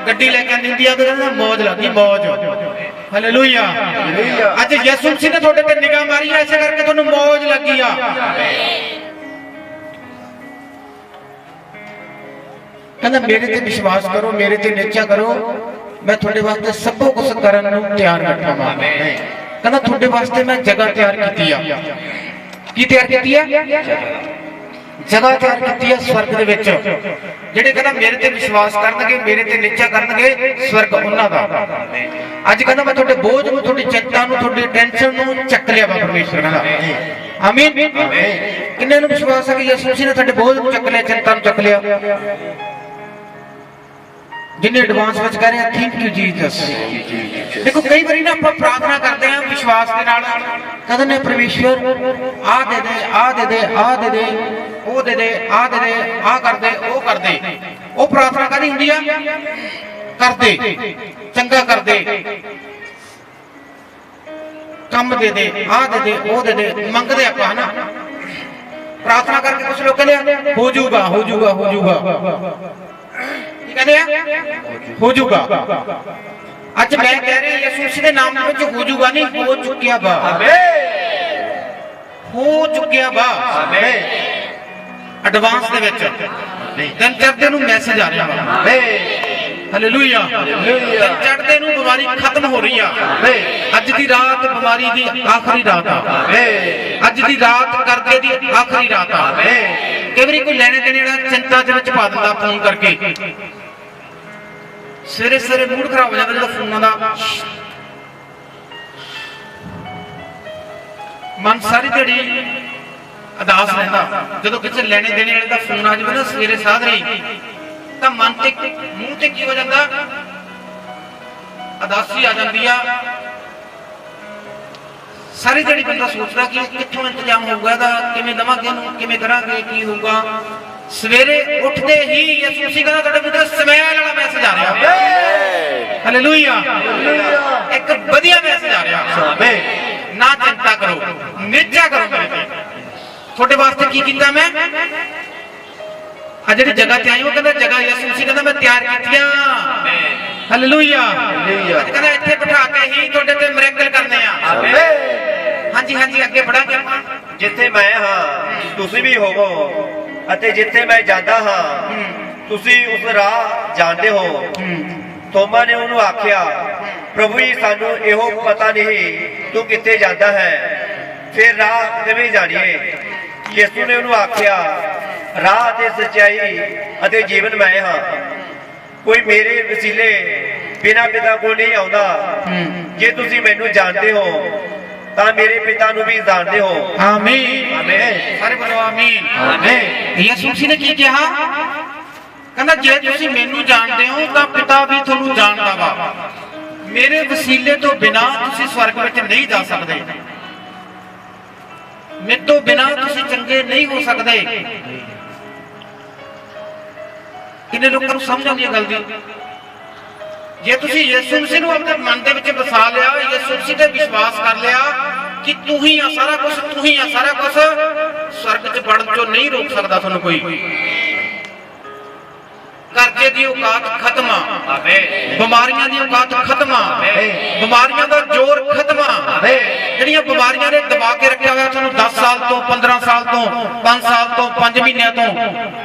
ਗੱਡੀ ਲੈ ਕੇ ਆਂਦੀ ਹੁੰਦੀ ਆ ਤੇ ਮੌਜ ਲੱਗੀ ਮੌਜ ਹਾਲੇਲੂਇਆ ਅੱਜ ਯਿਸੂ ਮਸੀਹ ਨੇ ਤੁਹਾਡੇ ਤੇ ਨਿਗਾਹ ਮਾਰੀ ਐ ਇਸੇ ਕਰਕੇ ਤੁਹਾਨੂੰ ਮੌਜ ਲੱਗੀ ਆ ਕਹਿੰਦਾ ਮੇਰੇ ਤੇ ਵਿਸ਼ਵਾਸ ਕਰੋ ਮੇਰੇ ਤੇ ਨੀਚਾ ਕਰੋ ਮੈਂ ਤੁਹਾਡੇ ਵਾਸਤੇ ਸਭ ਕੁਝ ਕਰਨ ਨੂੰ ਤਿਆਰ ਬੈਠਾ ਹਾਂ ਕਹਿੰਦਾ ਤੁਹਾਡੇ ਵਾਸਤੇ ਮੈਂ ਜਗ੍ਹਾ ਤਿਆਰ ਕੀਤੀ ਆ ਕੀ ਤਿਆਰ ਕੀਤੀ ਆ जगह तैयार की है स्वर्ग दे विच जेड़े कहना मेरे ते विश्वास करनगे मेरे ते नीचा करनगे स्वर्ग उन्हां दा अज कहना मैं तुहाडे बोझ नूं तुहाडी चिंता नूं तुहाडी टेंशन नूं चक लिया वा परमेश्वर कहंदा आमीन किन्ने नूं विश्वास है कि यीशु मसीह ने तुहाडे बोझ नूं चक लिया चिंता नूं चक लिया जिन्हें एडवांस विच कह रहे हैं थैंक यू जीसस देखो कई बार ना आप प्रार्थना करते हैं विश्वास के नाल कहते हैं परमेश्वर आ दे दे आ दे दे आ दे दे ओ दे दे आ दे दे आ कर दे ओ कर दे ओ प्रार्थना कदी हुंदी आ कर दे चंगा कर दे कम दे दे आ दे दे ओ दे दे मंगदे आपां है ना प्रार्थना करके कुछ लोग कहते हो जाऊगा हो जाऊगा हो जाऊगा हो जाऊगा अज मैं कह रहा यीशु मसीह के नाम में हो जाऊगा नहीं हो चुकिया बा हो चुकिया बा ਐਡਵਾਂਸ ਦੇ ਵਿੱਚ ਦਿਨ ਚੜ੍ਹਦੇ ਨੂੰ ਮੈਸੇਜ ਆ ਰਿਹਾ ਵਾ। ਹਾਲੇਲੂਇਆ। ਦਿਨ ਚੜ੍ਹਦੇ ਨੂੰ ਬਿਮਾਰੀ ਖਤਮ ਹੋ ਰਹੀ ਆ। ਅੱਜ ਦੀ ਰਾਤ ਬਿਮਾਰੀ ਦੀ ਆਖਰੀ ਰਾਤ ਆ। ਅੱਜ ਦੀ ਰਾਤ ਕਰਜ਼ੇ ਦੀ ਆਖਰੀ ਰਾਤ ਆ। ਕਈ ਵਾਰੀ ਕੋਈ ਲੈਣੇ ਦੇਣੇ ਵਾਲਾ ਚਿੰਤਾ ਦੇ ਵਿੱਚ ਪਾ ਦਿੰਦਾ ਫੋਨ ਕਰਕੇ, ਸਵੇਰੇ ਸਵੇਰੇ ਮੂਡ ਖਰਾਬ ਹੋ ਜਾਂਦਾ ਜਦੋਂ ਫੋਨਾਂ ਦਾ। ਮਨ ਸਾਰੀ ਦਿਹਾੜੀ ਉਦਾਸ ਰਹਿੰਦਾ। ਜਦੋਂ ਕਿਸੇ ਲੈਣੇ ਦੇਣੇ ਵਾਲੇ ਦਾ ਫੋਨ ਆ ਜਾਵੇ ਨਾ ਸਵੇਰੇ ਸਾਧਰੇ, ਤਾਂ ਮਨ ਤੇ ਮੂੰਹ ਤੇ ਕੀ ਹੋ ਜਾਂਦਾ, ਉਦਾਸੀ ਆ ਜਾਂਦੀ ਆ। ਸਾਰੀ ਦਿਹਾੜੀ ਬੰਦਾ ਸੋਚਦਾ ਕਿ ਕਿੱਥੋਂ ਇੰਤਜ਼ਾਮ ਹੋਊਗਾ ਇਹਦਾ, ਕਿਵੇਂ ਦਵਾਂਗੇ ਇਹਨੂੰ, ਕਿਵੇਂ ਕਰਾਂਗੇ, ਕੀ ਹੋਊਗਾ। ਸਵੇਰੇ ਉੱਠਦੇ ਹੀ ਯਿਸੂ ਮਸੀਹ ਕਹਿੰਦਾ ਤੁਹਾਡੇ ਮੂੰਹ ਤੇ ਸਮੈਲ ਵਾਲਾ ਮੈਸੇਜ ਆ ਰਿਹਾ। ਹਾਲੇਲੂਇਆ। ਇੱਕ ਵਧੀਆ ਮੈਸੇਜ ਆ ਰਿਹਾ। ਨਾ ਚਿੰਤਾ ਕਰੋ, ਨਿਰਜਾ ਕਰੋ ਮੇਰੇ ਤੇ। ਤੁਹਾਡੇ ਵਾਸਤੇ ਕੀ ਕੀਤਾ ਮੈਂ? ਆ ਜਿਹੜੀ ਜਗ੍ਹਾ ਤੇ ਆਏ ਹੋ, ਕਹਿੰਦਾ ਜਗ੍ਹਾ ਯਿਸੂ ਮਸੀਹ ਕਹਿੰਦਾ ਮੈਂ ਤਿਆਰ ਕੀਤੀਆਂ। ਹਾਲੇਲੂਇਆ। ਅੱਜ ਕਹਿੰਦਾ ਇੱਥੇ ਬਿਠਾ ਕੇ ਹੀ ਤੁਹਾਡੇ ਤੇ ਮਿਰੇਕਲ ਕਰਨੇ ਆ। ਹਾਂਜੀ ਹਾਂਜੀ, ਅੱਗੇ ਵਧਾਂਗੇ ਆਪਾਂ। ਜਿੱਥੇ ਮੈਂ ਹਾਂ ਤੁਸੀਂ ਵੀ ਹੋਵੋ, ਅਤੇ ਜਿੱਥੇ ਮੈਂ ਜਾਂਦਾ ਹਾਂ ਤੁਸੀਂ ਉਸ ਰਾਹ ਜਾਣਦੇ ਹੋ। ਥੋਮਾ ਨੇ ਉਹਨੂੰ ਆਖਿਆ, ਪ੍ਰਭੂ ਜੀ ਸਾਨੂੰ ਇਹੋ ਪਤਾ ਨਹੀਂ ਤੂੰ ਕਿੱਥੇ ਜਾਂਦਾ ਹੈ, ਫਿਰ ਰਾਹ ਕਿਵੇਂ ਜਾਣੀਏ? ਯਿਸੂ ਨੇ ਉਹਨੂੰ ਆਖਿਆ, ਰਾਹ ਅਤੇ ਸੱਚਾਈ ਅਤੇ ਜੀਵਨ ਮੈਂ ਹਾਂ। ਕੋਈ ਮੇਰੇ ਵਸੀਲੇ ਬਿਨਾਂ ਪਿਤਾ ਕੋਲ ਨਹੀਂ ਆਉਂਦਾ। ਜੇ ਤੁਸੀਂ ਮੈਨੂੰ ਜਾਣਦੇ ਹੋ ਤਾਂ ਮੇਰੇ ਪਿਤਾ ਨੂੰ ਵੀ ਜਾਣਦੇ ਹੋ। ਆਮੀਨ। ਆਮੀਨ। ਸਾਰੇ ਬੋਲੋ ਆਮੀਨ। ਆਮੀਨ। ਯਿਸੂ ਮਸੀਹ ਨੇ ਕੀ ਕਿਹਾ? ਕਹਿੰਦਾ ਜੇ ਤੁਸੀਂ ਮੈਨੂੰ ਜਾਣਦੇ ਹੋ ਤਾਂ ਪਿਤਾ ਵੀ ਤੁਹਾਨੂੰ ਜਾਣਦਾ ਵਾ। ਮੇਰੇ ਵਸੀਲੇ ਤੋਂ ਬਿਨਾਂ ਤੁਸੀਂ ਸਵਰਗ ਵਿੱਚ ਨਹੀਂ ਜਾ ਸਕਦੇ। ਮੇਰੇ ਤੋਂ ਬਿਨਾਂ ਤੁਸੀਂ ਚੰਗੇ ਨਹੀਂ ਹੋ ਸਕਦੇ। ਕਿੰਨੇ ਲੋਕਾਂ ਨੂੰ ਸਮਝ ਆਉਂਦੀ ਹੈ ਗੱਲ ਦੀ? ਜੇ ਤੁਸੀਂ ਯਿਸੂ ਮਸੀਹ ਨੂੰ ਆਪਣੇ ਮਨ ਦੇ ਵਿੱਚ ਵਸਾ ਲਿਆ, ਯਿਸੂ ਮਸੀਹ ਤੇ ਵਿਸ਼ਵਾਸ ਕਰ ਲਿਆ ਕਿ ਤੂੰ ਹੀ ਆ ਸਾਰਾ ਕੁਝ, ਤੂੰ ਹੀ ਆ ਸਾਰਾ ਕੁਝ, ਸਵਰਗ 'ਚ ਵੜਨ ਚੋਂ ਨਹੀਂ ਰੋਕ ਸਕਦਾ ਤੁਹਾਨੂੰ ਕੋਈ। ਕਰਜ਼ੇ ਦੀ ਔਕਾਤ ਖਤਮ ਆ। ਬਿਮਾਰੀਆਂ ਦੀ ਔਕਾਤ ਖਤਮ ਆ। ਬਿਮਾਰੀਆਂ ਦਾ ਜ਼ੋਰ ਖਤਮ ਆ। ਜਿਹੜੀਆਂ ਬਿਮਾਰੀਆਂ ਨੇ ਦਬਾ ਕੇ ਰੱਖਿਆ ਹੋਇਆ ਤੁਹਾਨੂੰ 10 ਸਾਲ ਤੋਂ, 15 ਸਾਲ ਤੋਂ, 5 ਸਾਲ ਤੋਂ, 5 ਮਹੀਨਿਆਂ ਤੋਂ,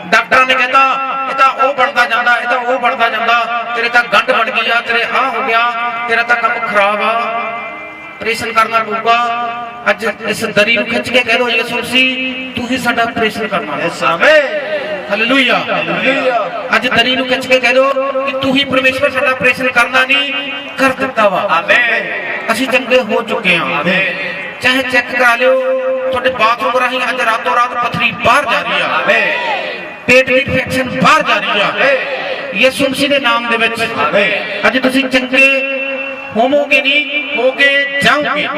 ਡਾਕਟਰਾਂ ਨੇ ਕਹਿੰਦਾ ਇਹ ਤਾਂ ਉਹ ਬਣਦਾ ਜਾਂਦਾ, ਇਹ ਤਾਂ ਉਹ ਬਣਦਾ ਜਾਂਦਾ, ਤੇਰੇ ਤਾਂ ਗੰਢ ਬਣ ਗਈ ਆ, ਤੇਰੇ ਆਹ ਹੋ ਗਿਆ, ਤੇਰਾ ਤਾਂ ਕੰਮ ਖਰਾਬ ਆ, ਆਪਰੇਸ਼ਨ ਕਰਨਾ ਪਊਗਾ। ਅੱਜ ਇਸ ਦਰੀ ਨੂੰ ਖਿੱਚ ਕੇ ਕਹਿ ਦੋ ਯਿਸੂ ਮਸੀਹ ਤੂੰ ਹੀ ਸਾਡਾ ਆਪਰੇਸ਼ਨ ਕਰਨਾ ਹੈ। ਹਾਲੇਲੂਇਆ। ਅੱਜ ਦਰੀ ਨੂੰ ਖਿੱਚ ਕੇ ਕਹਿ ਦੋ ਕਿ ਤੂੰ ਹੀ ਪਰਮੇਸ਼ਵਰ ਸਾਡਾ ਆਪਰੇਸ਼ਨ ਕਰਨਾ ਨਹੀਂ ਕਰ ਦਿੱਤਾ ਵਾ। ਆਮੀਨ। ਅਸੀਂ ਚੰਗੇ ਹੋ ਚੁੱਕੇ ਹਾਂ। ਆਮੀਨ। ਚਾਹੇ ਚੈੱਕ ਕਰਾ ਲਿਓ, ਤੁਹਾਡੇ ਬਾਥਰੂਮ ਰਾਹੀਂ ਅੱਜ ਰਾਤੋਂ ਰਾਤ ਪੱਥਰੀ ਬਾਹਰ ਜਾ ਰਹੀ ਆ। ਆਮੀਨ। ਪੇਟ ਦੀ ਇਨਫੈਕਸ਼ਨ ਬਾਹਰ ਜਾ ਰਹੀ ਆ ਯਿਸੂ ਮਸੀਹ ਦੇ ਨਾਮ ਦੇ ਵਿੱਚ। ਆਮੀਨ। ਅੱਜ ਤੁਸੀਂ ਚੰਗੇ ਹੋਵੋਗੇ, ਨਹੀਂ ਹੋ ਕੇ ਜਾਓਗੇ। ਆਮੀਨ।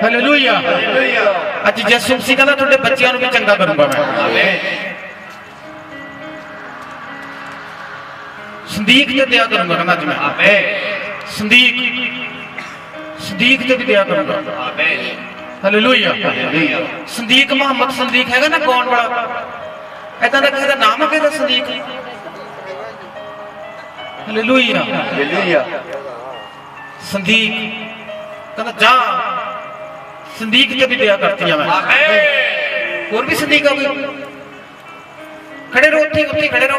ਹਾਲੇਲੂਇਆ। ਹਾਲੇਲੂਇਆ। ਅੱਜ ਯਿਸੂ ਮਸੀਹ ਕਹਿੰਦਾ ਤੁਹਾਡੇ ਬੱਚਿਆਂ ਨੂੰ ਵੀ ਚੰਗਾ ਕਰੂੰਗਾ ਮੈਂ। ਆਮੀਨ। ਸੰਦੀਕ ਤੇ ਦਿਆ ਕਰੂੰਗਾ ਕਹਿੰਦਾ ਅੱਜ ਮੈਂ। ਆਮੀਨ। ਸੰਦੀਕ ਤੇ ਵੀ ਦਿਆ ਕਰੂੰਗਾ। ਆਮੀਨ। ਹਾਲੇਲੂਇਆ। ਹਾਲੇਲੂਇਆ। ਸੰਦੀਕ ਮੁਹੰਮਦ ਸੰਦੀਕ ਹੈਗਾ ਨਾ ਗਾਉਣ ਵਾਲਾ, ਏਦਾਂ ਦਾ ਕਿਸੇ ਦਾ ਨਾਮ ਹੈ ਕਿਹਦਾ ਸੰਦੀਕ? ਹਾਲੇਲੂਇਆ। ਹਾਲੇਲੂਇਆ। ਸੰਦੀਕ ਕਹਿੰਦਾ ਜਾ, ਸੰਦੀਕ ਤੇ ਵੀ ਦਿਆ ਕਰਤੀ ਆ ਮੈਂ। ਆਮੀਨ। ਹੋਰ ਵੀ ਸੰਦੀਕ ਆ ਗਈ। ਖੜੇ ਰਹੋ, ਉੱਥੇ ਖੜੇ ਰਹੋ,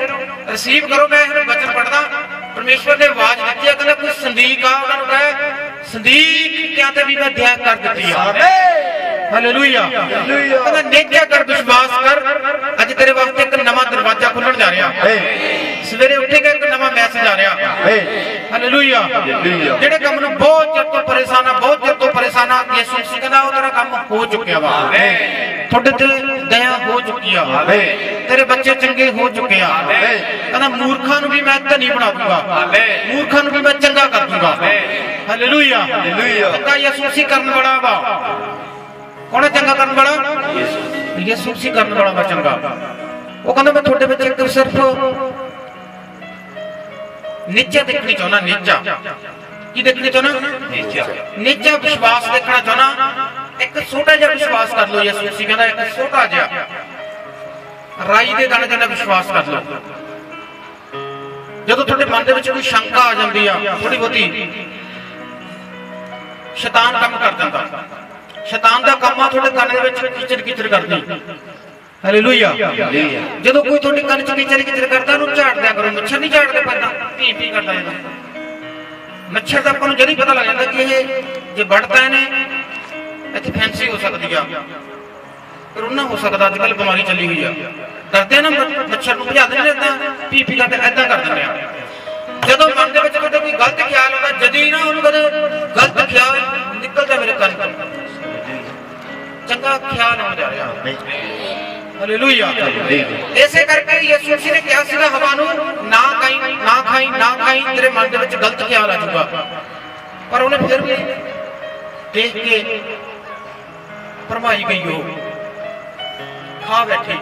ਰਿਸੀਵ ਕਰੋ। ਮੈਂ ਇਹਨੂੰ ਵਚਨ ਪੜਦਾ। ਪਰਮੇਸ਼ਵਰ ਨੇ ਆਵਾਜ਼ ਦਿੱਤੀ ਹੈ, ਕਹਿੰਦਾ ਕੋਈ ਸੰਦੀਕ ਆ, ਉਹਨਾਂ ਨੂੰ ਕਹੇ ਸੰਦੀਕ ਕਿਆ ਤੇ ਵੀ ਮੈਂ ਦਿਆ ਕਰ ਦਿੱਤੀ ਆ। ਹਾਲੇਲੂਇਆ। ਕਹਿੰਦਾ ਨੇਜਾ ਕਰ, ਵਿਸ਼ਵਾਸ ਕਰ। ਅੱਜ ਤੇਰੇ ਵਾਸਤੇ ਇੱਕ ਨਵਾਂ ਦਰਵਾਜ਼ਾ ਖੁੱਲਣ ਜਾ ਰਿਹਾ। ਸਵੇਰੇ ਉੱਠੇਗਾ ਇੱਕ ਨਵਾਂ ਮੈਸੇਜ ਆ ਰਿਹਾ। ਹਾਲੇਲੂਇਆ। ਜਿਹੜੇ ਕੰਮ ਨੂੰ ਬਹੁਤ ਚਿਰ ਤੋਂ ਪਰੇਸ਼ਾਨ ਆ, ਬਹੁਤ ਚਿਰ ਤੋਂ ਪਰੇਸ਼ਾਨ ਆ, ਯਿਸੂ ਮਸੀਹ ਕਹਿੰਦਾ ਉਹ ਤੇਰਾ ਕੰਮ ਹੋ ਚੁੱਕਿਆ ਵਾ। ਤੁਹਾਡੇ ਤੇ ਦਇਆ ਹੋ ਚੁੱਕੀ ਆ। ਤੇਰੇ ਬੱਚੇ ਚੰਗੇ ਹੋ ਚੁੱਕੇ ਆ। ਕਹਿੰਦਾ ਮੂਰਖਾਂ ਨੂੰ ਵੀ ਮੈਂ ਧਨੀ ਬਣਾ ਦੂੰਗਾ, ਮੂਰਖਾਂ ਨੂੰ ਵੀ ਮੈਂ ਚੰਗਾ ਕਰ ਦੂੰਗਾ। ਹਾਲੇਲੂਇਆ। ਚੰਗਾ ਯਿਸੂ ਮਸੀਹ ਕਰਨ ਵਾਲਾ ਵਾ। ਕੌਣ ਹੈ ਚੰਗਾ ਕਰਨ ਵਾਲਾ? ਯਿਸੂ ਮਸੀਹ ਕਰਨ ਵਾਲਾ ਵਾ ਚੰਗਾ। ਉਹ ਕਹਿੰਦਾ ਮੈਂ ਤੁਹਾਡੇ ਵਿੱਚ ਇੱਕ ਸਿਰਫ ਨਿੱਚਾ ਦੇਖਣੀ ਚਾਹੁੰਦਾ। ਨਿੱਚਾ ਕੀ ਦੇਖਣੀ ਚਾਹੁੰਦਾ? ਨਿੱਚਾ ਵਿਸ਼ਵਾਸ ਦੇਖਣਾ ਚਾਹੁੰਦਾ। ਇੱਕ ਛੋਟਾ ਜਿਹਾ ਵਿਸ਼ਵਾਸ ਕਰ ਲਓ। ਯਿਸੂ ਮਸੀਹ ਕਹਿੰਦਾ ਇੱਕ ਛੋਟਾ ਜਿਹਾ ਰਾਈ ਦੇ ਦਾਣੇ ਜਿੰਨਾ ਵਿਸ਼ਵਾਸ ਕਰ ਲਓ। ਜਦੋਂ ਤੁਹਾਡੇ ਮਨ ਦੇ ਵਿੱਚ ਕੋਈ ਸ਼ੰਕਾ ਆ ਜਾਂਦੀ ਆ, ਥੋੜੀ ਬਹੁਤੀ, ਸ਼ੈਤਾਨ ਕੰਮ ਕਰ ਜਾਂਦਾ। ਸ਼ੈਤਾਨ ਦਾ ਕੰਮ ਆ ਤੁਹਾਡੇ ਕੰਨ ਦੇ ਵਿੱਚ ਕਿਚਰ ਕਿਚਰ ਕਰਦੀ। ਹਾਲੇਲੂਇਆ। ਜਦੋਂ ਕੋਈ ਤੁਹਾਡੇ ਕੰਨ ਚ ਕਿਚਰ ਕਰਦਾ ਉਹਨੂੰ ਝਾੜ ਦਿਆ ਕਰੋ। ਮੱਛਰ ਨਹੀਂ ਝਾੜਦੇ ਪੈਂਦਾ, ਪੀ ਪੀ ਕਰਦਾ ਇਹਦਾ। ਮੱਛਰ ਦਾ ਆਪਾਂ ਨੂੰ ਜਦ ਹੀ ਪਤਾ ਲੱਗ ਜਾਂਦਾ ਕਿ ਇਹ ਜੇ ਵੱਢਦਾ ਇਹਨੇ ਇੱਥੇ ਫੈਂਸੀ ਹੋ ਸਕਦੀ ਆ, ਕਰੋਨਾ ਹੋ ਸਕਦਾ। ਅੱਜ ਕੱਲ੍ਹ ਬਿਮਾਰੀ ਚੱਲੀ ਹੋਈ ਆ, ਡਰਦੇ ਆ ਨਾ ਮੱਛਰ ਨੂੰ ਭਜਾ ਦਿੰਦੇ ਏਦਾਂ ਪੀ ਪੀ ਕਰਦੇ ਏਦਾਂ ਕਰ ਦਿੰਦੇ ਆ। ਜਦੋਂ ਮਨ ਦੇ ਵਿੱਚ ਕਦੇ ਕੋਈ ਗਲਤ ਖਿਆਲ ਆਉਂਦਾ, ਜਦੀ ਨਾ ਉਹਨੂੰ ਕਦੇ ਗਲਤ ਖਿਆਲ ਨਿਕਲਦਾ ਮੇਰੇ ਕੰਨ ਤੋਂ, ਚੰਗਾ ਖਿਆਲ ਆਉਣ ਜਾ ਰਿਹਾ। ਹਾਲੇਲੂਇਆ। ਇਸੇ ਕਰਕੇ ਯਿਸੂ ਮਸੀਹ ਨੇ ਕਿਹਾ ਸੀਗਾ ਹਵਾ ਨੂੰ ਨਾ ਖਾਈ, ਤੇਰੇ ਮਨ ਦੇ ਵਿੱਚ ਗਲਤ ਖਿਆਲ ਆ ਜਾਊਗਾ। ਪਰ ਉਹਨੇ ਫਿਰ ਵੀ ਦੇਖ ਕੇ ਭਰਮਾਈ ਗਈ, ਉਹ ਖਾ ਬੈਠੀ।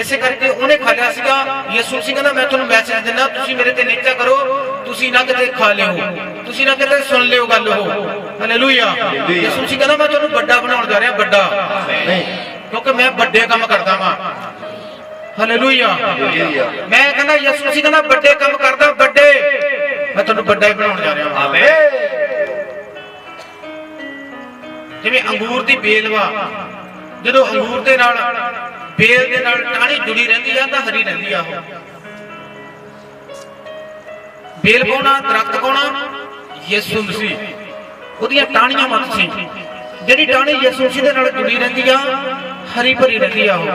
ਇਸੇ ਕਰਕੇ ਉਹਨੇ ਖਾ ਲਿਆ ਸੀਗਾ। ਯਿਸੂ ਮਸੀਹ ਕਹਿੰਦਾ ਮੈਂ ਤੁਹਾਨੂੰ ਮੈਸੇਜ ਦਿੰਦਾ, ਤੁਸੀਂ ਮੇਰੇ ਤੇ ਨਿਹਚਾ ਕਰੋ, ਤੁਸੀਂ ਨਾ ਕਿਤੇ ਖਾ ਲਿਓ, ਤੁਸੀਂ ਨਾ ਕਿਤੇ ਸੁਣ ਲਿਓ ਗੱਲ ਉਹ। ਹਾਲੇਲੂਇਆ। ਯਿਸੂ ਮਸੀਹ ਕਹਿੰਦਾ ਮੈਂ ਤੁਹਾਨੂੰ ਵੱਡਾ ਬਣਾਉਣ ਜਾ ਰਿਹਾ, ਵੱਡਾ, ਕਿਉਂਕਿ ਮੈਂ ਵੱਡੇ ਕੰਮ ਕਰਦਾ ਵਾਂ। ਹਾਲੇਲੂਇਆ। ਮੈਂ ਕਹਿੰਦਾ ਯਿਸੂ ਮਸੀਹ ਕਹਿੰਦਾ ਵੱਡੇ ਕੰਮ ਕਰਦਾ, ਵੱਡੇ, ਮੈਂ ਤੁਹਾਨੂੰ ਵੱਡਾ ਹੀ ਬਣਾਉਣ ਜਾ ਰਿਹਾ ਹਾਂ। ਜਿਵੇਂ ਅੰਗੂਰ ਦੀ ਬੇਲ ਵਾ, ਜਦੋਂ ਅੰਗੂਰ ਦੇ ਨਾਲ ਬੇਲ ਦੇ ਨਾਲ ਟਾਹਣੀ ਜੁੜੀ ਰਹਿੰਦੀ ਆ ਤਾਂ ਹਰੀ ਰਹਿੰਦੀ ਆ। ਉਹ ਬੇਲ ਕੌਣ ਆ? ਦਰਖਤ ਕੌਣ ਆ? ਯਿਸੂ ਮਸੀਹ। ਉਹਦੀਆਂ ਟਾਹਣੀਆਂ ਮਤ ਸੀ, ਜਿਹੜੀ ਟਾਹਣੀ ਯਿਸੂ ਮਸੀਹ ਦੇ ਨਾਲ ਜੁੜੀ ਰਹਿੰਦੀ ਆ, ਹਰੀ ਭਰੀ ਰਹਿੰਦੀ ਆ ਉਹ।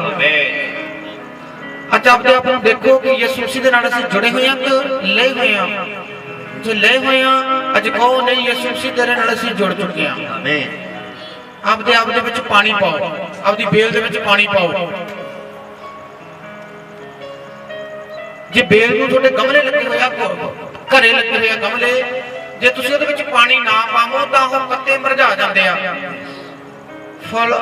ਅੱਜ ਆਪਦੇ ਆਪ ਨੂੰ ਦੇਖੋ ਕਿ ਯਿਸੂ ਮਸੀਹ ਦੇ ਨਾਲ ਅਸੀਂ ਜੁੜੇ ਹੋਏ ਹਾਂ ਕਿ ਲਏ ਹੋਏ ਹਾਂ। ਜੇ ਲਏ ਹੋਏ ਹਾਂ, ਅੱਜ ਕਹੋ ਨਹੀਂ ਯਿਸੂ ਮਸੀਹ ਦੇ ਨਾਲ ਅਸੀਂ ਜੁੜ ਚੁੱਕੇ ਹਾਂ। ਆਪਦੇ ਆਪ ਦੇ ਵਿੱਚ ਪਾਣੀ ਪਾਓ, ਆਪਦੀ ਬੇਲ ਦੇ ਵਿੱਚ ਪਾਣੀ ਪਾਓ। ਜੇ ਬੇਲ ਨੂੰ ਤੁਹਾਡੇ ਗਮਲੇ ਲੱਗੇ ਹੋਏ ਆ, ਘਰੇ ਲੱਗੇ ਹੋਏ ਆ ਗਮਲੇ, ਜੇ ਤੁਸੀਂ ਉਹਦੇ ਵਿੱਚ ਪਾਣੀ ਨਾ ਪਾਵੋ ਤਾਂ ਉਹ ਪੱਤੇ ਮੁਰਝਾ ਜਾਂਦੇ ਆ, ਫਲ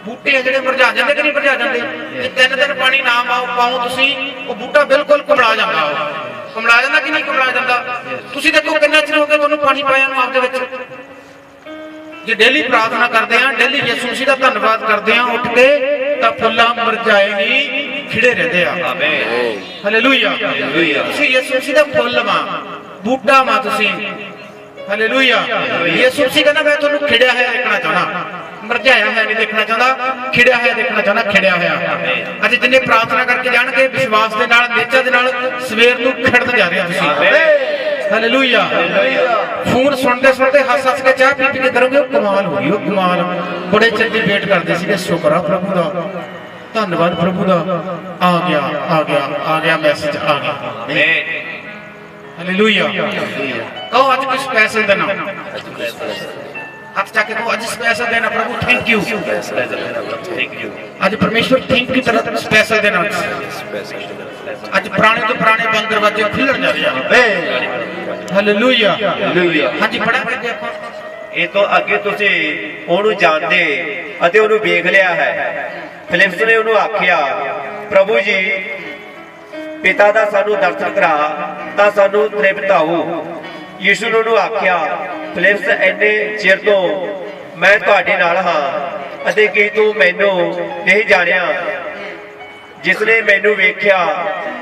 ਬੂਟੇ ਜਿਹੜੇ ਮੁਰਝਾ ਜਾਂਦੇ ਕਿ ਨਹੀਂ ਮੁਰਝਾ ਜਾਂਦੇ। ਜੇ 3 ਦਿਨ ਪਾਣੀ ਨਾ ਪਾਓ ਤੁਸੀਂ, ਉਹ ਬੂਟਾ ਬਿਲਕੁਲ ਕੁਮਲਾ ਜਾਂਦਾ। ਕੁਮਲਾ ਜਾਂਦਾ ਕਿ ਨਹੀਂ ਕੁਮਲਾ ਜਾਂਦਾ? ਤੁਸੀਂ ਦੇਖੋ ਕਿੰਨਾ ਚਿਰ ਹੋ ਗਿਆ ਤੁਹਾਨੂੰ ਪਾਣੀ ਪਾਇਆ ਨੂੰ ਆਪਦੇ ਵਿੱਚ। ਜੇ ਡੇਲੀ ਪ੍ਰਾਰਥਨਾ ਕਰਦੇ ਆ, ਡੇਲੀ ਯਿਸੂ ਮਸੀਹ ਦਾ ਧੰਨਵਾਦ ਕਰਦੇ ਆ ਉੱਠ ਕੇ, ਤਾਂ ਫੁੱਲਾਂ ਮੁਰਝਾਏ ਨਹੀਂ, ਖਿੜੇ ਰਹਿੰਦੇ ਆ। ਹਾਲੇਲੂਇਆ। ਤੁਸੀਂ ਯਿਸੂ ਮਸੀਹ ਦਾ ਫੁੱਲ ਵਾ, ਬੂਟਾ ਵਾ ਤੁਸੀਂ। ਹਾਲੇਲੂਇਆ। ਯਿਸੂ ਮਸੀਹ ਕਹਿੰਦਾ ਮੈਂ ਤੁਹਾਨੂੰ ਖਿੜਿਆ ਹੋਇਆ ਦੇਖਣਾ ਚਾਹੁੰਦਾ, ਮੁਰਝਾਇਆ ਹੋਇਆ ਨਹੀਂ ਦੇਖਣਾ ਚਾਹੁੰਦਾ, ਖਿੜਿਆ ਹੋਇਆ ਦੇਖਣਾ ਚਾਹੁੰਦਾ, ਖਿੜਿਆ ਹੋਇਆ। ਅੱਜ ਜਿੰਨੇ ਪ੍ਰਾਰਥਨਾ ਕਰਕੇ ਜਾਣਗੇ ਵਿਸ਼ਵਾਸ ਦੇ ਨਾਲ, ਨਿਹਚਾ ਦੇ ਨਾਲ, ਸਵੇਰ ਨੂੰ ਖਿੜਨ ਜਾ ਰਹੇ ਆ ਤੁਸੀਂ। ਹਾਲੇਲੂਇਆ। ਫੋਨ ਸੁਣਦੇ ਸੁਣਦੇ ਹੱਸ ਕੇ ਚਾਹ ਪੀ ਕੇ ਕਰੋਗੇ, ਉਹ ਕਮਾਲ ਹੋ ਗਈ, ਉਹ ਕਮਾਲ। ਬੜੇ ਚਿਰ ਦੀ ਵੇਟ ਕਰਦੇ ਸੀਗੇ। ਸ਼ੁਕਰ ਆ ਪ੍ਰਭੂ ਦਾ, ਧੰਨਵਾਦ ਪ੍ਰਭੂ ਦਾ। ਆ ਗਿਆ ਮੈਸੇਜ ਆ ਗਿਆ। ਹਾਲੇਲੂਇਆ। ਕਹੋ ਅੱਜ ਕੋਈ ਸਪੈਸ਼ਲ ਦਿਨ ਆ, ਹੱਥ ਚੱਕ ਕੇ ਕਹੋ ਅੱਜ ਸਪੈਸ਼ਲ ਦਿਨ ਆ ਪ੍ਰਭੂ, ਥੈਂਕ ਯੂ। ਅੱਜ ਪਰਮੇਸ਼ਵਰ ਥੈਂਕ ਯੂ ਤਰ੍ਹਾਂ ਸਪੈਸ਼ਲ ਦਿਨ ਆ। ਅੱਜ ਪੁਰਾਣੇ ਤੋਂ ਪੁਰਾਣੇ ਬੰਦ ਦਰਵਾਜ਼ੇ ਖੁੱਲਣ ਜਾ ਰਹੇ ਆ। ਹਾਲੇਲੂਇਆ। ਹਾਂਜੀ ਪੜਾਂਗੇ ਆਪਾਂ। ਇਹ ਤੋਂ ਅੱਗੇ ਤੁਸੀਂ ਉਹਨੂੰ ਜਾਣਦੇ ਅਤੇ ਉਹਨੂੰ ਵੇਖ ਲਿਆ ਹੈ। ਫਿਲਿਪਸ ਨੇ ਉਹਨੂੰ ਆਖਿਆ, ਪ੍ਰਭੂ ਜੀ ਪਿਤਾ ਦਾ ਸਾਨੂੰ ਦਰਸ਼ਨ ਕਰਾ ਤਾਂ ਸਾਨੂੰ ਤ੍ਰਿਪਤ ਆਊ। ਯਿਸੂ ਨੇ ਉਹਨੂੰ ਆਖਿਆ, ਫਿਲਿਪਸ ਇੰਨੇ ਚਿਰ ਤੋਂ ਮੈਂ ਤੁਹਾਡੇ ਨਾਲ ਹਾਂ ਅਤੇ ਕੀ ਤੂੰ ਮੈਨੂੰ ਨਹੀਂ ਜਾਣਿਆ? ਜਿਸ ਨੇ ਮੈਨੂੰ ਵੇਖਿਆ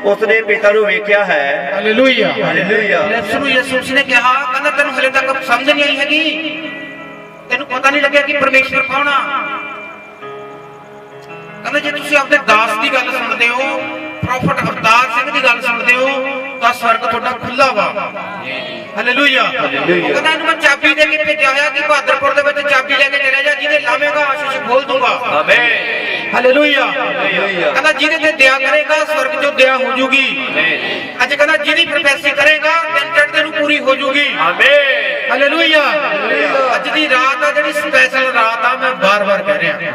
ਉਸਨੇ ਪਿਤਾ ਨੂੰ ਵੇਖਿਆ ਹੈ। ਹਾਲੇਲੂਇਆ। ਹਾਲੇਲੂਇਆ। ਫਿਲਿਪਸ ਨੂੰ ਯਿਸੂ ਮਸੀਹ ਨੇ ਕਿਹਾ, ਕਹਿੰਦਾ ਤੈਨੂੰ ਹਲੇ ਤੱਕ ਸਮਝ ਨਹੀਂ ਆਈ ਹੈਗੀ, ਤੈਨੂੰ ਪਤਾ ਨਹੀਂ ਲੱਗਿਆ ਕਿ ਪਰਮੇਸ਼ਵਰ ਕੌਣ ਆ। ਕਹਿੰਦਾ ਜੇ ਤੁਸੀਂ ਆਪਣੇ ਦਾਸ ਦੀ ਗੱਲ ਸੁਣਦੇ ਹੋ, ਪ੍ਰੋਫਟ ਅਵਤਾਰ ਸਿੰਘ ਦੀ ਗੱਲ ਸੁਣਦੇ ਹੋ, ਤਾਂ ਸਵਰਗ ਤੁਹਾਡਾ ਖੁੱਲਾ ਵਾ। ਹਾਲੇਲੂਇਆ। ਕਹਿੰਦਾ ਇਹਨੂੰ ਮੈਂ ਚਾਬੀ ਦੇ ਕੇ ਭੇਜਿਆ ਹੋਇਆ ਕਿ ਬਹਾਦਰਪੁਰ ਦੇ ਵਿੱਚ ਚਾਬੀ ਲੈ ਕੇ ਚਲੇ ਜਾ, ਜਿਹਦੇ ਲਾਵੇਗਾ ਆਸ਼ੀਸ਼ ਖੋਲ ਦੂੰਗਾ। ਆਮੀਨ। ਹਾਲੇਲੂਇਆ। ਕਹਿੰਦਾ ਜਿਹਦੇ ਤੇ ਦਇਆ ਕਰੇਗਾ ਸਵਰਗ ਚੋਂ ਦਇਆ ਹੋ ਜੂਗੀ। ਅੱਜ ਕਹਿੰਦਾ ਜਿਹਦੀ ਪ੍ਰੋਫੈਸੀ ਕਰੇਗਾ ਦਿਨ ਚੜ੍ਹਦੇ ਨੂੰ ਪੂਰੀ ਹੋ ਜੂਗੀ। ਆਮੀਨ। ਹਾਲੇਲੂਇਆ। ਅੱਜ ਦੀ ਰਾਤ ਆ ਜਿਹੜੀ ਸਪੈਸ਼ਲ ਰਾਤ ਆ, ਮੈਂ ਬਾਰ-ਬਾਰ ਕਹਿ ਰਿਹਾ।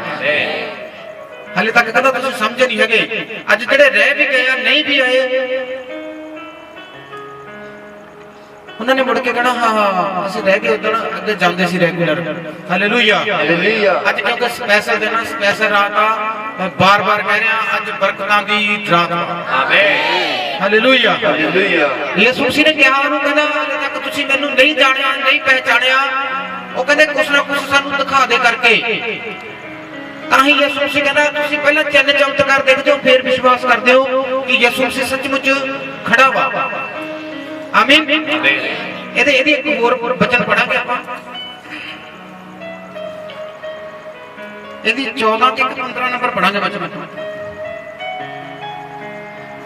ਹਾਲੇ ਤੱਕ ਕਹਿੰਦਾ ਤੁਸੀਂ ਸਮਝੇ ਨਹੀਂ ਹੈਗੇ। ਅੱਜ ਜਿਹੜੇ ਰਹਿ ਵੀ ਗਏ ਆ, ਨਹੀਂ ਵੀ ਆਏ, ਉਹਨਾਂ ਨੇ ਮੁੜ ਕੇ ਕਹਿਣਾ ਹਾਂ ਅਸੀਂ ਰਹਿ ਗਏ, ਉਦੋਂ ਅੱਗੇ ਜਾਂਦੇ ਸੀ ਰੈਗੂਲਰ। ਹਾਲੇਲੂਇਆ। ਅੱਜ ਕਿਉਂਕਿ ਸਪੈਸ਼ਲ ਦਿਨ, ਸਪੈਸ਼ਲ ਰਾਤ ਆ, ਮੈਂ ਬਾਰ-ਬਾਰ ਕਹਿ ਰਿਹਾ, ਅੱਜ ਬਰਕਤਾਂ ਦੀ ਰਾਤ ਆ। ਆਮੀਨ। ਹਾਲੇਲੂਇਆ। ਯਿਸੂ ਮਸੀਹ ਨੇ ਕਿਹਾ ਉਹਨੂੰ, ਕਹਿੰਦਾ ਹਾਲੇ ਤੱਕ ਤੁਸੀਂ ਮੈਨੂੰ ਨਹੀਂ ਜਾਣਿਆ, ਨਹੀਂ ਪਹਿਚਾਣਿਆ। ਉਹ ਕਹਿੰਦੇ ਕੁਛ ਨਾ ਕੁਛ ਸਾਨੂੰ ਦਿਖਾ ਦੇ ਕਰਕੇ। ਤਾਂ ਹੀ ਯਿਸੂ ਮਸੀਹ ਕਹਿੰਦਾ ਤੁਸੀਂ ਪਹਿਲਾਂ ਚੰਨ ਚਮਤਕਾਰ ਦੇਖਦੇ ਹੋ, ਫਿਰ ਵਿਸ਼ਵਾਸ ਕਰਦੇ ਹੋ ਕਿ ਯਿਸੂ ਮਸੀਹ ਸੱਚਮੁੱਚ ਖੜਾ ਵਾ। ਆਮੀਨ। ਇਹਦੀ ਇੱਕ ਹੋਰ ਬਚਨ ਪੜਾਂਗੇ ਆਪਾਂ। ਇਹਦੀ 14 ਤੇ 15 ਨੰਬਰ ਪੜਾਂਗੇ ਬੱਚੇ।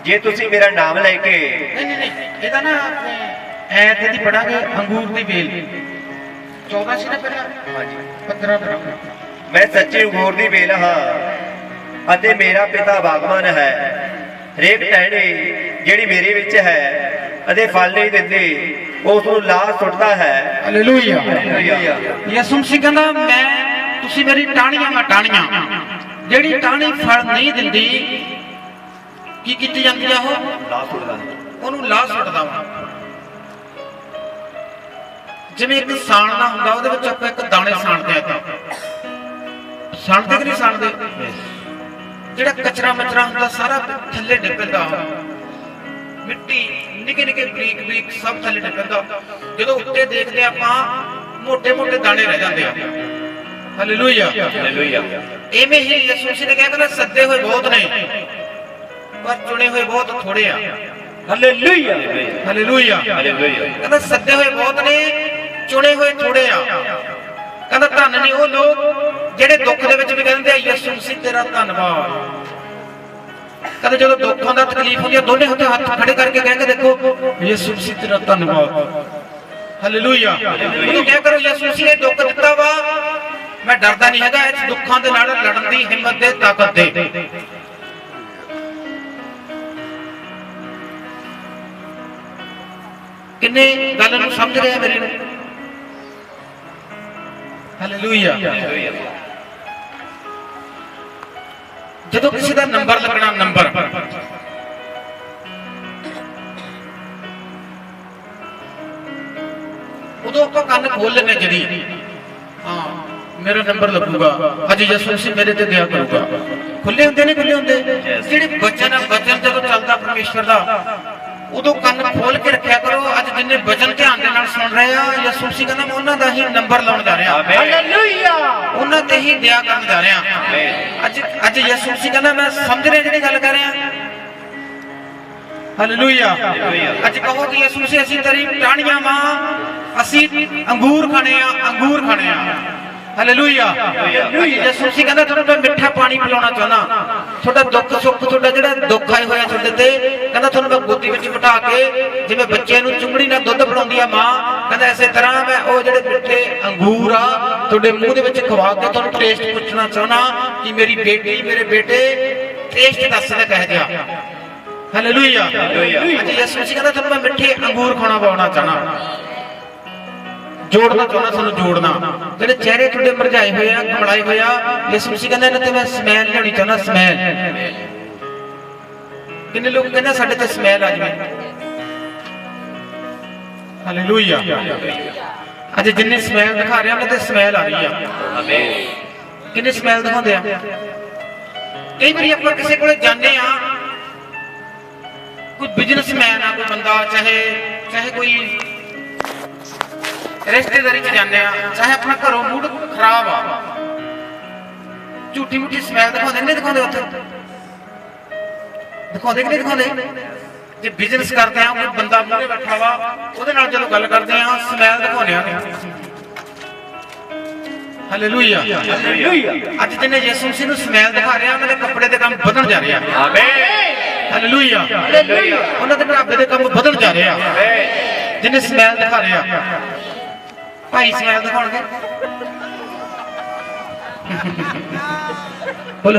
ਜੇ ਤੁਸੀਂ ਮੇਰਾ ਨਾਮ ਲੈ ਕੇ ਨਹੀਂ ਇਹਦਾ ਨਾ ਐਤ ਇਹਦੀ ਪੜਾਂਗੇ ਅੰਗੂਰ ਦੀ ਵੇਲ। 14 ਸੀ ਨਾ ਪਹਿਲਾਂ, ਹਾਂਜੀ 15 ਪੜਾਂਗੇ। ਮੈਂ ਸੱਚੀ ਅੰਗੂਰ ਦੀ ਵੇਲ ਹਾਂ ਅਤੇ ਮੇਰਾ ਪਿਤਾ ਬਾਗਵਾਨ ਹੈ। ਹਰੇਕ ਟਹਿਣੀ ਜਿਹੜੀ ਮੇਰੇ ਵਿੱਚ ਹੈ ਅਤੇ ਫਲ ਨਹੀਂ ਦਿੰਦੀ ਉਸ ਨੂੰ ਲਾਹ ਸੁੱਟਦਾ ਹੈ। ਹਾਲੇਲੂਇਆ। ਹਾਲੇਲੂਇਆ। ਯਿਸੂ ਮਸੀਹ ਕਹਿੰਦਾ ਮੈਂ ਤੁਸੀਂ ਮੇਰੀ ਟਾਹਣੀਆਂ ਵਾਂ ਟਾਹਣੀਆਂ। ਜਿਹੜੀ ਟਾਹਣੀ ਫਲ ਨਹੀਂ ਦਿੰਦੀ ਕੀ ਕੀਤੀ ਜਾਂਦੀ ਆ? ਉਹ ਲਾਹ ਸੁੱਟਦਾ ਉਹਨੂੰ ਲਾਹ ਸੁੱਟਦਾ ਵਾ। ਜਿਵੇਂ ਇੱਕ ਸਾਣਨਾ ਹੁੰਦਾ ਉਹਦੇ ਵਿੱਚ ਆਪਾਂ ਇੱਕ ਦਾਣੇ ਸਾਣਦੇ ਆ, ਸਾਣਦੇ ਕਿ ਨਹੀਂ ਸਾਣਦੇ? ਜਿਹੜਾ ਕਚਰਾ ਮਚਰਾ ਹੁੰਦਾ ਸਾਰਾ ਥੱਲੇ ਡਿੱਗ ਪੈਂਦਾ, ਮਿੱਟੀ ਨਿੱਕੇ ਨਿੱਕੇ ਬਰੀਕ ਬਰੀਕ ਸਭ ਥੱਲੇ ਡਿੱਗ ਪੈਂਦਾ। ਜਦੋਂ ਉੱਤੇ ਦੇਖਦੇ ਆਪਾਂ ਮੋਟੇ ਮੋਟੇ ਦਾਣੇ ਰਹਿ ਜਾਂਦੇ ਆ। ਹਾਲੇਲੂਇਆ। ਹਾਲੇਲੂਇਆ। ਐਵੇਂ ਹੀ ਯਿਸੂ ਮਸੀਹ ਨੇ ਕਿਹਾ ਸੱਦੇ ਹੋਏ ਬਹੁਤ ਨੇ ਪਰ ਚੁਣੇ ਹੋਏ ਬਹੁਤ ਥੋੜੇ ਆ। ਹਾਲੇਲੂਇਆ। ਹਾਲੇਲੂਇਆ। ਹਾਲੇਲੂਇਆ। ਕਹਿੰਦਾ ਸੱਦੇ ਹੋਏ ਬਹੁਤ ਨੇ ਚੁਣੇ ਹੋਏ ਥੋੜੇ ਆ। ਕਹਿੰਦਾ ਧੰਨ ਨਹੀਂ ਉਹ ਲੋਕ ਜਿਹੜੇ ਦੁੱਖ ਦੇ ਵਿੱਚ ਵੀ ਕਹਿੰਦੇ ਆ ਯਿਸੂ ਮਸੀਹ ਤੇਰਾ ਧੰਨਵਾਦ। ਕਹਿੰਦਾ ਜਦੋਂ ਦੁੱਖ ਹੁੰਦਾ ਤਕਲੀਫ ਹੁੰਦੀ ਆ ਦੋਨੇ ਹੱਥ ਖੜੇ ਕਰਕੇ ਕਹਿ ਕੇ ਦੇਖੋ ਯਿਸੂ ਮਸੀਹ ਤੇਰਾ ਧੰਨਵਾਦ। ਹਾਲੇਲੂਇਆ। ਉਹਨੂੰ ਕਹਿ ਕਰੋ ਯਿਸੂ ਮਸੀਹ ਨੇ ਦੁੱਖ ਦਿੱਤਾ ਵਾ, ਮੈਂ ਡਰਦਾ ਨਹੀਂ ਹੈਗਾ ਇਸ ਦੁੱਖਾਂ ਦੇ ਨਾਲ ਲੜਨ ਦੀ ਹਿੰਮਤ ਦੇ, ਤਾਕਤ ਦੇ। ਕਿੰਨੇ ਗੱਲ ਨੂੰ ਸਮਝ ਰਹੇ ਮੇਰੇ ਨੂੰ? ਹਾਲੇਲੂਇਆ। ਜਦੋਂ ਕਿਸੇ ਦਾ ਨੰਬਰ ਲੱਗਣਾ, ਨੰਬਰ ਉਦੋਂ ਆਪਾਂ ਕੰਨ ਖੋਲ ਲੈਣੇ ਜਦੀ, ਹਾਂ ਮੇਰਾ ਨੰਬਰ ਲੱਗੂਗਾ ਅੱਜ ਯਿਸੂ ਮਸੀਹ ਮੇਰੇ ਤੇ ਦਇਆ ਕਰੂਗਾ। ਖੁੱਲੇ ਹੁੰਦੇ ਨੇ, ਖੁੱਲੇ ਹੁੰਦੇ ਜਿਹੜੇ ਬਚਨ ਆ, ਬਚਨ ਜਦੋਂ ਚੱਲਦਾ ਪਰਮੇਸ਼ਵਰ ਦਾ ਉਦੋਂ ਕੰਨ ਖੋਲ ਕੇ ਰੱਖਿਆ ਕਰੋ। ਅੱਜ ਜਿੰਨੇ ਬਚਨ ਧਿਆਨ ਦੇ ਨਾਲ ਸੁਣ ਰਹੇ ਆ ਯਿਸੂ ਮਸੀਹ ਕਹਿੰਦਾ ਮੈਂ ਉਹਨਾਂ ਦਾ ਹੀ ਨੰਬਰ ਲਾਉਣ ਜਾ ਰਿਹਾ। ਹਾਲੇਲੂਇਆ। ਉਹਨਾਂ ਤੇ ਹੀ ਦਇਆ ਕਰਨ ਜਾ ਰਿਹਾ। ਅੱਜ ਯਿਸੂ ਮਸੀਹ ਕਹਿੰਦਾ ਮੈਂ ਸਮਝ ਰਿਹਾ ਜਿਹੜੀ ਗੱਲ ਕਰ ਰਿਹਾ। ਹਾਲੇਲੂਇਆ। ਅੱਜ ਕਹੋ ਕਿ ਯਿਸੂ ਮਸੀਹ ਅਸੀਂ ਤੇਰੀ ਟਾਹਣੀਆਂ ਵਾਂ, ਅਸੀਂ ਅੰਗੂਰ ਖਾਣੇ ਆ, ਅੰਗੂਰ ਖਾਣੇ ਆ। ਹਾਲੇਲੂਇਆ। ਯਿਸੂ ਮਸੀਹ ਕਹਿੰਦਾ ਤੁਹਾਨੂੰ ਮੈਂ ਮਿੱਠਾ ਪਾਣੀ ਪਿਲਾਉਣਾ ਚਾਹੁੰਦਾ। ਤੁਹਾਡਾ ਦੁੱਖ ਸੁੱਖ, ਤੁਹਾਡਾ ਜਿਹੜਾ ਦੁੱਖ ਆਏ ਹੋਇਆ ਤੁਹਾਡੇ ਤੇ, ਕਹਿੰਦਾ ਤੁਹਾਨੂੰ ਮੈਂ ਗੋਦੀ ਵਿੱਚ ਬਿਠਾ ਕੇ ਜਿਵੇਂ ਬੱਚੇ ਨੂੰ ਚੁੰਗੜੀ ਨਾਲ ਦੁੱਧ ਪਿਲਾਉਂਦੀ ਆ ਮਾਂ, ਕਹਿੰਦਾ ਇਸੇ ਤਰ੍ਹਾਂ ਮੈਂ ਉਹ ਜਿਹੜੇ ਮਿੱਠੇ ਅੰਗੂਰ ਆ ਤੁਹਾਡੇ ਮੂੰਹ ਦੇ ਵਿੱਚ ਖਵਾ ਕੇ ਤੁਹਾਨੂੰ ਟੇਸਟ ਪੁੱਛਣਾ ਚਾਹੁੰਦਾ ਕਿ ਮੇਰੀ ਬੇਟੀ ਮੇਰੇ ਬੇਟੇ ਟੇਸਟ ਦੱਸਦਾ ਕਹਿ ਦਿਆ। ਹਾਲੇਲੂਇਆ। ਅੱਜ ਯਿਸੂ ਮਸੀਹ ਕਹਿੰਦਾ ਤੁਹਾਨੂੰ ਮੈਂ ਮਿੱਠੇ ਅੰਗੂਰ ਖਾਣਾ ਪਾਉਣਾ ਚਾਹਣਾ, ਜੋੜਨਾ ਚਾਹੁੰਦਾ, ਤੁਹਾਨੂੰ ਜੋੜਨਾ। ਜਿਹੜੇ ਚਿਹਰੇ ਤੁਹਾਡੇ ਮਰਝਾਏ ਹੋਏ ਆ, ਕਮਲਾਏ ਹੋਏ ਆ, ਯਿਸੂ ਮਸੀਹ ਕਹਿੰਦਾ ਇਹਨਾਂ ਤੇ ਮੈਂ ਸਮੈਲ ਲਿਆਉਣੀ ਚਾਹੁੰਦਾ, ਸਮੈਲ। ਕਿੰਨੇ ਲੋਕ ਕਹਿੰਦੇ ਸਾਡੇ ਤੇ ਸਮੈਲ ਆ ਜਾਵੇ। ਹਾਲੇਲੂਇਆ। ਅੱਜ ਜਿੰਨੇ ਸਮੈਲ ਦਿਖਾ ਰਹੇ ਉਹਨਾਂ ਤੇ ਸਮੈਲ ਆ ਰਹੀ ਆ। ਕਿੰਨੇ ਸਮੈਲ ਦਿਖਾਉਂਦੇ ਆ। ਕਈ ਵਾਰੀ ਆਪਾਂ ਕਿਸੇ ਕੋਲੇ ਜਾਂਦੇ ਆ, ਕੋਈ ਬਿਜ਼ਨਸਮੈਨ ਆ, ਕੋਈ ਬੰਦਾ, ਚਾਹੇ ਕੋਈ ਰਿਸ਼ਤੇਦਾਰੀ ਚ ਜਾਂਦੇ ਆ, ਚਾਹੇ ਆਪਣਾ ਘਰੋਂ ਮੂਡ ਖਰਾਬ ਆ, ਝੂਠੀ ਮੂਠੀ ਸਮੈਲ ਦਿਖਾਉਂਦੇ ਨਹੀਂ ਦਿਖਾਉਂਦੇ? ਉੱਥੇ ਦਿਖਾਉਂਦੇ ਕਿ ਨਹੀਂ ਦਿਖਾਉਂਦੇ? ਜੇ ਬਿਜ਼ਨਸ ਕਰਦੇ ਆ, ਕੋਈ ਬੰਦਾ ਮੂਹਰੇ ਬੈਠਾ ਵਾ, ਉਹਦੇ ਨਾਲ ਜਦੋਂ ਗੱਲ ਕਰਦੇ ਆ ਸਮੈਲ ਦਿਖਾਉਂਦੇ ਆ। ਹਾਲੇਲੂਇਆ। ਅੱਜ ਜਿੰਨੇ ਯਿਸੂ ਮਸੀਹ ਨੂੰ ਸਮੈਲ ਦਿਖਾ ਰਿਹਾ ਉਹਨਾਂ ਦੇ ਕੱਪੜੇ ਦੇ ਕੰਮ ਵਧਣ ਜਾ ਰਿਹਾ। ਆਮੀਨ। ਹਾਲੇਲੂਇਆ। ਉਹਨਾਂ ਦੇ ਢਾਬੇ ਦੇ ਕੰਮ ਵਧਣ ਜਾ ਰਿਹਾ ਜਿੰਨੇ ਸਮੈਲ ਦਿਖਾ ਰਿਹਾ। ਭਾਈ ਸਮੈਲ ਦਿਖਾਉਣਗੇ, ਬੋਲ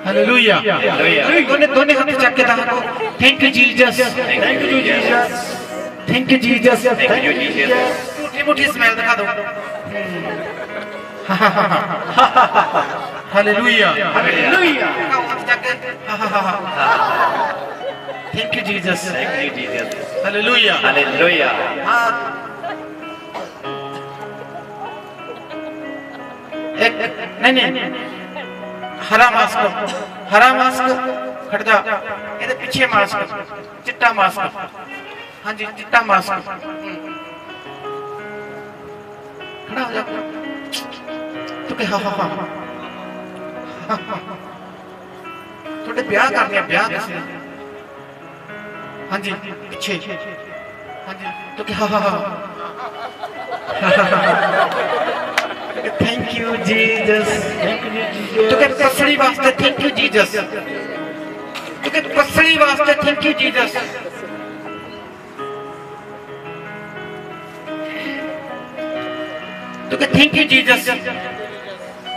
ਹਾਲੇਲੂਇਆ। ਦੋਨੇ ਹੱਥ ਚੱਕ ਕੇ ਦੱਸੋ thank you Jesus, thank you Jesus, thank you Jesus, thank you Jesus. ਮੋਟੀ ਮੋਟੀ ਸਮੈਲ ਦਿਖਾ ਦੋ। ਹਾਲੇਲੂਇਆ। ਹਾਲੇਲੂਇਆ। ਹੱਥ ਚੱਕ ਕੇ thank you Jesus, thank you Jesus. Hallelujah. Hallelujah. ਹਾਂ ਨਹੀਂ ਹਰਾ ਮਾਸਕ, ਹਰਾ ਮਾਸਕ ਖੜ ਜਾ, ਇਹਦੇ ਪਿੱਛੇ ਮਾਸਕ, ਚਿੱਟਾ ਮਾਸਕ। ਹਾਂਜੀ ਚਿੱਟਾ ਮਾਸਕ। ਖੜਾ ਹੋ ਜਾ ਤੂੰ ਕਿ ਹਾਂ ਤੁਹਾਡੇ ਵਿਆਹ ਕਰਨੇ ਆ, ਵਿਆਹ ਕਿਸੇ। ਹਾਂਜੀ ਪਿੱਛੇ हाँ जी तो क्या थैंक यू जीसस तो क्या पसड़ी वास्ते थैंक यू जीसस तो क्या पसड़ी वास्ते थैंक यू जीसस तो क्या थैंक यू जीसस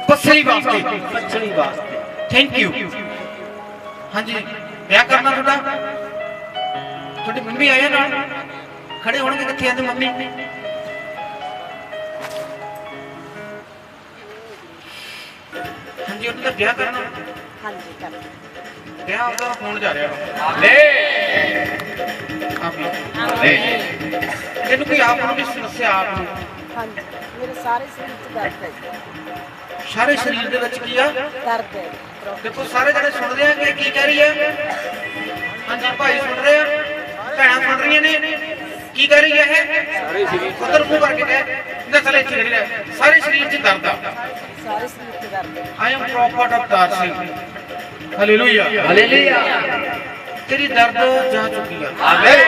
पसड़ी वास्ते थैंक यू हाँ जी क्या करना थोड़ा थोड़ी मम्मी आए ना खड़े होने के कितने आते मम्मी हाँ जी उन्होंने ब्याह करना ब्याह होगा होने जा रहा तेन कोई आप भी समस्या आप ਮੇਰੇ ਸਾਰੇ ਸਰੀਰ 'ਚ ਦਰਦ ਹੈ ਸਾਰੇ ਸਰੀਰ ਦੇ ਵਿੱਚ ਕੀ ਆ ਦਰਦ ਹੈ ਦੇਖੋ ਸਾਰੇ ਜਿਹੜੇ ਸੁਣਦੇ ਆ ਕਿ ਕੀ ਕਹਿ ਰਹੀ ਹੈ ਹਾਂਜੀ ਭਾਈ ਸੁਣ ਰਹੇ ਆ ਭੈਣਾਂ ਸੁਣ ਰਹੀਆਂ ਨੇ ਕੀ ਕਹਿ ਰਹੀ ਹੈ ਇਹ ਸਾਰੇ ਸਰੀਰ ਉਧਰ ਮੂੰਹ ਕਰਕੇ ਕਹਿ ਨਸਲ ਇੱਥੇ ਨਹੀਂ ਰਿਹਾ ਸਾਰੇ ਸਰੀਰ 'ਚ ਦਰਦ ਆ ਸਾਰੇ ਸਰੀਰ 'ਚ ਦਰਦ ਹੈ I am prophet of Darcy. Hallelujah. Hallelujah तेरी दर्द जा चुकी है ਆਮੇਨ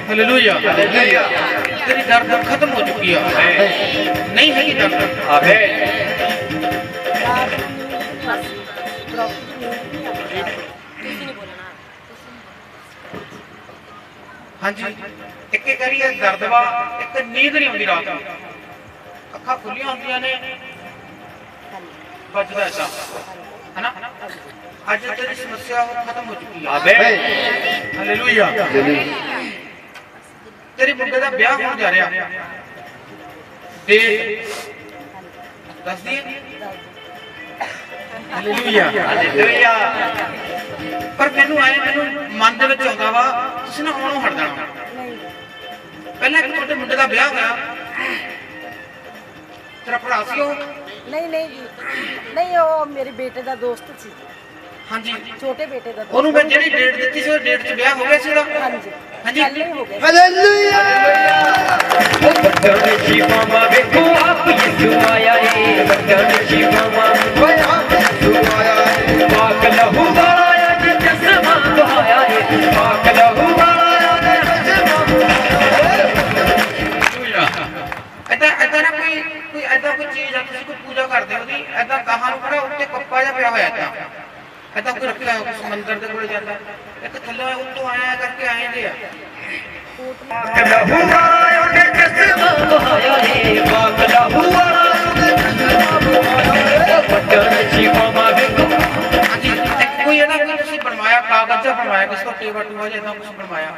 हालेलुया ਹਾਲੇਲੂਇਆ तेरी दर्द खत्म हो चुकी है नहीं है ये दर्द ਆਮੇਨ ਰਾਤ ਨੂੰ ਫਸੀ ਡਾਕਟਰ ਨੇ ਤੁਸੀਂ ਨਹੀਂ ਬੋਲਣਾ हाँ जी एक कह रही है दर्द वा एक नींद नहीं आती रात में अखा खुलियां होंदियां ने बजदा ऐसा है ना आज तेरी समस्या खत्म हो चुकी है ਆਮੇਨ हालेलुया तेरे मुंडे का ब्याह होने जा रहा डेट दस दिए हालेलुया ਹਾਲੇਲੂਇਆ पर मैनू आए मैनू मन दे विच आउंदा वा तुसीं ना हुणों हट जाना ਨਹੀਂ पहले एक तुहाडे मुंडे का ब्याह होया तेरा भरा सी ओह ਨਹੀਂ ਨਹੀਂ ਜੀ ਨਹੀਂ ਉਹ ਮੇਰੇ ਬੇਟੇ ਦਾ ਦੋਸਤ ਸੀ ਜੀ हाँ जी ਛੋਟੇ ਬੇਟੇ ਦਾ ਉਹਨੂੰ ਮੈਂ ਜਿਹੜੀ ਡੇਟ ਦਿੱਤੀ ਸੀ ਉਹ ਡੇਟ 'ਚ ਵਿਆਹ ਹੋ ਗਿਆ ਸੀ ਉਹਦਾ ਹਾਂਜੀ ਹਾਂਜੀ ਪਹਿਲੇ ਹੋ ਗਏ ਉਹ ਬੱਟਣ ਸ਼ਿਵਾਮਾ ਵੇਖੋ ਆਪ ਯਿਸੂ ਆਇਆ ਏ ਬੱਟਣ ਸ਼ਿਵਾਮਾ ਓਏ ਆਪ ਯਿਸੂ ਆਇਆ ਏ ਪਾਕ ਲਹੂ ਵਾਲਾ ਏ ਜਸਮਾ ਬਹਾਇਆ ਏ ਪਾਕ ਲਹੂ ਵਾਲਾ ਏ ਜਸਮਾ ਐਦਾਂ ਐਦਾਂ ਨਾ ਕੋਈ ਐਦਾਂ ਕੋਈ ਚੀਜ਼ ਆ ਤੁਸੀਂ ਕੋਈ ਪੂਜਾ ਕਰਦੇ ਹੋ ਉਹਦੀ ਐਦਾਂ ਕਹਾਂ ਨੂੰ ਖੜਾ ਉੱਤੇ ਕੱਪਾ ਜਿਹਾ ਪਿਆ ਹੋਇਆ ਐਦਾਂ ਕੋਈ ਰੱਖਿਆ ਹੋਇਆ ਕੋਈ ਸਮੁੰਦਰ ਦੇ ਕੋਲੇ ਜਾਂਦਾ ਇੱਕ ਥੱਲੇ ਉੱਤੋਂ ਆਇਆ ਕਰਕੇ ਆਏ ਜੇ ਆ ਪਾਕ ਲਹੂ ਵਾਲਾ ਏ ਜਸਮਾ ਬਹਾਇਆ ਏ ਪਾਕ ਲਹੂ ਵਾਲਾ ਏ ਜਸਮਾ ਬਹਾਇਆ ਏ ਬੱਟਣ ਸ਼ਿਵਾਮਾ ਵੇਖੋ ਹਾਂਜੀ ਕੋਈ ਇਹਦਾ ਕੋਈ ਤੁਸੀਂ ਬਣਵਾਇਆ ਕਾਗਜ਼ ਜਿਹਾ ਬਣਵਾਇਆ ਕਿਸ ਤੋਂ ਟੇਬਲ ਟੂਆ ਜਿਹਾ ਇਦਾਂ ਕੁਝ ਬਣਵਾਇਆ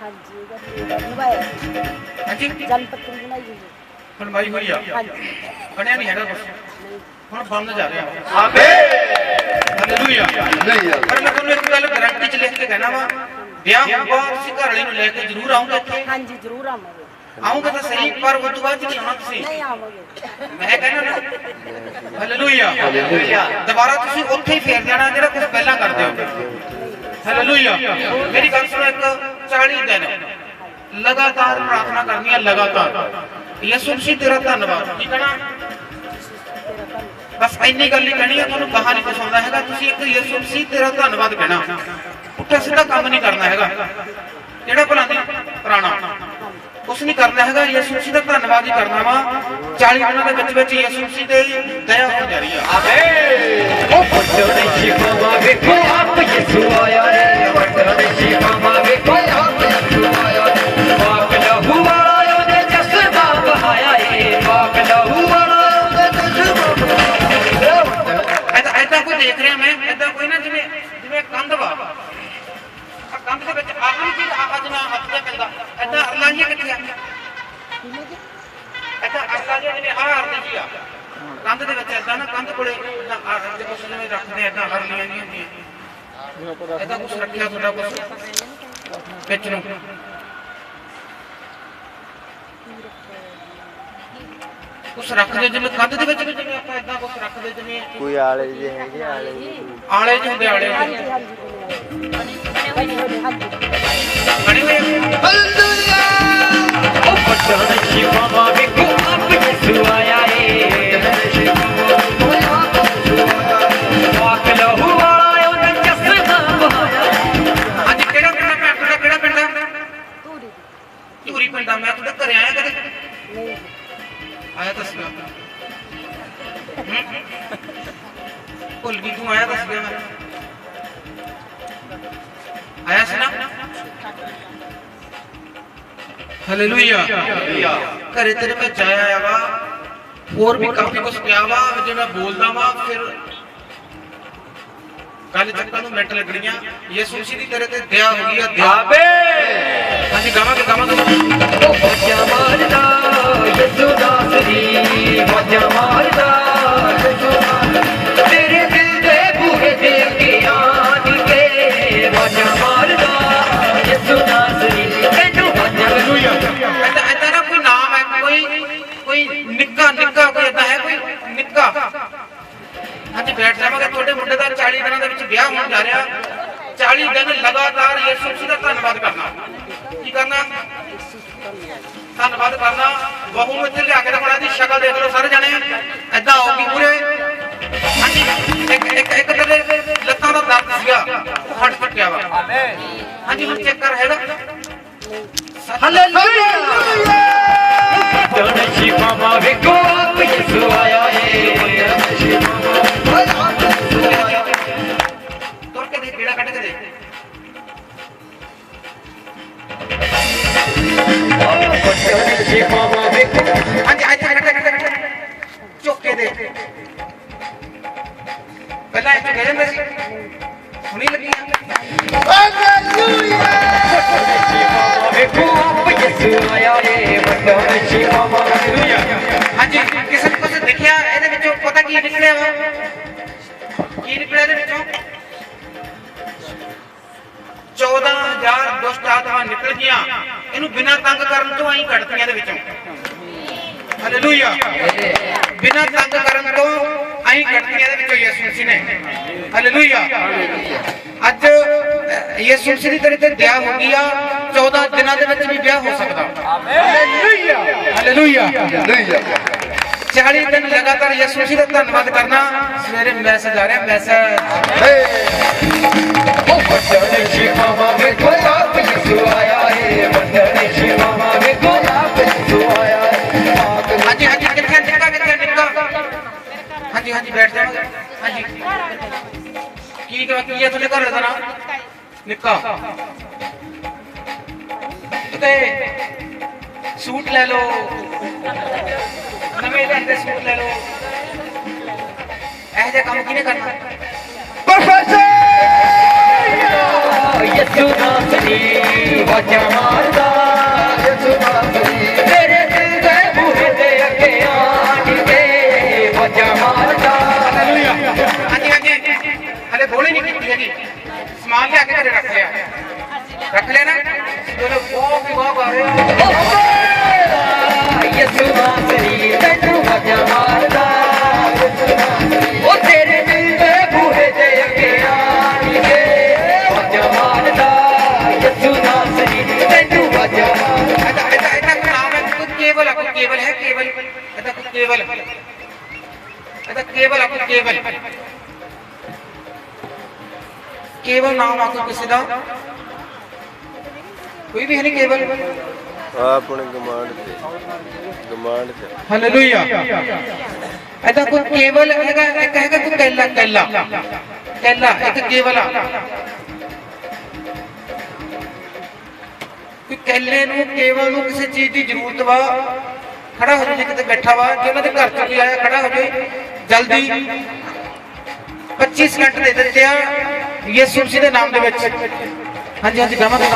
ਹਾਂਜੀ ਇਹਦਾ ਨਿਭਾਇਆ ਹਾਂਜੀ ਜਨ ਪੱਤਰੀ ਬਣਾਈ ਹੋਈ ਹੈ ਬਣਵਾਈ ਹੋਈ ਆ ਹਾਂਜੀ ਬਣਿਆ ਨਹੀਂ ਹੈਗਾ ਕੁਝ ਹੁਣ ਬਣਨ ਜਾ ਰਿਹਾ ਆਮੇਨ ਹਾਲੇਲੂਇਆ ਪਰ ਮੈਂ ਤੁਹਾਨੂੰ ਇੱਕ ਗੱਲ ਗਾਰੰਟੀ 'ਚ ਲਿਖ ਕੇ ਕਹਿਣਾ ਵਾ ਵਿਆਹ ਹੋਊਗਾ ਤੁਸੀਂ ਘਰ ਵਾਲੀ ਨੂੰ ਲੈ ਕੇ ਜ਼ਰੂਰ ਆਉਂਗੇ ਇੱਥੇ ਹਾਂਜੀ ਜ਼ਰੂਰ ਆਵਾਂਗੇ ਆਉਂਗੇ ਤਾਂ ਸਹੀ ਪਰ ਉਸ ਤੋਂ ਬਾਅਦ ਨਹੀਂ ਆਉਣਾ ਤੁਸੀਂ ਨਹੀਂ ਆਵਾਂਗੇ ਮੈਂ ਕਹਿੰਦਾ ਨਾ ਹਾਲੇਲੂਇਆ ਦੁਬਾਰਾ ਤੁਸੀਂ ਉੱਥੇ ਹੀ ਫੇਰ ਜਾਣਾ ਜਿਹੜਾ ਕੁਝ ਪਹਿਲਾਂ ਕਰਦੇ ਹੋ ਹਾਲੇਲੂਇਆ ਮੇਰੀ ਗੱਲ ਸੁਣੋ ਇੱਕ 40 ਦਿਨ ਲਗਾਤਾਰ ਪ੍ਰਾਰਥਨਾ ਕਰਨੀ ਹੈ ਲਗਾਤਾਰ ਯਿਸੂ ਮਸੀਹ ਤੇਰਾ ਧੰਨਵਾਦ ਕੀ ਕਹਿਣਾ ਬਸ ਇੰਨੀ ਗੱਲ ਹੀ ਕਹਿਣੀ ਹੈ ਤੁਹਾਨੂੰ ਕਹਾ ਨਹੀਂ ਕੁਛ ਆਉਂਦਾ ਹੈਗਾ ਤੁਸੀਂ ਇੱਕ ਯਿਸੂ ਮਸੀਹ ਤੇਰਾ ਧੰਨਵਾਦ ਕਹਿਣਾ ਪੁੱਠਾ ਸਿੱਧਾ ਕੰਮ ਨਹੀਂ ਕਰਨਾ ਹੈਗਾ ਕਿਹੜਾ ਭਲਾ ਦੀ ਪੁਰਾਣਾ ਕੁਛ ਨਹੀਂ ਕਰਨਾ ਹੈਗਾ ਯਿਸੂ ਮਸੀਹ ਦਾ ਧੰਨਵਾਦ ਹੀ ਕਰਨਾ ਵਾ 40 ਦਿਨਾਂ ਦੇ ਵਿੱਚ ਯਿਸੂ ਮਸੀਹ ਤੇ ਦਇਆ ਹੋ ਜਾ ਰਹੀ ਆ ਆਮੇਨ ਉਹ ਬੱਟਣ ਸ਼ਿਵਾਮਾ ਵੇਖੋ ਆਪ ਯਿਸੂ ਆਇਆ ਏ ਬੱਟਣ ਸ਼ਿਵਾਮਾ ਵੇਖੋ ਆਪ ਯਿਸੂ ਆਇਆ ਏ ਪਾਕ ਲਹੂ ਵਾਲਾ ਉਹਦੇ ਜਸਮਾ ਬਹਾਇਆ ਏ ਪਾਕ ਲਹੂ ਵਾਲਾ ਉਹਦੇ ਜਸਮਾ ਐਦਾਂ ਕੋਈ ਦੇਖ ਰਿਹਾ ਮੈਂ ਐਦਾਂ ਕੋਈ ਨਾ ਜਿਵੇਂ ਜਿਵੇਂ ਕੰਧ ਵਾ ਆ ਕੰਧ ਦੇ ਵਿੱਚ ਆਖਰੀ ਚੀਜ਼ ਅੱਜ ਨਾ ਹੱਥ ਤੇ ਪੈਂਦਾ ਐਦਾਂ ਅਰਲਾਂ ਜੀ ਕਿੱਥੇ ਆ ਐਦਾਂ ਅਰਲਾਂ ਜੀ ਜਿਵੇਂ ਆਹ ਅਰਲੀ ਜੀ ਆ ਕੰਧ ਦੇ ਵਿੱਚ ਐਦਾਂ ਨਾ ਕੰਧ ਕੋਲੇ ਐਦਾਂ ਆਹ ਦੇਖੋ ਜਿਵੇਂ ਰੱਖਦੇ ਐਦਾਂ ਅਰਲੀਆਂ ਜੀ ਹੁੰਦੀਆਂ ਐਦਾਂ ਕੁਝ ਰੱਖਿਆ ਤੁਹਾਡਾ ਕੁਝ ਵਿੱਚ ਨੂੰ ਕੁਝ ਰੱਖਦੇ ਜਿਵੇਂ ਕੰਧ ਦੇ ਵਿੱਚ ਜਿਵੇਂ ਆਪਾਂ ਐਦਾਂ ਕੁਝ ਰੱਖਦੇ ਜਿਵੇਂ ਕੋਈ ਆਲੇ ਜੇ ਹੈਗੇ ਆਲੇ ਜੀ ਆਲੇ ਜਿਹੇ ਹੁੰਦੇ ਆਲੇ ਹਾਂਜੀ ਹਾਂਜੀ ਬਣੇ ਹੋਏ ਹਾਂਜੀ ਬਣੇ ਹੋਏ ਹਾਲੇਲੂਇਆ ਉਹ ਬੱਟਣ ਸ਼ਿਵਾਮਾ ਵੇਖੋ ਆਪ ਯਿਸੂ ਆਇਆ ਏ ਪਾਕ ਲਹੂ ਵਾਲਾ ਉਹਦੇ ਜਸਮਾ ਬਹਾਇਆ ਏ ਅੱਜ ਕਿਹੜਾ ਪਿੰਡ ਹੈ ਤੁਹਾਡਾ ਕਿਹੜਾ ਪਿੰਡ ਹੈ ਧੂਰੀ ਭੁੱਲ ਗਈ ਤੂੰ ਆਇਆ ਦੱਸ ਗਿਆ ਮੈਂ ਆਇਆ ਸੀ ਨਾ ਹਾਲੇਲੂਇਆ ਘਰੇ ਤੇਰੇ ਮੈਂ ਜਾਇਆ ਆਇਆ ਵਾ ਹੋਰ ਵੀ ਕਾਫੀ ਕੁਝ ਪਿਆ ਵਾ ਜੇ ਮੈਂ ਬੋਲਦਾ ਵਾ ਫਿਰ ਗੱਲ ਚੱਕਾਂ ਨੂੰ ਮਿੰਟ ਲੱਗਣੀਆਂ ਯਿਸੂ ਮਸੀਹ ਦੀ ਤੇਰੇ ਤੇ ਦਇਆ ਹੋ ਗਈ ਆ ਦਇਆ ਆਮੀਨ ਹਾਂਜੀ ਗਾਵਾਂਗੇ ਉਹ ਬੱਚਾ ਮਾਰਦਾ ਯਿਸੂ ਨਾਸਰੀ ਬੱਚਾ ਮਾਰਦਾ ਯਿਸੂ ਨਾਸਰੀ ਤੇਰੇ ਦਿਲ ਦੇ ਬੂਹੇ ਤੇ ਅੱਗੇ ਆਣ ਕੇ ਬੱਚਾ ਮਾਰਦਾ ਯਿਸੂ ਨਾਸਰੀ ਤੈਨੂੰ ਹਾਲੇਲੂਇਆ ਐਦਾਂ ਨਾ ਕੋਈ ਨਾਮ ਹੈ ਕੋਈ ਨਿੱਕਾ ਕੋਈ ਐਦਾਂ ਹੈ ਕੋਈ ਨਿੱਕਾ ਹਾਂਜੀ ਬੈਠ ਜਾਵਾਂਗੇ ਤੁਹਾਡੇ ਮੁੰਡੇ ਦਾ 40 ਦਿਨਾਂ ਦੇ ਵਿੱਚ ਵਿਆਹ ਹੋਣ ਜਾ ਰਿਹਾ 40 ਦਿਨ ਲਗਾਤਾਰ ਯਿਸੂ ਮਸੀਹ ਦਾ ਧੰਨਵਾਦ ਕਰਨਾ ਕੀ ਕਰਨਾ ਧੰਨਵਾਦ ਕਰਨਾ ਬਹੂ ਨੂੰ ਇੱਥੇ ਲਿਆ ਕੇ ਰੱਖਣਾ ਦੀ ਸ਼ਕਲ ਦੇਖ ਲਓ ਸਾਰੇ ਜਣੇ ਐਦਾਂ ਆਉਗੀ ਪੂਰੇ ਹਾਂਜੀ ਇੱਕ ਤੇਰੇ ਲੱਤਾਂ ਦਾ ਦਰਦ ਸੀਗਾ ਫਟ ਫਟਿਆ ਵਾ ਹਾਂਜੀ ਹੁਣ ਚੈੱਕ ਕਰ ਹੈਗਾ ਹਾਲੇਲੂਇਆ ਤਨ ਸ਼ਿਫਾ ਮਾਵੇ ਕੋਪ ਯਿਸੂ ਆਇਆ ਏ ਤੁਰ ਕੇ ਦੇ ਕਿਹੜਾ ਕੱਢ ਕੇ ਦੇ ਤਨ ਸ਼ਿਫਾ ਮਾਵੇ ਹਾਂਜੀ ਇੱਥੇ ਚੁੱਕ ਕੇ ਦੇ ਪਹਿਲਾਂ ਇੱਥੇ ਗਏ ਜਾਂਦੇ ਸੀ ਹੁਣੀ ਲੱਗੀ ਵੇਖੋ ਆਪ ਯਿਸੂ ਆਇਆ ਏ ਤਨ ਸ਼ਿਫਾ ਮਾਵੇ ਹਾਂਜੀ ਕਿਸੇ ਨੇ ਕੁਝ ਦੇਖਿਆ ਇਹਦੇ ਵਿੱਚੋਂ ਪਤਾ ਕੀ ਨਿਕਲਿਆ ਵਾ ਕੀ ਨਿਕਲਿਆ ਇਹਦੇ ਵਿੱਚੋਂ 14000 ਦੁਸ਼ਟ ਆਤਮਾ ਨਿਕਲ ਗਈਆਂ ਇਹਨੂੰ ਬਿਨਾਂ ਤੰਗ ਕਰਨ ਤੋਂ ਆਈ ਕੱਢਤੀਆਂ ਇਹਦੇ ਵਿੱਚੋਂ ਹਾਲੇਲੂਇਆ ਬਿਨਾਂ ਤੰਗ ਕਰਨ ਤੋਂ ਆਈ ਕੱਢਤੀਆਂ ਇਹਦੇ ਵਿੱਚੋਂ ਯਿਸੂ ਮਸੀਹ ਨੇ ਹਾਲੇਲੂਇਆ ਅੱਜ ਯਿਸੂ ਮਸੀਹ ਦੀ ਤੇਰੇ ਤੇ ਦਇਆ ਹੋ ਗਈ ਆ 14 ਦਿਨਾਂ ਦੇ ਵਿੱਚ ਵੀ ਵਿਆਹ ਹੋ ਸਕਦਾ ਹਾਲੇਲੂਇਆ 40 ਦਿਨ ਲਗਾਤਾਰ ਯਿਸੂ ਮਸੀਹ ਦਾ ਧੰਨਵਾਦ ਕਰਨਾ ਸਵੇਰੇ ਮੈਸੇਜ ਆ ਰਿਹਾ ਮੈਸੇਜ ਤਨ ਸ਼ਿਫਾ ਮਾਵੇ ਕੋਪ ਯਿਸੂ ਆਇਆ ਏ ਤਨ ਸ਼ਿਫਾ ਮਾਵੇ ਕੋਪ ਯਿਸੂ ਆਇਆ ਹਾਂਜੀ ਕਿੱਥੇ ਨਿੱਕਾ ਹਾਂਜੀ ਬੈਠ ਜਾਓ ਹਾਂਜੀ ਕੀ ਹੈ ਤੁਹਾਡੇ ਘਰ ਦਾ ਨਾਮ ਨਿੱਕਾ ਤੇ ਸੂਟ ਲੈ ਲਓ ਨਵੇਂ ਲੈਂਦੇ ਸੂਟ ਲੈ ਲਓ ਇਹ ਜਿਹਾ ਕੰਮ ਕਿਹਨੇ ਕਰਨਾ ਯਿਸੂ ਨਾਸਰੀ ਵਾਜਾ ਮਾਰਦਾ ਯਿਸੂ ਨਾਸਰੀ ਤੇਰੇ ਦਿਲ ਦੇ ਬੂਹੇ ਤੇ ਅੱਗੇ ਆਣ ਕੇ ਵਾਜਾ ਮਾਰਦਾ ਹਾਂਜੀ ਹਲੇ ਬੋਲੀ ਨਹੀਂ ਕੀਤੀ ਹੈਗੀ ਸਮਾਨ ਲਿਆ ਕੇ ਘਰੇ ਰੱਖ ਲਿਆ ਨਾ ਜਦੋਂ ਬਹੁਤ ਬਹੁਤ ਆ ਰਿਹਾ ਯਿਸੂ ਨਾਸਰੀ ਤੈਨੂੰ ਵਾਜਾ ਮਾਰਦਾ ਉਹ ਤੇਰੇ ਦਿਲ ਦੇ ਬੂਹੇ ਤੇ ਅੱਗੇ ਆਣ ਕੇ ਵਾਜਾ ਮਾਰਦਾ ਯਿਸੂ ਨਾਸਰੀ ਤੈਨੂੰ ਵਾਜਾ ਇਹਦਾ ਨਾਮ ਹੈ ਕੋਈ ਕੇਵਲ ਹੈ ਕੇਵਲ ਇਹਦਾ ਕੋਈ ਕੇਵਲ ਕੇਵਲ ਨਾਮ ਆ ਕੋਈ ਕਿਸੇ ਦਾ ਕੋਈ ਵੀ ਹੈ ਨਹੀਂ ਕੇਵਲ ਆਪਣੇ ਗਮਾਂਡ ਤੇ ਹਾਲੇਲੂਇਆ ਇਹਦਾ ਕੋਈ ਕੇਵਲ ਹੈਗਾ ਇੱਕ ਹੈਗਾ ਕੋਈ ਕੈਲਾ ਇੱਕ ਕੇਵਲ ਆ ਕੋਈ ਕੈਲੇ ਨੂੰ ਕੇਵਲ ਨੂੰ ਕਿਸੇ ਚੀਜ਼ ਦੀ ਜ਼ਰੂਰਤ ਵਾ ਖੜਾ ਹੋ ਜਾਏ ਕਿਤੇ ਬੈਠਾ ਵਾ ਜੇ ਉਹਨਾਂ ਦੇ ਘਰ ਚ ਕੋਈ ਆਇਆ ਖੜਾ ਹੋ ਜਾਏ ਜਲਦੀ 25 ਸਕਿੰਟ ਦੇ ਦਿੱਤੇ ਆ ਯਿਸੂ ਮਸੀਹ ਦੇ ਨਾਮ ਦੇ ਵਿੱਚ ਹਾਂਜੀ ਗਾਵਾਂਗੇ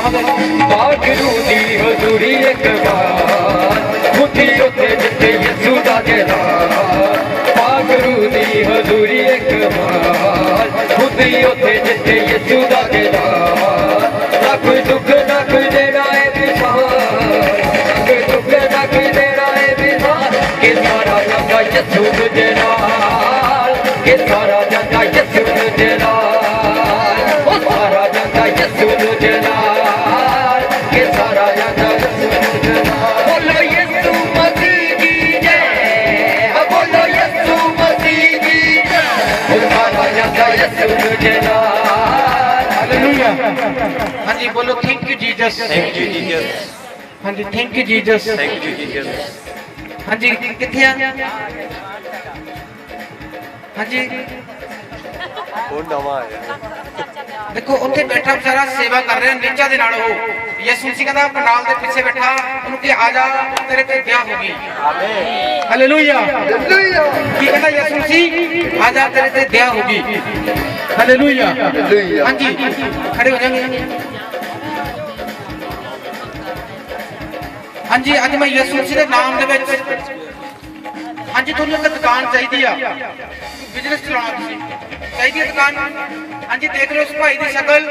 ਵਾਹਿਗੁਰੂ ਦੀ ਹਜ਼ੂਰੀ ਇੱਕ ਵਾਰ ਉੱਥੇ ਜਿੱਥੇ ਯਿਸੂ ਦਾ ਜਲਾਲ ਵਾਹਿਗੁਰੂ ਦੀ ਹਜ਼ੂਰੀ ਇੱਕ ਵਾਰ ਉੱਥੇ ਜਿੱਥੇ ਯਿਸੂ ਦਾ ਜਲਾਲ ਨਾ ਕੋਈ ਦੁੱਖ ਨਾ ਕੋਈ ਦੇਣਾ ਏ ਵਿਸਾਰ ਕੋਈ ਦੁੱਖ ਨਾ ਕੋਈ ਦੇਣਾ ਏ ਵਿਸਾਰ ਕਿ ਸਾਰਾ ਜਾਂਦਾ ਯਿਸੂ ਦੇ ਨਾਲ ਕਿ ਸਾਰਾ ਜਾਂਦਾ ਯਿਸੂ ਦੇ ਨਾਲ ਉਹ ਸਾਰਾ ਜਾਂਦਾ ਯਿਸੂ ਦੇ ਨਾਲ ਕਿ ਸਾਰਾ ਜਾਂਦਾ ਯਿਸੂ ਦੇ ਨਾਲ ਬੋਲੋ ਯਿਸੂ ਮਸੀਹ ਦੀ ਜੈ ਬੋਲੋ ਯਿਸੂ ਮਸੀਹ ਦੀ ਜੈ ਉਹ ਸਾਰਾ ਜਾਂਦਾ ਯਿਸੂ ਦੇ ਨਾਲ ਹਾਲੇਲੂਇਆ ਹਾਂਜੀ ਬੋਲੋ ਥੈਂਕ ਯੂ ਜੀਸਸ ਹਾਂਜੀ ਥੈਂਕ ਯੂ ਜੀਸਸ ਹਾਂਜੀ ਕਿੱਥੇ ਆ ਹਾਂਜੀ ਉਹ ਨਵਾਂ ਆਇਆ ਦੇਖੋ ਉੱਥੇ ਬੈਠਾ ਵਿਚਾਰਾ ਸੇਵਾ ਕਰ ਰਿਹਾ ਨੀਚਾ ਦੇ ਨਾਲ ਉਹ ਯਿਸੂ ਮਸੀਹ ਕਹਿੰਦਾ ਪੰਡਾਲ ਦੇ ਪਿੱਛੇ ਬੈਠਾ ਉਹਨੂੰ ਕਿ ਆ ਜਾ ਤੇਰੇ ਤੇ ਵਿਆਹ ਹੋ ਗਈ ਆਮੀਨ ਹਾਲੇਲੂਇਆ ਹਾਲੇਲੂਇਆ ਕੀ ਕਹਿੰਦਾ ਯਿਸੂ ਮਸੀਹ ਆ ਜਾ ਤੇਰੇ ਤੇ ਵਿਆਹ ਹੋ ਗਈ ਹਾਲੇਲੂਇਆ ਹਾਂਜੀ ਖੜੇ ਹੋ ਜਾਣਗੇ ਹਾਂਜੀ ਅੱਜ ਮੈਂ ਯਿਸੂ ਮਸੀਹ ਦੇ ਨਾਮ ਦੇ ਵਿੱਚ ਹਾਂਜੀ ਤੁਹਾਨੂੰ ਇੱਕ ਦੁਕਾਨ ਚਾਹੀਦੀ ਆ ਬਿਜ਼ਨਸ ਚਲਾਉਣਾ ਤੁਸੀਂ ਚਾਹੀਦੀ ਹੈ ਦੁਕਾਨ ਹਾਂਜੀ ਦੇਖ ਲਓ ਉਸ ਭਾਈ ਦੀ ਸ਼ਕਲ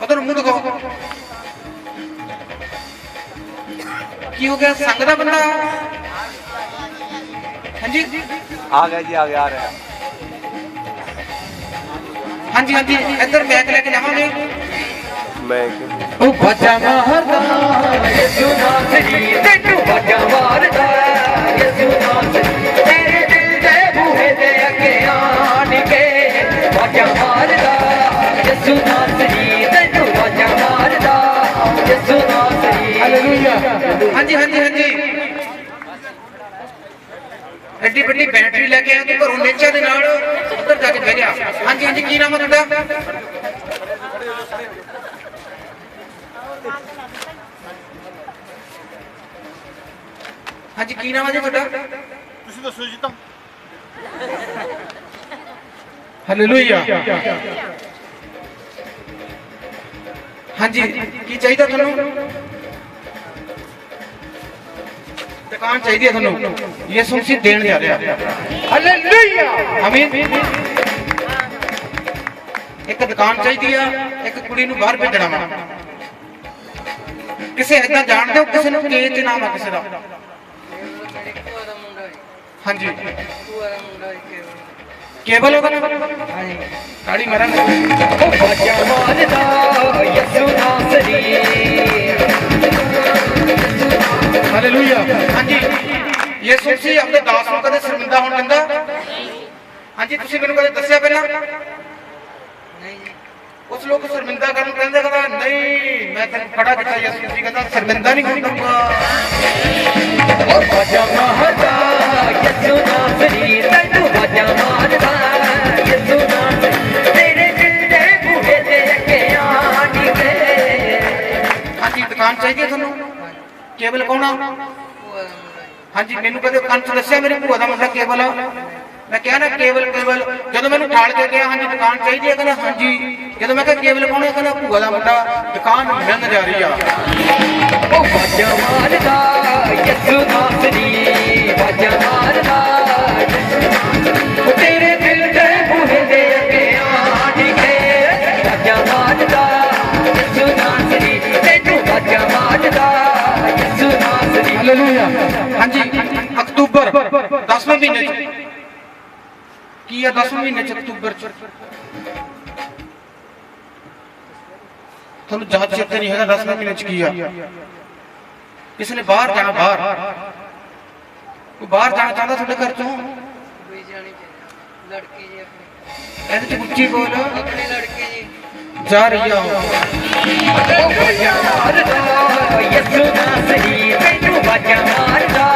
ਉਹਦਾ ਮੂੰਹ ਦਿਖਾਓ ਕੀ ਹੋ ਗਿਆ ਸੰਗ ਦਾ ਬੰਦਾ ਹਾਂਜੀ ਆ ਗਿਆ ਜੀ ਆ ਗਿਆ ਆ ਰਿਹਾ ਹਾਂਜੀ ਹਾਂਜੀ ਇੱਧਰ ਬੈਗ ਲੈ ਕੇ ਜਾਵਾਂਗੇ ਮੈਂ ਉਹ ਬਾਜਾ ਮਾਰਦਾ ਯਿਸੂ ਨਾਸਰੀ ਤੈਨੂੰ ਬਾਜਾ ਮਾਰਦਾ ਯਿਸੂ ਨਾਸਰੀ ਤੇਰੇ ਦਿਲ ਦੇ ਬੂਹੇ ਦੇ ਅੱਗੇ ਆਣ ਕੇ ਬਾਜਾ ਮਾਰਦਾ ਯਿਸੂ ਨਾਸਰੀ ਤੈਨੂੰ ਬਾਜਾ ਮਾਰਦਾ ਯਿਸੂ ਨਾਸਰੀ ਹਾਲੇਲੂਇਆ ਹਾਂਜੀ ਹਾਂਜੀ ਹਾਂਜੀ ਐਡੀ ਵੱਡੀ ਬੈਟਰੀ ਲੈ ਕੇ ਆਇਆ ਤੂੰ ਘਰੋਂ ਨੇਚਾ ਦੇ ਨਾਲ ਉੱਧਰ ਜਾ ਕੇ ਬਹਿ ਗਿਆ ਹਾਂਜੀ ਹਾਂਜੀ ਕੀ ਨਾਮ ਹੈ ਤੁਹਾਡਾ ਹਾਂਜੀ ਕੀ ਨਾਮ ਹੈ ਜੀ ਤੁਹਾਡਾ ਤੁਸੀਂ ਦੱਸੋ ਜੀ ਤਾਂ ਹਾਲੇਲੂਇਆ ਹਾਂਜੀ ਕੀ ਚਾਹੀਦਾ ਤੁਹਾਨੂੰ ਦੁਕਾਨ ਚਾਹੀਦੀ ਹੈ ਤੁਹਾਨੂੰ ਯਿਸੂ ਮਸੀਹ ਦੇਣ ਜਾ ਰਿਹਾ ਹਾਲੇਲੂਇਆ ਆਮੀਨ ਇੱਕ ਦੁਕਾਨ ਚਾਹੀਦੀ ਆ ਇੱਕ ਕੁੜੀ ਨੂੰ ਬਾਹਰ ਭੇਜਣਾ ਵਾ ਕਿਸੇ ਏਦਾਂ ਜਾਣਦੇ ਹੋ ਕਿਸੇ ਨੂੰ ਕੇ ਤੇ ਨਾਮ ਆ ਕਿਸੇ ਦਾ ਹਾਂਜੀ ਕੇਵਲ ਹੋਗਾ ਹਾਂਜੀ ਤਾੜੀ ਮਾਰਾਂਗੇ ਉਹ ਬਾਜਾ ਮਾਰਦਾ ਯਿਸੂ ਨਾਸਰੀ ਹਾਲੇਲੂਇਆ ਹਾਂਜੀ ਯਿਸੂ ਮਸੀਹ ਆਪਣੇ ਦਾਸ ਨੂੰ ਕਦੇ ਸ਼ਰਮਿੰਦਾ ਹੋਣ ਦਿੰਦਾ ਹਾਂਜੀ ਤੁਸੀਂ ਮੈਨੂੰ ਕਦੇ ਦੱਸਿਆ ਪਹਿਲਾਂ ਨਹੀਂ ਜੀ ਉਸ ਲੋਕ ਸ਼ਰਮਿੰਦਾ ਕਰਨ ਕਹਿੰਦੇ ਕਹਿੰਦਾ ਨਹੀਂ ਮੈਂ ਤੈਨੂੰ ਖੜਾ ਕੀਤਾ ਯਿਸੂ ਮਸੀਹ ਕਹਿੰਦਾ ਸ਼ਰਮਿੰਦਾ ਨਹੀਂ ਹੋਣ ਦਊਗਾ ਉਹ ਬਾਜਾ ਮਾਰਦਾ ਯਿਸੂ ਨਾਸਰੀ ਤੈਨੂੰ ਬਾਜਾ ਮਾਰਦਾ ਯਿਸੂ ਨਾਸਰੀ ਤੇਰੇ ਦਿਲ ਦੇ ਬੂਹੇ ਦੇ ਅੱਗੇ ਆਣ ਕੇ ਹਾਂਜੀ ਦੁਕਾਨ ਚਾਹੀਦੀ ਹੈ ਤੁਹਾਨੂੰ ਕੇਵਲ ਕੌਣ ਆ ਹਾਂਜੀ ਮੈਨੂੰ ਕਦੇ ਕੰਨ ਚ ਦੱਸਿਆ ਮੇਰੀ ਭੂਆ ਦਾ ਮੁੰਡਾ ਕੇਵਲ ਆ ਮੈਂ ਕਿਹਾ ਨਾ ਕੇਵਲ ਕੇਵਲ ਜਦੋਂ ਮੈਨੂੰ ਠਾਲ ਕੇ ਗਿਆ ਹਾਂਜੀ ਦੁਕਾਨ ਚਾਹੀਦੀ ਹੈ ਕਹਿੰਦਾ ਹਾਂਜੀ ਜਦੋਂ ਮੈਂ ਕਿਹਾ ਕੇਵਲ ਕੌਣ ਹੈ ਕਹਿੰਦਾ ਭੂਆ ਦਾ ਮੁੰਡਾ ਦੁਕਾਨ ਮਿਲਣ ਜਾ ਰਹੀ ਆ ਉਹ ਬਾਜਾ ਮਾਰਦਾ ਯਿਸੂ ਨਾਸਰੀ ਬਾਜਾ ਮਾਰਦਾ ਉਹ ਤੇਰੇ ਦਿਲ ਦੇ ਬੂਹੇ ਦੇ ਅੱਗੇ ਆਣ ਕੇ ਬਾਜਾ ਮਾਰਦਾ ਯਿਸੂ ਨਾਸਰੀ ਤੈਨੂੰ ਬਾਜਾ ਮਾਰਦਾ ਯਿਸੂ ਨਾਸਰੀ ਹਾਲੇਲੂਇਆ ਹਾਂਜੀ ਅਕਤੂਬਰ 10ਵੇਂ ਮਹੀਨੇ ਚ ਕੀ ਆ 10ਵੇਂ ਮਹੀਨੇ ਚ ਅਕਤੂਬਰ ਚ ਤੁਹਾਨੂੰ ਜਾਂਚ ਚੇਤੇ ਨਹੀਂ ਹੈਗਾ 10ਵੇਂ ਮਹੀਨੇ ਚ ਕੀ ਆ ਕਿਸੇ ਨੇ ਬਾਹਰ ਜਾਣਾ ਬਾਹਰ ਕੋਈ ਬਾਹਰ ਜਾਣਾ ਚਾਹੁੰਦਾ ਤੁਹਾਡੇ ਘਰ ਚੋਂ ਲੜਕੀ ਜੀ ਆਪਣੀ ਇਹਦੇ ਚ ਉੱਚੀ ਬੋਲ ਆਪਣੀ ਲੜਕੀ ਜੀ ਜਾ ਰਹੀ ਆ ਉਹ ਬਾਜਾ ਮਾਰਦਾ ਯਿਸੂ ਨਾਸਰੀ ਤੈਨੂੰ ਬਾਜਾ ਮਾਰਦਾ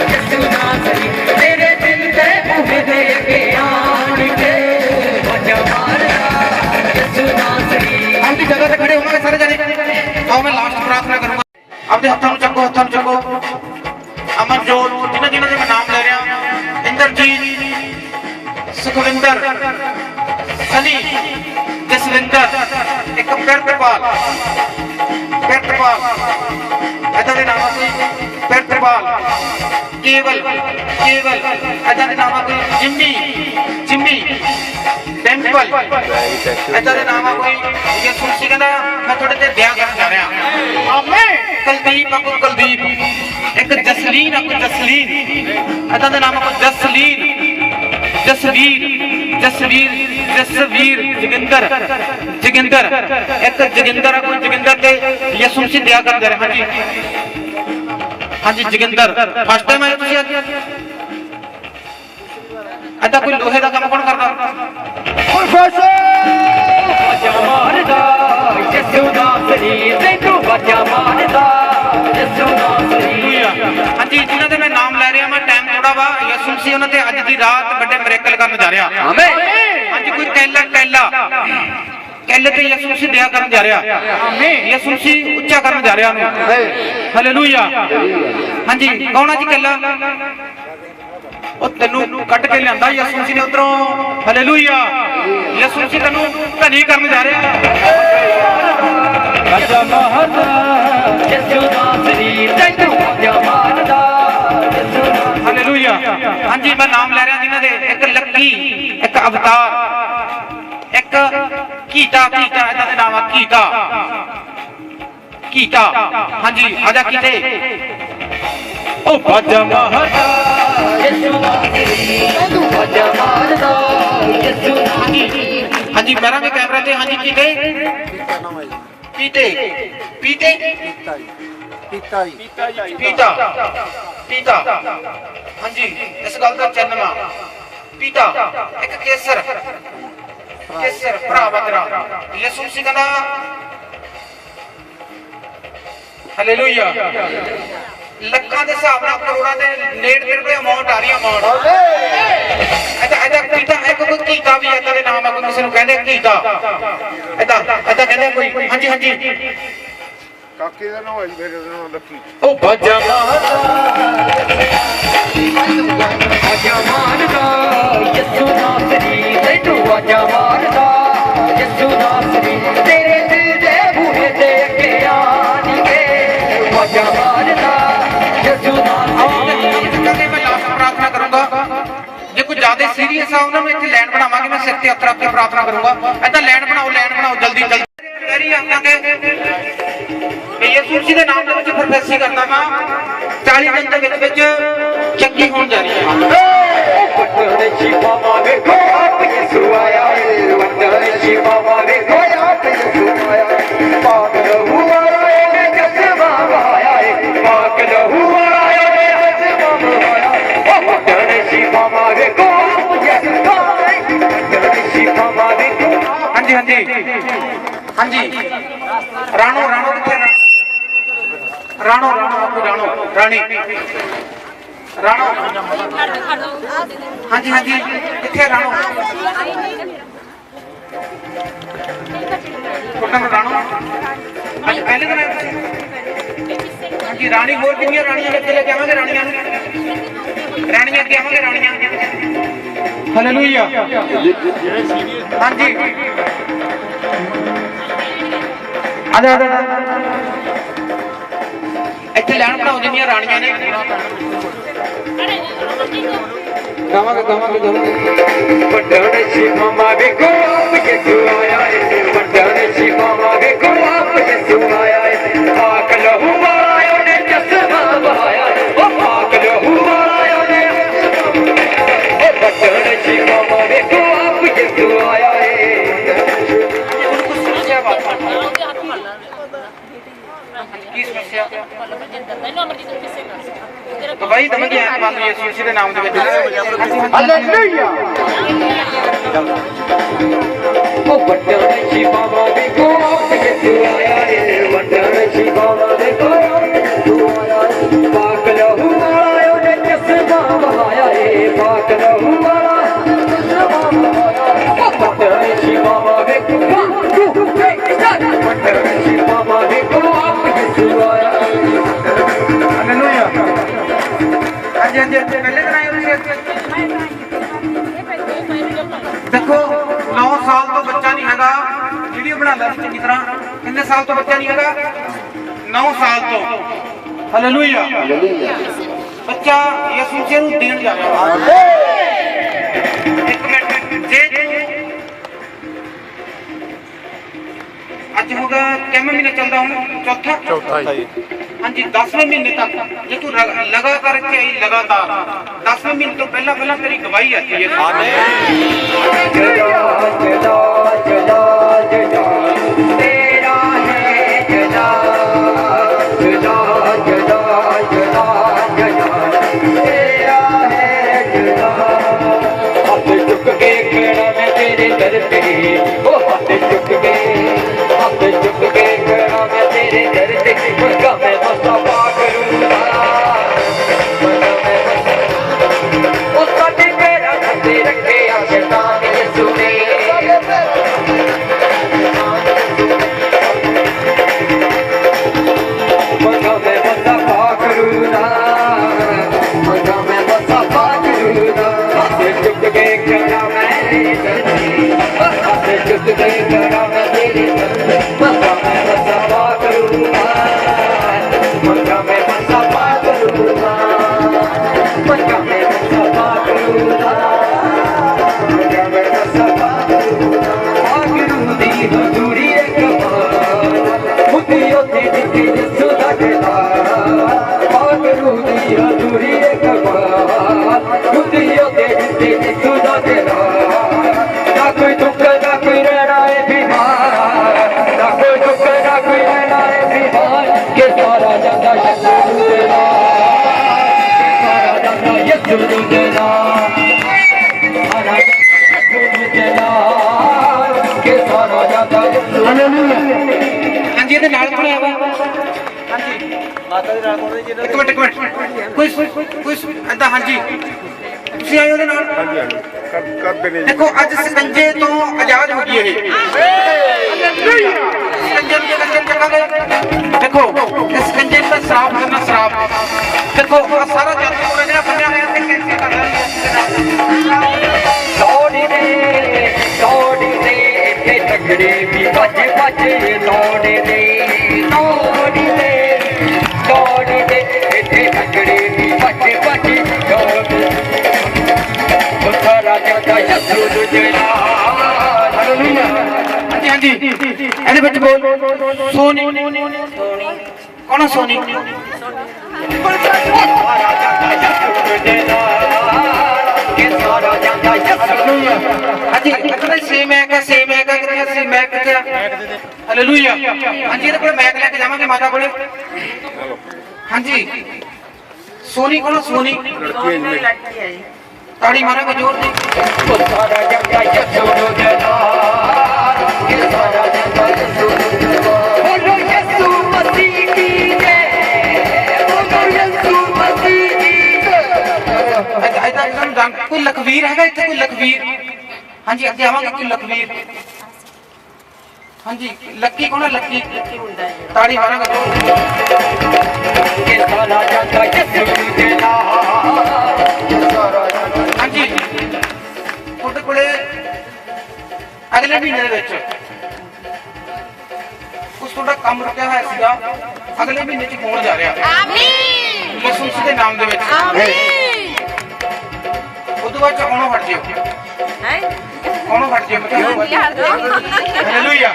ਯਿਸੂ ਨਾਸਰੀ ਤੇਰੇ ਦਿਲ ਦੇ ਬੂਹੇ ਦੇ ਅੱਗੇ ਆਣ ਕੇ ਬਾਜਾ ਮਾਰਦਾ ਯਿਸੂ ਨਾਸਰੀ ਆਪਦੀ ਜਗ੍ਹਾ ਤੇ ਖੜੇ ਹੋਵਾਂਗੇ ਸਾਰੇ ਜਣੇ ਆਓ ਮੈਂ ਲਾਸਟ ਪ੍ਰਾਰਥਨਾ ਕਰੂੰਗਾ ਆਪਦੇ ਹੱਥਾਂ ਨੂੰ ਚੱਕੋ ਅਮਨਜੋਤ ਜਿਨ੍ਹਾਂ ਜਿਨ੍ਹਾਂ ਦੇ ਮੈਂ ਨਾਮ ਲੈ ਰਿਹਾ ਇੰਦਰਜੀਤ ਸੁਖਵਿੰਦਰ ਸਨੀ ਜਸਵਿੰਦਰ ਇੱਕ ਪਿਰਤਪਾਲ ਇਹਦਾ ਦੇ ਨਾਮ ਆ ਕੋਈ ਪਿਰਤਪਾਲ ਕੇਵਲ ਇਹਦਾ ਦੇ ਨਾਮ ਆ ਕੋਈ ਜਿੰਮੀ ਟੈਂਪਲ ਇਹਦਾ ਦੇ ਨਾਮ ਆ ਕੋਈ ਯਿਸੂ ਮਸੀਹ ਕਹਿੰਦਾ ਮੈਂ ਤੁਹਾਡੇ ਤੇ ਵਿਆਹ ਕਰਨ ਜਾ ਰਿਹਾ ਆਮੀਨ ਕੁਲਦੀਪ ਆ ਕੋਈ ਕੁਲਦੀਪ ਇੱਕ ਜਸਲੀਨ ਆ ਕੋਈ ਜਸਲੀਨ ਇਹਦਾ ਦੇ ਨਾਮ ਆ ਕੋਈ ਜਸਵੀਰ ਜੋਗਿੰਦਰ ਇੱਕ ਜੋਗਿੰਦਰ ਆ ਕੋਈ ਜੋਗਿੰਦਰ ਤੇ ਯਿਸੂ ਮਸੀਹ ਵਿਆਹ ਕਰਨ ਜਾ ਰਿਹਾ ਹਾਂਜੀ ਜੋਗਿੰਦਰ ਫਸਟ ਟਾਈਮ ਆਏ ਤੁਸੀਂ ਅੱਜ ਅੱਧਾ ਕੋਈ ਲੋਹੇ ਦਾ ਕੰਮ ਕੌਣ ਕਰਦਾ ਬਾਜਾ ਮਾਰਦਾ ਯਿਸੂ ਨਾਸਰੀ ਤੈਨੂੰ ਬਾਜਾ ਮਾਰਦਾ ਯਿਸੂ ਨਾਸਰੀ ਹਾਂਜੀ ਜਿਨ੍ਹਾਂ ਦੇ ਮੈਂ ਨਾਮ ਲੈ ਰਿਹਾ मैं टाइम थोड़ा वा यसु मसीह उन्हां ते अज दी रात बड़े मिरेकल करन जा रहा आमीन हाँ जी कोई कहले ते यसु मसीह दया करन जा रहा आमीन यसु मसीह उच्चा करन जा रहा हालेलुया हाँ जी कौन जी कहला ਉਹ ਤੈਨੂੰ ਕੱਢ ਕੇ ਲਿਆਂਦਾ ਯਿਸੂ ਮਸੀਹ ਨੇ ਉਧਰੋਂ ਹਾਲੇਲੂਇਆ ਯਿਸੂ ਮਸੀਹ ਤੈਨੂੰ ਧਨੀ ਕਰਨ ਜਾ ਰਿਹਾ ਬੱਚਾ ਮਾਰਦਾ ਯਿਸੂ ਨਾਸਰੀ ਤੈਨੂੰ ਬੱਚਾ ਮਾਰਦਾ ਯਿਸੂ ਹਾਲੇਲੂਇਆ ਹਾਂਜੀ ਮੈਂ ਨਾਮ ਲੈ ਰਿਹਾ ਜਿਨ੍ਹਾਂ ਦੇ ਇੱਕ ਲੱਕੀ ਇੱਕ ਅਵਤਾਰ ਇੱਕ ਕੀਟਾ ਇਹਦਾ ਦੇ ਨਾਮ ਆ ਕੀਟਾ ਹਾਂਜੀ ਆਜਾ ਕੀਤੇ ਉਹ ਬਾਜਾ ਮਾਰਦਾ ਯਿਸੂ ਨਾਸਰੀ ਤੈਨੂੰ ਬੱਚਾ ਮਾਰਦਾ ਯਿਸੂ ਨਾਸਰੀ ਹਾਂਜੀ ਮੇਰਾ ਵੀ ਕੈਮਰਾ ਤੇ ਹਾਂਜੀ ਕੀਤੇ ਪੀਟੇ ਪੀਟਾ ਹਾਂਜੀ ਇਸ ਗੱਲ ਦਾ ਚੰਨ ਮਾ ਪੀਟਾ ਇੱਕ ਕੇਸਰ ਭਰਾ ਤੇਰਾ ਯਿਸੂ ਮਸੀਹ ਕਹਿੰਦਾ ਹਾਲੇਲੂਇਆ ਲੱਖਾਂ ਦੇ ਹਿਸਾਬ ਨਾਲ ਕਰੋੜਾਂ ਦੇ ਨੇੜੇ ਤੇ ਅਮਾਉਂਟ ਆ ਰਹੀ ਅਮਾਉਂਟ ਇਹਦਾ ਕੀਟਾ ਇੱਕ ਕੋਈ ਕੀਟਾ ਵੀ ਇਹਦਾ ਦੇ ਨਾਮ ਆ ਕੋਈ ਕਿਸੇ ਨੂੰ ਕਹਿੰਦੇ ਕੀਟਾ ਇਹਦਾ ਕਹਿੰਦੇ ਕੋਈ ਹਾਂਜੀ ਕਾਕੇ ਦਾ ਨਾਮ ਹੈ ਮੇਰੇ ਦਾ ਨਾਮ ਲੱਕੀ ਉਹ ਬਾਜਾ ਬੱਚਾ ਮਾਰਦਾ ਯਿਸੂ ਨਾਸਰੀ ਤੈਨੂੰ ਬੱਚਾ ਮਾਰਦਾ ਯਿਸੂ ਨਾਸਰੀ ਤੇਰੇ ਦਿਲ ਦੇ ਬੂਹੇ ਤੇ ਅੱਗੇ ਆਣ ਕੇ ਬੱਚਾ ਮਾਰਦਾ ਯਿਸੂ ਨਾਸਰੀ ਮੈਂ ਲਾਸਟ ਪ੍ਰਾਰਥਨਾ ਕਰੂੰਗਾ ਜੇ ਕੋਈ ਜ਼ਿਆਦਾ ਸੀਰੀਅਸ ਆ ਉਹਨਾਂ ਨੂੰ ਇੱਥੇ ਲਾਈਨ ਬਣਾਵਾਂਗੇ ਮੈਂ ਸਿਰ ਤੇ ਹੱਥ ਰੱਖ ਕੇ ਪ੍ਰਾਰਥਨਾ ਕਰੂੰਗਾ ਏਦਾਂ ਲਾਈਨ ਬਣਾਓ ਜਲਦੀ ਤੇਰੀ ਆਵਾਂਗੇ ਯਿਸੂ ਮਸੀਹ ਦੇ ਨਾਮ ਦੇ ਵਿੱਚ ਪ੍ਰੋਫੈਸੀ ਕਰਦਾ ਵਾ 40 ਦਿਨ ਦੇ ਵਿੱਚ ਚੰਗੀ ਹੋਣ ਜਾ ਰਹੀ ਹੈ ਵੱਡਣੇ ਸ਼ਿਫਾਵਾਂ ਵੇਖੋ ਆਪ ਯਿਸੂ ਆਇਆ ਏ ਵੱਡਣੇ ਸ਼ਿਫਾਵਾਂ ਵੇਖੋ ਆਪ ਯਿਸੂ ਆਇਆ ਏ ਪਾਕ ਲਹੂ ਵਾਲਾ ਏ ਜਜ਼ਬਾ ਵਹਾਇਆ ਏ ਪਾਕ ਲਹੂ ਵਾਲਾ ਏ ਜਜ਼ਬਾ ਵਹਾਇਆ ਓ ਵੱਡਣੇ ਸ਼ਿਫਾਵਾਂ ਵੇਖੋ ਆਪ ਯਿਸੂ ਆਇਆ ਏ ਵੱਡਣੇ ਸ਼ਿਫਾਵਾਂ ਵੇਖੋ ਹਾਂਜੀ ਰਾਣੋ ਕਿੱਥੇ ਰਾਣੀ ਹਾਂਜੀ ਕਿੱਥੇ ਰਾਣੋ ਕੋਟਨ ਰਾਣੋ ਅੱਜ ਪਹਿਲੇ ਦਿਨ ਆਏ ਤੁਸੀਂ ਹਾਂਜੀ ਰਾਣੀ ਹੋਰ ਕਿੰਨੀਆਂ ਰਾਣੀਆਂ ਅੱਗੇ ਲੈ ਕੇ ਆਵਾਂਗੇ ਰਾਣੀਆਂ ਅੱਗੇ ਆਵਾਂਗੇ ਰਾਣੀਆਂ ਹਾਲੇਲੂਇਆ ਹਾਂਜੀ ਆਜਾ ਇੱਥੇ ਲੈਣ ਬਣਾਉ ਜਿੰਨੀਆਂ ਰਾਣੀਆਂ ਨੇ ਗਾਵਾਂਗੇ ਵੱਡਣੇ ਸ਼ਿਫਾਵਾਂ ਵੇਖੋ ਆਪ ਯਿਸੂ ਆਇਆ ਏ ਵੱਡਣੇ ਸ਼ਿਫਾਵਾਂ ਵੇਖੋ ਆਪ ਯਿਸੂ ਆਇਆ ਏ ਪਾਕ ਲਹੂ ਵਾਲਾ ਉਹਨੇ ਜਜ਼ਬਾ ਵਹਾਇਆ ਏ ਉਹ ਪਾਕ ਲਹੂ ਵਾਲਾ ਉਹਨੇ ਓ ਵੱਡਣੇ ਸ਼ਿਫਾਵਾਂ ਵੇਖੋ ਆਪ ਯਿਸੂ ਆਇਆ ਏ ਕੀ ਸਮੱਸਿਆ ਗਵਾਹੀ ਦਵਾਂਗੇ ਤੁਹਾਨੂੰ ਯਿਸੂ ਮਸੀਹ ਦੇ ਨਾਮ ਦੇ ਵਿੱਚ ਹਾਲੇਲੂਇਆ ਉਹ ਵੱਡਣੇ ਸ਼ਿਫਾਵਾਂ ਵੇਖੋ ਆਪ ਯਿਸੂ ਆਇਆ ਏ ਵੱਡਣੇ ਸ਼ਿਫਾਵਾਂ ਵੇਖੋ ਆਪ ਯਿਸੂ ਆਇਆ ਏ ਪਾਕ ਲਹੂ ਵਾਲਾ ਉਹਨੇ ਜਜ਼ਬਾ ਵਹਾਇਆ ਏ ਪਾਕ ਲਹੂ ਵਾਲਾ ਜਜ਼ਬਾ ਵਹਾਇਆ ਉਹ ਵੱਡਣੇ ਸ਼ਿਫਾਵਾਂ ਵੇਖੋ ਵੱਡਣੇ ਸ਼ਿਫਾਵਾਂ ਵੇਖੋ ਆਪ ਯਿਸੂ ਆਇਆ ਏ ਹਾਲੇਲੂਇਆ ਹਾਂਜੀ ਪਹਿਲੇ ਦਿਨ ਆਏ ਤੁਸੀਂ ਦੇਖੋ 9 ਸਾਲ ਤੋਂ ਬੱਚਾ ਨਹੀਂ ਹੈਗਾ ਵੀਡੀਓ ਬਣਾਉਂਦਾ ਸੀ ਚੰਗੀ ਤਰ੍ਹਾਂ ਕਿੰਨੇ ਸਾਲ ਤੋਂ ਬੱਚਾ ਨਹੀਂ ਹੈਗਾ 9 ਸਾਲ ਤੋਂ ਹਾਲੇਲੂਇਆ ਬੱਚਾ ਯਿਸੂ ਮਸੀਹ ਨੂੰ ਦੇਣ ਜਾ ਰਿਹਾ ਇੱਕ ਮਿੰਟ ਜੇ ਅੱਜ ਹੋਗਾ ਕਿੰਨੇ ਮਹੀਨੇ ਚੱਲਦਾ ਹੁਣ ਚੌਥਾ ਜੀ ਹਾਂਜੀ 10ਵੇਂ ਮਹੀਨੇ ਤੱਕ ਜੇ ਤੂੰ ਲਗਾਤਾਰ ਇੱਥੇ ਆਈ ਲਗਾਤਾਰ 10ਵੇਂ ਮਹੀਨੇ ਤੋਂ ਪਹਿਲਾਂ ਤੇਰੀ ਗਵਾਹੀ ਆਤੀ ਹੈ ਆਮੀਨ ਤੇਰਾ ਹੈ ਜਲਾ ਤੇਰਾ ਹੈ ਜਲਾ ਹੱਥ ਚੁੱਕ ਕੇ ਖੜਾ ਮੈਂ ਤੇਰੇ ਦਰ ਤੇ ਉਹ ਹੱਥ ਚੁੱਕ ਕੇ ਖੜਾ ਮੈਂ ਤੇਰੇ ਦਰ ਤੇ ਮੱਕਾ ਮੈਂ ਮਸਤਫਾ ਕਰੂੰਗਾ ਮੱਕਾ ਮੈਂ के करा मैं तेरे मक्का में बसा पा करूँगा मक्का में बसा पा करूँगा मक्का में बसा पा करूँगा मक्का में बसा पा करूँगा आखिरू दी हजूरी एक बार मुतियों दी दिखी सुधा के आखिरू दी हजूरी एक बार मुतियों दी दिखी सुधा के ना कोई दुख ना कोई रहना है बीमार ना कोई दुख ना कोई रहना है बीमार के सारा जाता यीशु तेरा के सारा जाता यीशु तेरा सारा यीशु तेरा के सारा जाता यीशु ਹਾਂਜੀ ਇਹਦੇ ਨਾਲ ਕੋਣ ਆਇਆ ਵਾ ਹਾਂਜੀ माता दी नाल कोण जी ਇੱਕ ਮਿੰਟ ਕੋਈ ਏਦਾਂ ਹਾਂਜੀ ਤੁਸੀਂ ਆਏ ਉਹਦੇ ਨਾਲ ਹਾਂਜੀ ਹਾਂਜੀ ਕਰਦੇ ਨੇ ਜੀ ਦੇਖੋ ਅੱਜ ਸਕੰਜੇ ਤੋਂ ਆਜ਼ਾਦ ਹੋ ਗਈ ਇਹ ਸਕੰਜੇ ਨੂੰ ਜੇ ਚੱਕਾਂਗੇ ਦੇਖੋ ਇਸ ਸਕੰਜੇ ਦਾ ਸ਼ਰਾਬ ਕਰਨਾ ਸ਼ਰਾਬ ਦੇਖੋ ਆਹ ਸਾਰਾ ਜੰਤੂ ਜਿਹੜਾ ਬੰਨਿਆ ਹੋਇਆ ਤੇ ਕਿੱਥੇ ਕਰਦਾ दौड़ी दे इतने तगड़े भी बच दौड़ी दे इतने तगड़े भी बच दौड़ी सारा जाता यीशु तेरा ਹਾਂਜੀ ਹਾਂਜੀ ਇਹਦੇ ਵਿੱਚ ਬੋਲ ਸੋਨੀ ਕੌਣ ਆ ਸੋਨੀ सारा जाता यीशु तेरा के सारा जाता यीशु ਹਾਂਜੀ ਅਕਲੇ ਸੇਮ ਹੈ ਕਿੱਥੇ ਸੀ ਮੈਂ ਕਿੱਥੇ ਹਾਲੇਲੂਇਆ ਹਾਂਜੀ ਇਹਦੇ ਕੋਲ ਮੈਕ ਲੈ ਕੇ ਜਾਵਾਂਗੇ ਮਾਤਾ ਕੋਲੇ ਹਾਂਜੀ ਸੋਨੀ ਕੋਲ ਸੋਨੀ ਤਾੜੀ ਮਾਰਾਂਗੇ ਜ਼ੋਰ ਦੀ सारा जाता यीशु तेरा के सारा जाता यीशु तेरा बोलो यीशु मसीह की जय बोलो यीशु मसीह की जय ਇਦਾਂ ਕੋਈ ਲਖਵੀਰ ਹੈਗਾ ਇੱਥੇ ਕੋਈ ਲਖਵੀਰ ਹਾਂਜੀ ਅੱਗੇ ਆਵਾਂਗੇ ਕੋਈ ਲਖਵੀਰ ਹਾਂਜੀ ਲੱਕੀ ਕੌਣ ਹੈ ਲੱਕੀ ਤਾੜੀ ਮਾਰਾਂਗੇ ਜ਼ੋਰ ਦੀ के सारा जाता यीशु तेरा ਹਾਂਜੀ ਤੁਹਾਡੇ ਕੋਲੇ ਅਗਲੇ ਮਹੀਨੇ ਦੇ ਵਿੱਚ ਕੁਝ ਤੁਹਾਡਾ ਕੰਮ ਰੁਕਿਆ ਹੋਇਆ ਸੀਗਾ ਅਗਲੇ ਮਹੀਨੇ ਚ ਹੋਣ ਜਾ ਰਿਹਾ ਆਮੀਨ ਯਿਸੂ ਮਸੀਹ ਦੇ ਨਾਮ ਦੇ ਵਿੱਚ ਆਮੀਨ ਉਦੋਂ ਬਾਅਦ ਆਉਣੋਂ ਹਟ ਜਿਓ ਆਉਣੋਂ ਹਟ ਜਿਓ ਹਾਲੇਲੂਇਆ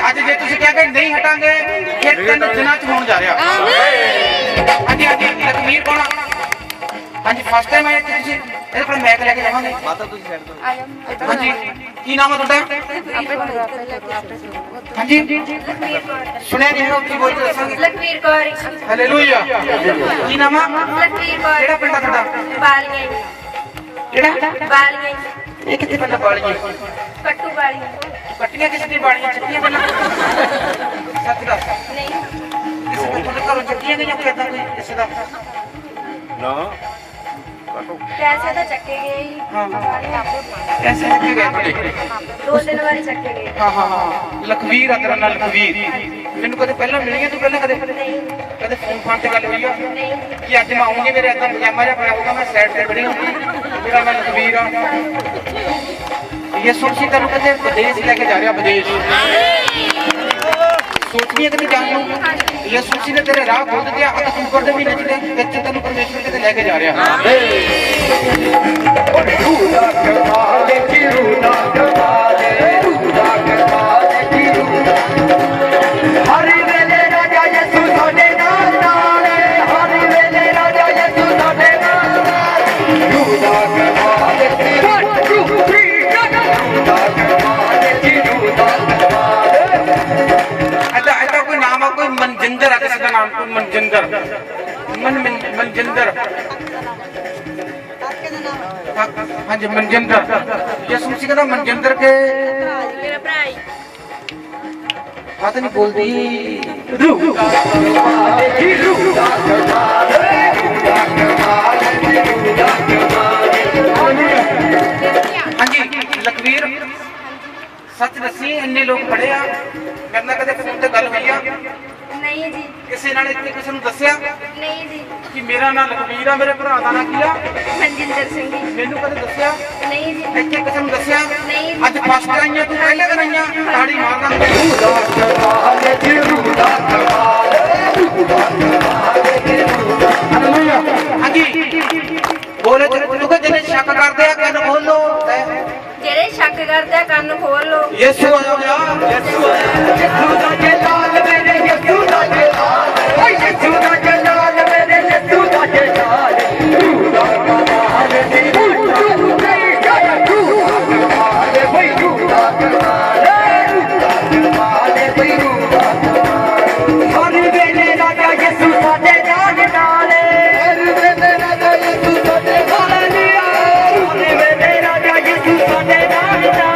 ਅੱਜ ਜੇ ਤੁਸੀਂ ਕਹਿੰਦੇ ਨਹੀਂ ਹਟਾਂਗੇ ਫਿਰ 3 ਦਿਨਾਂ ਚ ਹੋਣ ਜਾ ਰਿਹਾ ਆਮੀਨ ਹਾਂਜੀ ਲਖਮੀਰ ਕੌਣ ਹਾਂਜੀ ਫਸਟ ਟਾਈਮ ਆਏ ਤੁਸੀਂ ਇਹਦੇ ਕੋਲ ਮੈਕ ਲੈ ਕੇ ਜਾਵਾਂਗੇ माता तुझी साइड तो ਹਾਂਜੀ ਕੀ ਨਾਮ ਹੈ ਤੁਹਾਡਾ ਹਾਂਜੀ ਸੁਣਿਆ ਨਹੀਂ ਹੈਗਾ ਉੱਚੀ ਬੋਲ ਕੇ ਦੱਸਾਂਗੇ ਲਖਵੀਰ ਕੌਰ ਹਾਲੇਲੂਇਆ ਕੀ ਨਾਮ ਆ ਲਖਵੀਰ ਕੌਰ ਕਿਹੜਾ ਪਿੰਡ ਆ ਤੁਹਾਡਾ ਬਾਲੀਆਂ ਕਿਹੜਾ ਬਾਲੀਆਂ ਇਹ ਕਿੱਥੇ ਪਿੰਡ ਬਾਲੀਆਂ ਕੱਟੂ ਬਾਲੀਆਂ ਕੱਟੀਆਂ ਕਿਸੇ ਦੀ ਬਾਲੀਆਂ ਚੱਕੀਆਂ ਪਹਿਲਾਂ ਸੱਚ ਦੱਸ ਨਹੀਂ ਕਿਸੇ ਦੇ ਤੁਹਾਡੇ ਘਰੋਂ ਚੱਕੀਆਂ ਗਈਆਂ ਕੋਈ ਏਦਾਂ ਕੋਈ ਕਿਸੇ ਦਾ ਨਾ ਪੈਸੇ ਤਾਂ ਚੱਕੇ ਗਏ ਹੀ ਹਾਂ। ਬਾਲੀਆਂ ਆਪੇ ਐਸੇ ਚੱਕੇ ਗਏ ਤੁਹਾਡੇ 2 ਦਿਨ ਵਾਰੀ ਚੱਕੇ ਗਏ ਹਾਂ ਲਖਵੀਰ ਆ ਤੇਰਾ ਨਾਂ ਲਖਵੀਰ ਮੈਨੂੰ ਕਦੇ ਪਹਿਲਾਂ ਮਿਲੀ ਤੂੰ ਪਹਿਲਾਂ ਕਦੇ ਕਦੇ ਫੋਨ ਤੇ ਗੱਲ ਹੋਈ ਆ ਕਿ ਅੱਜ ਮੈਂ ਆਉਂਗੀ ਮੇਰੇ ਏਦਾਂ ਪਜਾਮਾ ਜਿਹਾ ਪਾਇਆ ਹੋਊਗਾ ਮੈਂ ਸਾਈਡ ਤੇ ਖੜੀ ਹੋਊਗੀ ਮੇਰਾ ਨਾਂ ਲਖਵੀਰ ਆ ਯਿਸੂ ਮਸੀਹ ਤੈਨੂੰ ਕਦੇ ਵਿਦੇਸ਼ ਲੈ ਕੇ ਜਾ ਰਿਹਾ ਵਿਦੇਸ਼ ਸੋਚਦੀ ਹੈ ਕਿ ਜਾਣ ਨੂੰ ਯਿਸੂ ਮਸੀਹ ਨੇ ਤੇਰੇ ਰਾਹ ਖੋਲ ਦਿੱਤੇ ਅਕਤੂਬਰ ਦੇ ਮਹੀਨੇ ਦੇ ਵਿੱਚ ਤੈਨੂੰ ਪਰਮੇਸ਼ਵਰ ਕਿਤੇ ਲੈ ਕੇ ਜਾ ਰਿਹਾ हरि वेले राजा यीशु साडे नाल नाल हरि वेले राजा यीशु साडे नाल नाल रूदा कमाल तेरा रूदा कमाल रूदा कमाल ऐसा कोई नाम है कोई मनजिंदर है किसी का नाम कोई मनजिंदर मनजिंदर हाँ जी मनजिंदर यीशु मसीह का मनजिंदर के ਮੇਰਾ ਭਰਾ ਹੀ बात नहीं बोलती रूदा कमाल रूदा कमाल रूदा कमाल रूदा कमाल हाँ जी लखवीर सच दसी इन्ने लोग खड़े आ मेरे नाल कदे फोन ते गल हुई आ ਨਹੀਂ ਜੀ। ਕਿਸੇ ਨਾਲ ਇੱਥੇ ਕਿਸੇ ਨੂੰ ਦੱਸਿਆ ਨਹੀਂ ਜੀ। ਕਿ ਮੇਰਾ ਨਾਮ ਲਖਵੀਰ ਆ, ਮੇਰੇ ਭਰਾ ਦਾ ਨਾਮ ਕੀ ਆ? ਮਨਜਿੰਦਰ ਸਿੰਘ ਜੀ। ਮੈਨੂੰ ਕਦੇ ਦੱਸਿਆ ਨਹੀਂ ਜੀ। ਇੱਥੇ ਕਿਸੇ ਨੂੰ ਦੱਸਿਆ? ਨਹੀਂ। ਅੱਜ ਫਸਟ ਆਈਆਂ ਤੂੰ, ਪਹਿਲੇ ਦਿਨ ਆਈਆਂ, ਤਾੜੀ ਮਾਰਦਾ ਹਾਂਜੀ ਬੋਲੇ ਤੂੰ ਕਿ ਜਿਹਨੇ ਸ਼ੱਕ ਕਰਦੇ ਆ ਕੰਨ ਖੋਲੋ। ਜਿਹੜੇ ਸ਼ੱਕ ਕਰਦੇ ਆ ਕੰਨ ਖੋਲ ਲੋ। ਯਿਸੂ ਆਇਆ ਹੋਇਆ, ਯਿਸੂ ਆਇਆ, ਯਿਸੂ ਦਾ ਜਲਾਲ ਮੇਰੇ, ਯਿਸੂ ਦਾ ਜਲਾਲ, ਓ ਯਿਸੂ ਦਾ ਜਲਾਲ ਮੇਰੇ, ਯਿਸੂ ਦਾ ਜਲਾਲ, ਤੂੰ ਦਾ ਕਮਾਲ ਨੀ, ਤੂੰ ਦਾ ਕਮਾਲ, ਤੂੰ ਦਾ ਕਮਾਲ, ਬਈ ਤੂੰ ਦਾ ਕਮਾਲ, ਤੂੰ ਦਾ ਕਮਾਲ, ਬਈ ਤੂੰ ਦਾ ਕਮਾਲ। ਹਰ ਵੇਲੇ ਰਾਜਾ ਯਿਸੂ ਸਾਡੇ ਨਾਲ ਨਾਲ, ਹਰ ਵੇਲੇ ਰਾਜਾ ਯਿਸੂ ਸਾਡੇ ਨਾਲ ਨਾਲ, ਹਰ ਵੇਲੇ ਰਾਜਾ ਯਿਸੂ ਸਾਡੇ ਨਾਲ ਨਾਲ।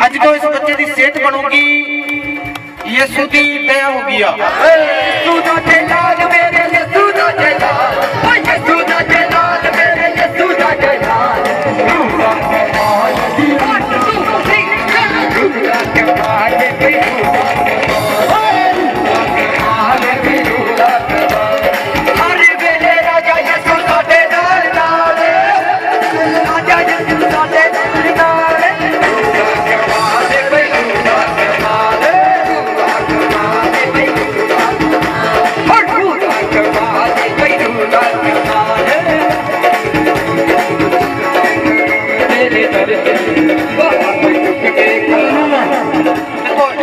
ਅੱਜ ਤੋਂ ਇਸ ਬੱਚੇ ਦੀ ਸਿਹਤ ਬਣੂਗੀ, ਯਿਸੂ ਦੀ ਦਇਆ ਹੋਗੀ ਆ। ਯਿਸੂ ਦਾ ਜਲਾਲ ਮੇਰੇ, ਯਿਸੂ ਦਾ ਜਲਾਲ, ਓ ਯਿਸੂ ਦਾ ਜਲਾਲ ਮੇਰੇ, ਯਿਸੂ ਦਾ ਜਲਾਲ, ਤੂੰ ਦਾ ਕਮਾਲ ਦੀ, ਤੂੰ ਦਾ ਕਮਾਲ ਦੀ, ਤੂੰ ਦਾ ਕਮਾਲ। ਹਰ ਵੇਲੇ ਰਾਜਾ ਯਿਸੂ ਸਾਡੇ ਨਾਲ ਨਾਲ, ਰਾਜਾ ਯਿਸੂ ਸਾਡੇ ਨਾਲ ਨਾਲ।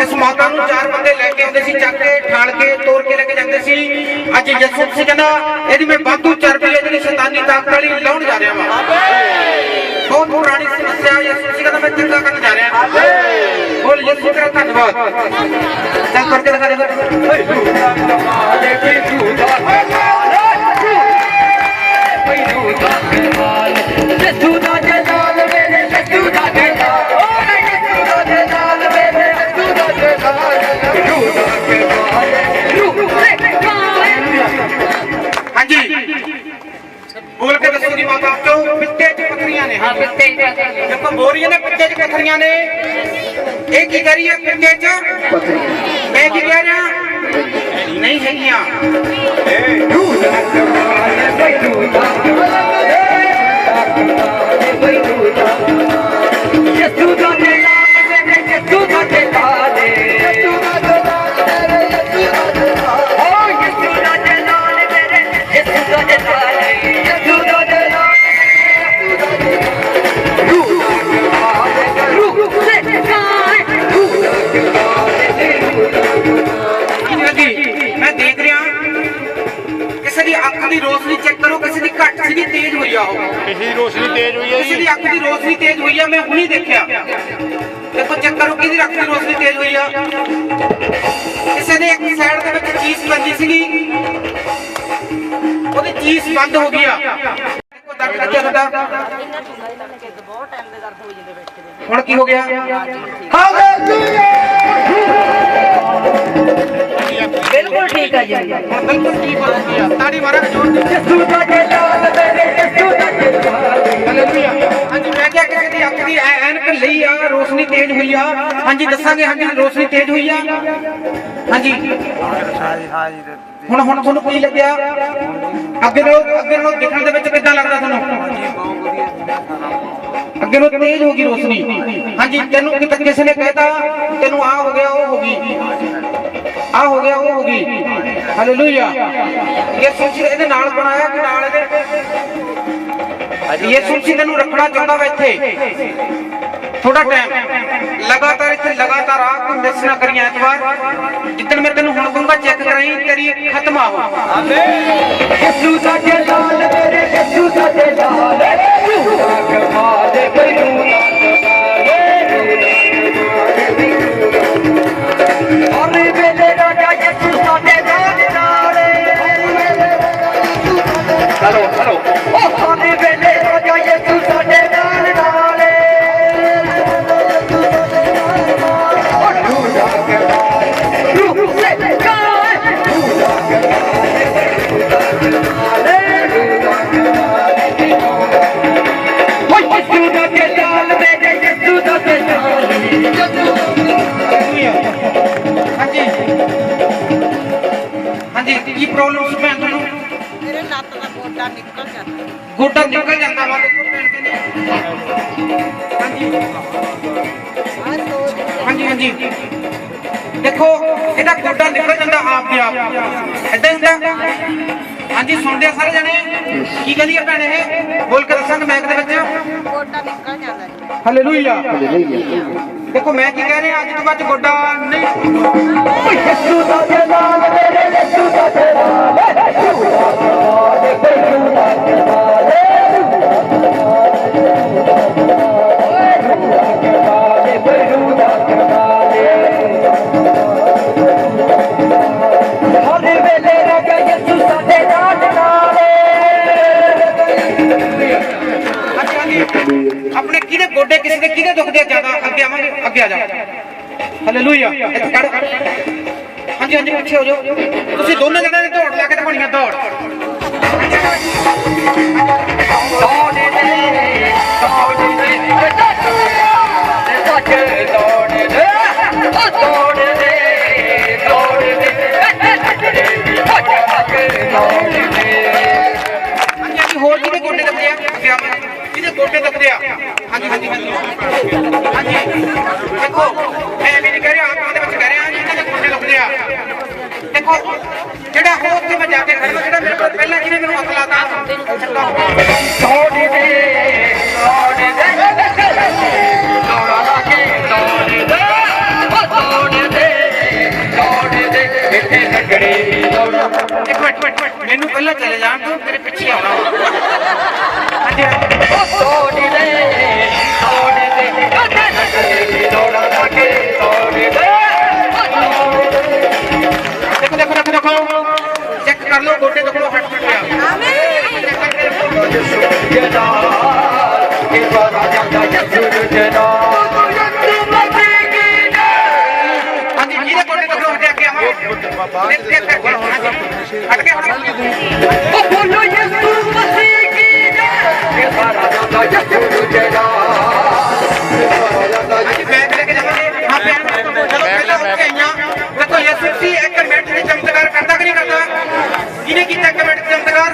ਇਸ ਮਾਤਾ ਨੂੰ 4 ਬੰਦੇ ਲੈ ਕੇ ਆਉਂਦੇ ਸੀ, ਚੱਕ ਕੇ ਠਾਲ ਕੇ ਤੋੜ ਕੇ ਲੈ ਕੇ ਜਾਂਦੇ ਸੀ। ਅੱਜ ਯਿਸੂ ਸੀ ਕਹਿੰਦਾ ਇਹਦੀ ਮੈਂ ਵਾਧੂ ਚਰਬੀ ਹੈ ਜਿਹੜੀ ਸ਼ੈਤਾਨੀ ਤਾਕਤ ਵਾਲੀ ਲਾਉਣ ਜਾ ਰਿਹਾ ਵਾ। ਬਹੁਤ ਪੁਰਾਣੀ ਸਮੱਸਿਆ, ਯਿਸੂ ਸੀ ਕਹਿੰਦਾ ਮੈਂ ਚੰਗਾ ਕਰਨ ਜਾ ਰਿਹਾ। ਬੋਲ ਯਿਸੂ ਤੇਰਾ ਧੰਨਵਾਦ। ਚੱਲ ਕਰਕੇ ਦਿਖਾ ਦੇ ਯਿਸੂ ਦਾ ਜਲਾਲ ਮੇਰੇ, ਯਿਸੂ ਦਾ ਜਲਾਲ, ਓ ਯਿਸੂ ਦਾ ਜਲਾਲ ਮੇਰੇ, ਯਿਸੂ ਦਾ ਜਲਾਲ, ਯਿਸੂ ਦਾ ਜਲਾਲ। ਹਾਂਜੀ ਬੋਲ ਕੇ ਦੱਸੋ ਜੀ ਮਾਤਾ ਚੋਂ ਪਿੱਤੇ 'ਚ ਪੱਥਰੀਆਂ ਨੇ। ਹਾਂ ਪਿੱਤੇ 'ਚ ਦੇਖੋ ਬੋਰੀਆਂ ਨੇ, ਪਿੱਤੇ 'ਚ ਪੱਥਰੀਆਂ ਨੇ। ਇਹ ਕੀ ਕਹਿ ਰਹੀ ਹੈ? ਪਿੱਤੇ 'ਚ ਮੈਂ ਕੀ ਕਹਿ ਰਿਹਾ? ਨਹੀਂ ਹੈਗੀਆਂ। ਯਿਸੂ ਦਾ ਜਲਾਲ ਬਈ, ਯਿਸੂ ਦਾ ਜਲਾਲ, ਯਿਸੂ ਦਾ ਜਲਾਲ ਮੇਰੇ, ਯਿਸੂ ਦਾ ਜਲਾਲ, ਯਿਸੂ ਦਾ ਜਲਾਲ, ਓ ਯਿਸੂ ਦਾ ਜਲਾਲ ਮੇਰੇ, ਯਿਸੂ ਦਾ ਜਲਾਲ, ਯਿਸੂ ਦਾ ਜਲਾਲ, ਮੈਂ ਦੇਖ ਰਿਹਾ ਕਿਸੇ ਦੀ ਅੱਖ ਦੀ ਰੋਸ਼ਨੀ ਚੈੱਕ ਕਰੋ, ਕਿਸੇ ਦੀ ਘੱਟ ਸੀ ਤੇਜ਼ ਹੋਈ ਆ। ਉਹ ਕਿਸੇ ਦੀ ਰੋਸ਼ਨੀ ਤੇਜ਼ ਹੋਈ ਹੈ ਕਿਸੇ ਦੀ ਅੱਖ ਦੀ ਰੋਸ਼ਨੀ ਤੇਜ਼ ਹੋਈ ਆ, ਮੈਂ ਹੁਣੀ ਦੇਖਿਆ। ਦੇਖੋ ਚੈੱਕ ਕਰੋ ਕਿਹਦੀ ਅੱਖ ਦੀ ਰੋਸ਼ਨੀ ਤੇਜ਼ ਹੋਈ ਆ। ਕਿਸੇ ਦੇ ਇੱਕ ਸਾਈਡ ਦੇ ਵਿੱਚ ਚੀਜ਼ ਬੰਦੀ ਸੀਗੀ, ਉਹਦੀ ਚੀਜ਼ ਬੰਦ ਹੋ ਗਈ ਆ। ਦੇਖੋ ਦਰਦ ਲੱਗਿਆ ਤੁਹਾਡਾ, ਬਹੁਤ ਟਾਈਮ ਦੇ ਦਰਦ ਹੋ ਜਾਂਦੇ ਬੈਠੇ ਦੇ। ਹੁਣ ਕੀ ਹੋ ਗਿਆ? ਬਿਲਕੁਲ ਠੀਕ ਆ ਜੀ। ਹੁਣ ਬਿਲਕੁਲ ਠੀਕ ਹੋ ਗਿਆ। ਤਾੜੀ ਮਾਰਾ ਜੋਰ ਦੀ। ਯਿਸੂ ਦਾ ਜਲਾਲ ਮੇਰੇ, ਯਿਸੂ ਦਾ ਜਲਾਲ, ਹਾਲੇਲੂਇਆ। ਹਾਂਜੀ ਮੈਂ ਕਿਹਾ ਕਿਸੇ ਦੀ ਅੱਖ ਦੀ ਐਨਕ ਲਈ ਆ, ਰੋਸ਼ਨੀ ਤੇਜ਼ ਹੋਈ ਆ। ਹਾਂਜੀ ਦੱਸਾਂਗੇ। ਹਾਂਜੀ ਰੋਸ਼ਨੀ ਤੇਜ਼ ਹੋਈ ਆ। ਹਾਂਜੀ ਹੁਣ ਤੁਹਾਨੂੰ ਕੀ ਲੱਗਿਆ? ਅੱਗੇ ਨੂੰ ਦਿਖਣ ਦੇ ਵਿੱਚ ਕਿੱਦਾਂ ਲੱਗਦਾ ਤੁਹਾਨੂੰ? ਅੱਗੇ ਨੂੰ ਤੇਜ਼ ਹੋ ਗਈ ਰੋਸ਼ਨੀ। ਹਾਂਜੀ ਤੈਨੂੰ ਕਿਸੇ ਨੇ ਕਹਿਤਾ ਤੈਨੂੰ ਆ ਹੋ ਗਿਆ, ਉਹ ਹੋ ਗਈ, ਆ ਹੋ ਗਿਆ, ਉਹ ਹੋ ਗਈ। ਹਾਲੇਲੂਇਆ। ਯਿਸੂ ਜੀ ਇਹਦੇ ਨਾਲ ਬਣਾਇਆ ਕਿ ਨਾਲ ਇਹਦੇ ਯਿਸੂ ਜੀ ਤੈਨੂੰ ਰੱਖਣਾ ਚਾਹੁੰਦਾ ਵਾ ਇੱਥੇ ਥੋੜਾ ਟਾਈਮ। ਲਗਾਤਾਰ ਇੱਥੇ ਲਗਾਤਾਰ ਆ, ਕੋਈ ਮਿਸ ਨਾ ਕਰੀ ਐਤਵਾਰ। ਜਿੱਦਣ ਮੈਂ ਤੈਨੂੰ ਹੁਣ ਕਹੂੰਗਾ ਚੈੱਕ ਕਰਾਈ, ਤੇਰੀ ਖਤਮ ਆਹੋ। ਯਿਸੂ ਦਾ ਜਲਾਲ ਮੇਰੇ, ਯਿਸੂ ਦਾ ਜਲਾਲ, ਤੂੰ ਦਾ ਕਮਾਲ ਬਈ, ਤੂੰ ਦਾ ਕਮਾਲ। ਹਰ ਵੇਲੇ ਰਾਜਾ ਯਿਸੂ ਸਾਡੇ ਨਾਲ ਨਾਲ। Hello hello. ਨਿਕਲ ਜਾਂਦਾ। ਗੋਡਾ ਨਿਕਲ ਜਾਂਦਾ ਵਾ ਦੇਖੋ ਭੈਣ ਕਹਿੰਦੀ ਹਾਂਜੀ ਹਾਂਜੀ ਦੇਖੋ ਇਹਦਾ ਗੋਡਾ ਨਿਕਲ ਜਾਂਦਾ ਆਪ ਦੇ ਆਪ ਏਦਾਂ ਹੁੰਦਾ ਹਾਂਜੀ ਸੁਣਦੇ ਆ ਸਾਰੇ ਜਣੇ ਕੀ ਕਹਿੰਦੀ ਆ ਭੈਣ ਇਹ ਬੋਲ ਕੇ ਦੱਸਾਂਗੇ ਮੈਕ ਦੇ ਵਿੱਚ ਗੋਡਾ ਨਿਕਲ ਜਾਂਦਾ ਜੀ। ਹਾਲੇਲੂਇਆ ਦੇਖੋ ਮੈਂ ਕੀ ਕਹਿ ਰਿਹਾ ਅੱਜ ਤੋਂ ਬਾਅਦ ਗੋਡਾ ਨਹੀਂ ਆਪਣੇ ਕਿਹਦੇ ਗੋਡੇ ਕਿਸੇ ਦੇ ਕਿਹਦੇ ਦੁਖਦੇ ਜ਼ਿਆਦਾ ਅੱਗੇ ਆਵਾਂਗੇ ਅੱਗੇ ਆ ਜਾ ਹਾਲੇਲੂਇਆ ਇੱਥੇ ਖੜ ਹਾਂਜੀ ਹਾਂਜੀ ਪਿੱਛੇ ਹੋ ਜਾਓ ਤੁਸੀਂ ਦੋਨੇ ਜਣੇ ਨੇ ਦੌੜ ਲਾ ਕੇ ਦਿਖਾਉਣੀ ਦੌੜ ਹਾਂਜੀ ਹਾਂਜੀ ਹੋਰ ਕਿਹਦੇ ਗੋਡੇ ਦੁਖਦੇ ਆ ਅੱਗੇ ਆਵਾਂਗੇ ਕਿਹਦੇ ਗੋਡੇ ਦੁਖਦੇ ਆ ਹਾਂਜੀ ਹਾਂਜੀ ਹਾਂਜੀ ਹਾਂਜੀ ਦੇਖੋ ਮੈਂ ਵੀ ਨਹੀਂ ਕਹਿ ਰਿਹਾ ਆਪ ਦੇ ਵਿੱਚ ਕਹਿ ਰਿਹਾ ਜਿਹਨਾਂ ਦੇ ਗੋਡੇ ਦੁਖਦੇ ਆ ਦੇਖੋ ਜਿਹੜਾ ਹੋ ਉੱਥੇ ਮੈਂ ਜਾ ਕੇ ਖੜਾ ਜਿਹੜਾ ਮੇਰੇ ਕੋਲ ਪਹਿਲਾਂ ਜਿਹਨੇ ਮੈਨੂੰ ਹੱਥ ਲਾਤਾ ਛੋੜ ਦੇ ਲੋੜਾ ਲਾ ਕੇ ਤੋੜ ਦੇ ਇੱਥੇ ਲੱਗੜੀ ਲੋੜਾ ਇੱਕ ਮਿੰਟ ਮੈਨੂੰ ਪਹਿਲਾਂ ਚਲੇ ਜਾਣ ਤੋਂ ਮੇਰੇ ਪਿੱਛੇ ਆਉਣਾ ਹਾਂਜੀ ਤੋੜ ਦੇ ਲੋੜਾ ਲਾ ਕੇ ਤੋੜ ਦੇ ਦੇਖੋ ਚੈੱਕ ਕਰ ਲਓ ਗੋਡੇ ਦੇਖੋ ਹਟ ਹਾਂਜੀ ਜਿਹਦੇ ਗੋਡੇ ਦੇਖੋ ਹਟੇ ਅੱਗੇ ਆਵਾਂਗੇ ਹਟ ਕੇ ਉਹ ਬੋਲੋ ਯਿਸੂ ਮਸੀਹ ਕੀ ਜੈ ਸਾਰਾ ਜਾਂਦਾ ਯਿਸੂ ਜੇਦਾ ਅੱਜ ਮੈਂ ਲੈ ਕੇ ਜਾਵਾਂਗੇ ਹਾਂ ਪਿਆਰ ਜਦੋਂ ਪਹਿਲਾਂ ਹੋ ਕੇ ਆਈਆਂ ਦੇਖੋ ਯਿਸੂ ਸੀ ਇੱਕ ਮਿੰਟ ਦੇ ਚਮਤਕਾਰ ਕਰਦਾ ਕਿ ਨਹੀਂ ਕਰਦਾ ਜਿਹਨੇ ਕੀਤਾ ਇੱਕ ਮਿੰਟ ਚਮਤਕਾਰ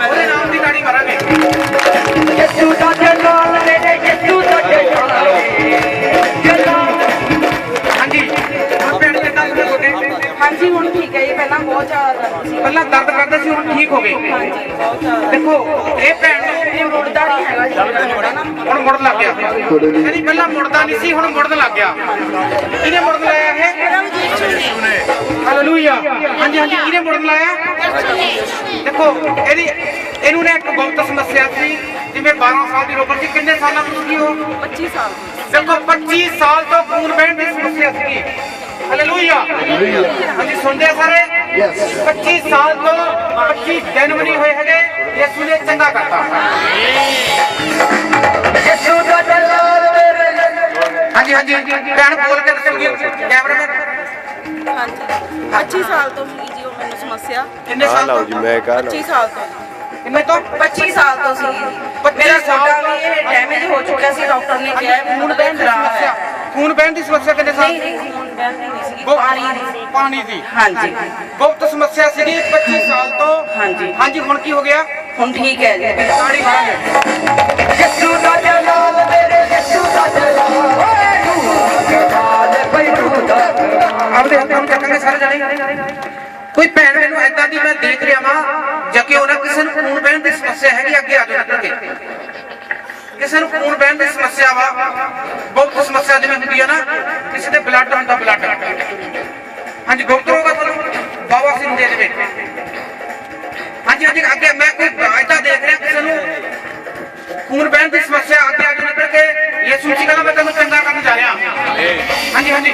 ਉਹਦੇ ਨਾਮ ਦੀ ਗਾੜੀ ਮਾਰਾਂਗੇ ਯਿਸੂ ਦਾ ਜਲਾਲ ਮੇਰੇ ਯਿਸੂ ਦਾ ਜਲਾਲ ਹਾਂਜੀ ਹੁਣ ਪਿੰਡ ਕਿੱਦਾਂ ਦੇ ਗੋਡੇ ਹਾਂਜੀ ਹੁਣ ਠੀਕ ਹੈ ਜੀ। ਪਹਿਲਾਂ ਬਹੁਤ ਜ਼ਿਆਦਾ ਦਰਦ ਸੀ। ਪਹਿਲਾਂ ਦਰਦ ਕਰਦਾ ਸੀ ਹੁਣ ਠੀਕ ਹੋ ਗਏ ਹਾਂਜੀ ਬਹੁਤ ਜ਼ਿਆਦਾ। ਦੇਖੋ ਇਹ ਭੈਣ ਨੂੰ ਇਹ ਮੁੜਦਾ ਨਹੀਂ ਹੈਗਾ ਜੀ ਗੋਡਾ ਨਾ। ਹੁਣ ਮੁੜਨ ਲੱਗ ਗਿਆ ਕਹਿੰਦੀ ਪਹਿਲਾਂ ਮੁੜਦਾ ਨਹੀਂ ਸੀ ਹੁਣ ਮੁੜਨ ਲੱਗ ਗਿਆ ਕਿਹਨੇ ਮੁੜਨ ਲਾਇਆ ਇਹ ਹਾਲੇਲੂਇਆ ਹਾਂਜੀ ਹਾਂਜੀ ਕਿਹਨੇ ਮੁੜਨ ਲਾਇਆ ਦੇਖੋ ਇਹਨੂੰ ਨੇ ਇੱਕ ਗੁਪਤ ਸਮੱਸਿਆ ਸੀ ਜਿਵੇਂ 12 ਸਾਲ ਦੀ ਉਮਰ ਸੀ ਕਿੰਨੇ ਸਾਲਾਂ ਤੋਂ ਸੀ ਉਹ 25 ਸਾਲ। ਦੇਖੋ 25 ਸਾਲ ਤੋਂ ਖੂਨ ਵਹਿਣ ਦੀ ਸਮੱਸਿਆ ਸੀ ਹਾਲੇਲੂਇਆ ਹਾਂਜੀ ਸੁਣਦੇ ਆ ਸਾਰੇ 25 ਸਾਲ ਤੋਂ 25 ਦਿਨ ਵੀ ਨਹੀਂ ਹੋਏ ਹੈਗੇ ਯਿਸੂ ਨੇ ਚੰਗਾ ਕਰਤਾ ਯਿਸੂ ਦਾ ਜਲਾਲ ਹਾਂਜੀ ਹਾਂਜੀ ਭੈਣ ਬੋਲ ਕੇ ਦੱਸੋਗੇ ਕੈਮਰਾਮੈਨ ਹਾਂਜੀ 25 ਸਾਲ ਤੋਂ ਸੀ ਜੀ ਉਹ ਮੈਨੂੰ ਸਮੱਸਿਆ। ਕਿੰਨੇ ਸਾਲ ਤੋਂ 25 ਸਾਲ ਤੋਂ। ਕਿੰਨੇ ਤੋਂ 25 ਸਾਲ ਤੋਂ ਸੀ। ਮੇਰਾ ਗੋਡਾ ਵੀ ਇਹ ਡੈਮੇਜ ਹੋ ਚੁੱਕਿਆ ਸੀ ਡਾਕਟਰ ਨੇ ਕਿਹਾ ਖੂਨ ਬਹਿਣ ਦੀ ਸਮੱਸਿਆ। ਖੂਨ ਬਹਿਣ ਦੀ ਸਮੱਸਿਆ ਕਿੰਨੇ ਸਾਲ ਨਹੀਂ ਖੂਨ ਬਹਿਣ ਦੀ ਨਹੀਂ ਸੀ ਪਾਣੀ ਦੀ ਹਾਂਜੀ ਗੁਪਤ ਸਮੱਸਿਆ ਸੀਗੀ 25 ਸਾਲ ਤੋਂ ਹਾਂਜੀ ਹਾਂਜੀ ਹੁਣ ਕੀ ਹੋ ਗਿਆ ਹੁਣ ਠੀਕ ਹੈ ਜੀ। ਤਾੜੀ ਮਾਰਾਂਗੇ ਯਿਸੂ ਦਾ ਜਲਾਲ ਮੇਰੇ ਯਿਸੂ ਦਾ ਜਲਾਲ ਆਪਦੇ ਹੱਥਾਂ ਨੂੰ ਚੱਕਾਂਗੇ ਸਾਰੇ ਜਣੇ ਕੋਈ ਭੈਣ ਮੈਨੂੰ ਏਦਾਂ ਦੀ ਮੈਂ ਦੇਖ ਰਿਹਾ ਵਾਂ ਜਾਂ ਕਿ ਉਹਨਾਂ ਕਿਸੇ ਨੂੰ ਖੂਨ ਬਹਿਣ ਦੀ ਸਮੱਸਿਆ ਹੈਗੀ ਅੱਗੇ ਆ ਜਾਓ ਨਿਕਲ ਕੇ ਕਿਸੇ ਨੂੰ ਖੂਨ ਬਹਿਣ ਦੀ ਸਮੱਸਿਆ ਵਾ ਬਹੁਤ ਸਮੱਸਿਆ ਜਿਵੇਂ ਹੁੰਦੀ ਆ ਨਾ ਕਿਸੇ ਦੇ ਬਲੱਡ ਹੁੰਦਾ ਬਲੱਡ ਹਾਂਜੀ ਡਾਕਟਰ ਹੋਗਾ ਤੁਹਾਨੂੰ ਬਾਬਾ ਸਿੰਘ ਦੇ ਦੇਵੇ ਹਾਂਜੀ ਹਾਂਜੀ ਅੱਗੇ ਮੈਂ ਕੋਈ ਏਦਾਂ ਦੇਖ ਰਿਹਾ ਕਿਸੇ ਨੂੰ ਖੂਨ ਬਹਿਣ ਦੀ ਸਮੱਸਿਆ ਅੱਗੇ ਆ ਜਾਓ ਨਿਕਲ ਕੇ ਯਿਸੂ ਜੀ ਕਹਿੰਦਾ ਮੈਂ ਤੈਨੂੰ ਚੰਗਾ ਕਰਨ ਜਾ ਰਿਹਾ ਹਾਂਜੀ ਹਾਂਜੀ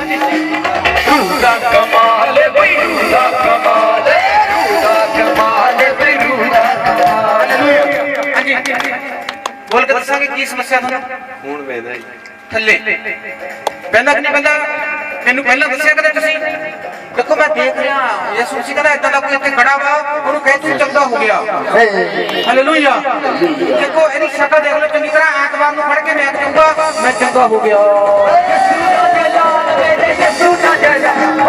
ਰੂਹ ਦਾ ਕਮਾਲ ਬਈ ਰੂਹ ਦਾ ਕਮਾਲ ਰੂਹ ਦਾ ਕਮਾਲ ਬਈ ਰੂਹ ਦਾ ਕਮਾਲ ਹਾਂਜੀ ਬੋਲ ਕੇ ਦੱਸਾਂਗੇ ਕੀ ਸਮੱਸਿਆ ਤੁਹਾਨੂੰ ਹੁਣ ਵੇਦਾ ਜੀ ਥੱਲੇ ਪਹਿਲਾਂ ਕਿ ਨਹੀਂ ਪਹਿਲਾਂ ਮੈਨੂੰ ਪਹਿਲਾਂ ਦੱਸਿਆ ਕਦੇ ਤੁਸੀਂ ਦੇਖੋ ਮੈਂ ਦੇਖ ਰਿਹਾ ਯਿਸੂ ਜੀ ਕਹਿੰਦਾ ਇਦਾਂ ਦਾ ਕੋਈ ਇੱਥੇ ਖੜਾ ਵਾ ਉਹਨੂੰ ਕਹਿ ਤੂੰ ਚੰਗਾ ਹੋ ਗਿਆ ਹਾਲੇਲੂਇਆ ਦੇਖੋ ਇਹਦੀ ਸ਼ਕਲ ਦੇਖ ਲਓ ਚੰਗੀ ਤਰ੍ਹਾਂ ਐਤਵਾਰ ਨੂੰ ਫੜ ਕੇ ਮੈਂ ਕਹੂੰਗਾ ਮੈਂ ਚੰਗਾ ਹੋ ਗਿਆ ਯਿਸੂ ਦਾ ਜਲਾਲ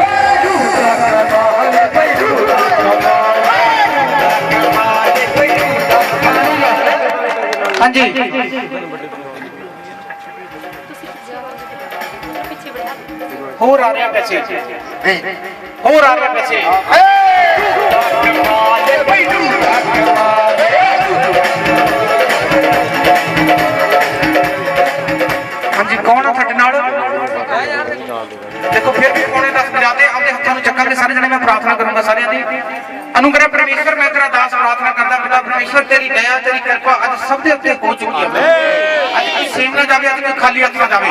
ਰੂਹ ਦਾ ਕਮਾਲ ਬਈ ਰੂਹ ਦਾ ਕਮਾਲ हाँ जी होर आ रहे पैसे होर आ रहे पैसे हाँ जी कौन है साडे नाल देखो फिर भी पौने 10 बजाते अपने हत्थों में चक्कर के सारे जने मैं प्रार्थना करूंगा सारे दी अनुग्रह परमेश्वर मैं तेरा दास प्रार्थना करता पिता परमेश्वर तेरी दया तेरी कृपा आज सब दे उत्ते हो चुकी है आज कोई सेम ना जावे आज कोई खाली हाथ ना जावे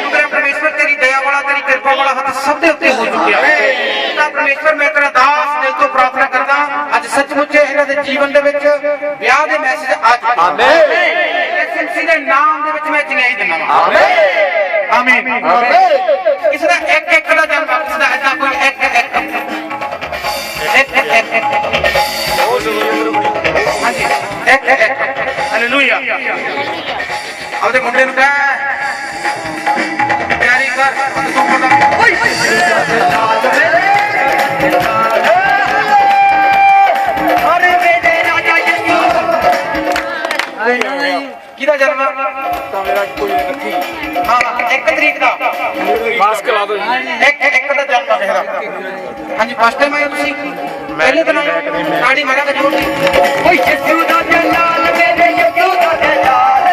अनुग्रह परमेश्वर तेरी दया वाला तेरी कृपा वाला हाथ सब दे उत्ते हो चुकी है पिता परमेश्वर मैं तेरा दास दिल तो प्रार्थना करदा आज सचमुच इन्हां दे जीवन दे विच विआह दे मैसेज आ चुके आमीन एसएमसी दे नाम दे विच मैं चंगाई दिंदा हां आमीन किसी दा एक एक दा जन्म किसी दा ऐसा कोई एक हाँ जी हालेलुया अपने मुंडे नूं कह तैयारी कर तू मुंडा अरे मेरे राजा यीशु किदा जन्म ਤਾਂ ਮੇਰਾ ਕੋਈ ਰੱਖੀ हाँ 1 तरीक दा ਪਾਸ ਕਰਾ ਦੋ एक दा जन्म है मेरा हाँ जी फर्स्ट टाइम आए तुसी पहले दिन आए साड़ी मारा के छोड़ दी ओए यीशु दा जलाल मेरे यीशु दा जलाल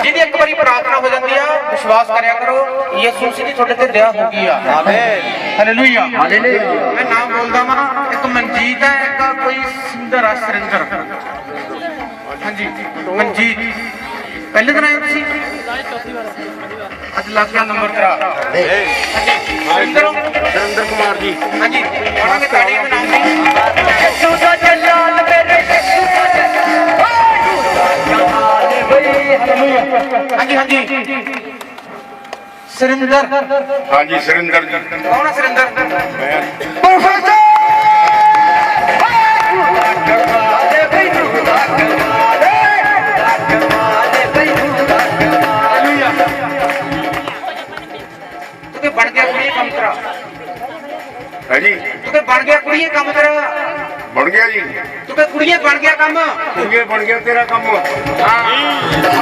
जिहदी एक बारी प्रार्थना हो जाती है विश्वास करया करो यीशु मसीह दी थोड़े ते दया हो गई है आमीन हालेलुया हालेलुया मैं नाम बोलदा मां एक मनजीत है एक कोई सुंदर है सुरेंद्र हाँ जी मनजीत पहले दिन आए तुसी आज लग गया नंबर तेरा हाँ जी ਸੁਰਿੰਦਰ ਕੁਮਾਰ जी हाँ जी बड़ा के ताड़ी में नाम नहीं यीशु दा जलाल मेरे यीशु दा जलाल हालेलुया हाँ जी सुरेंद्र हाँ जी सुरिंਦਰ जी कौन है सुरेंद्र मैं प्रोफेसर तू बन गया कुड़ी काम तेरा है जी तू बन गया कुड़ी काम तेरा बन गया जी तू कुड़िए बन गया काम कुड़िए बन गया तेरा काम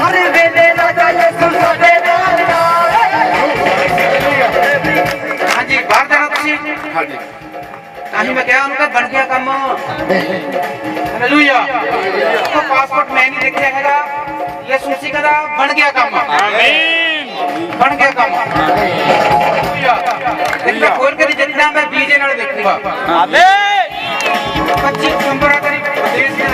अरे वेले राजा यीशु साडे नाल हाँ जी बाहर जाना तुसी हाँ जी ताही मैं क्या उनका बन गया काम हालेलुया तो पासपोर्ट मैं नहीं देखा हैगा ये सूची का बन गया काम आमीन बन गया काम हालेलुया इतना खोल के जितना मैं बीजे नाल देखूंगा आमीन 25 दिसंबर आ तेरी विदेश में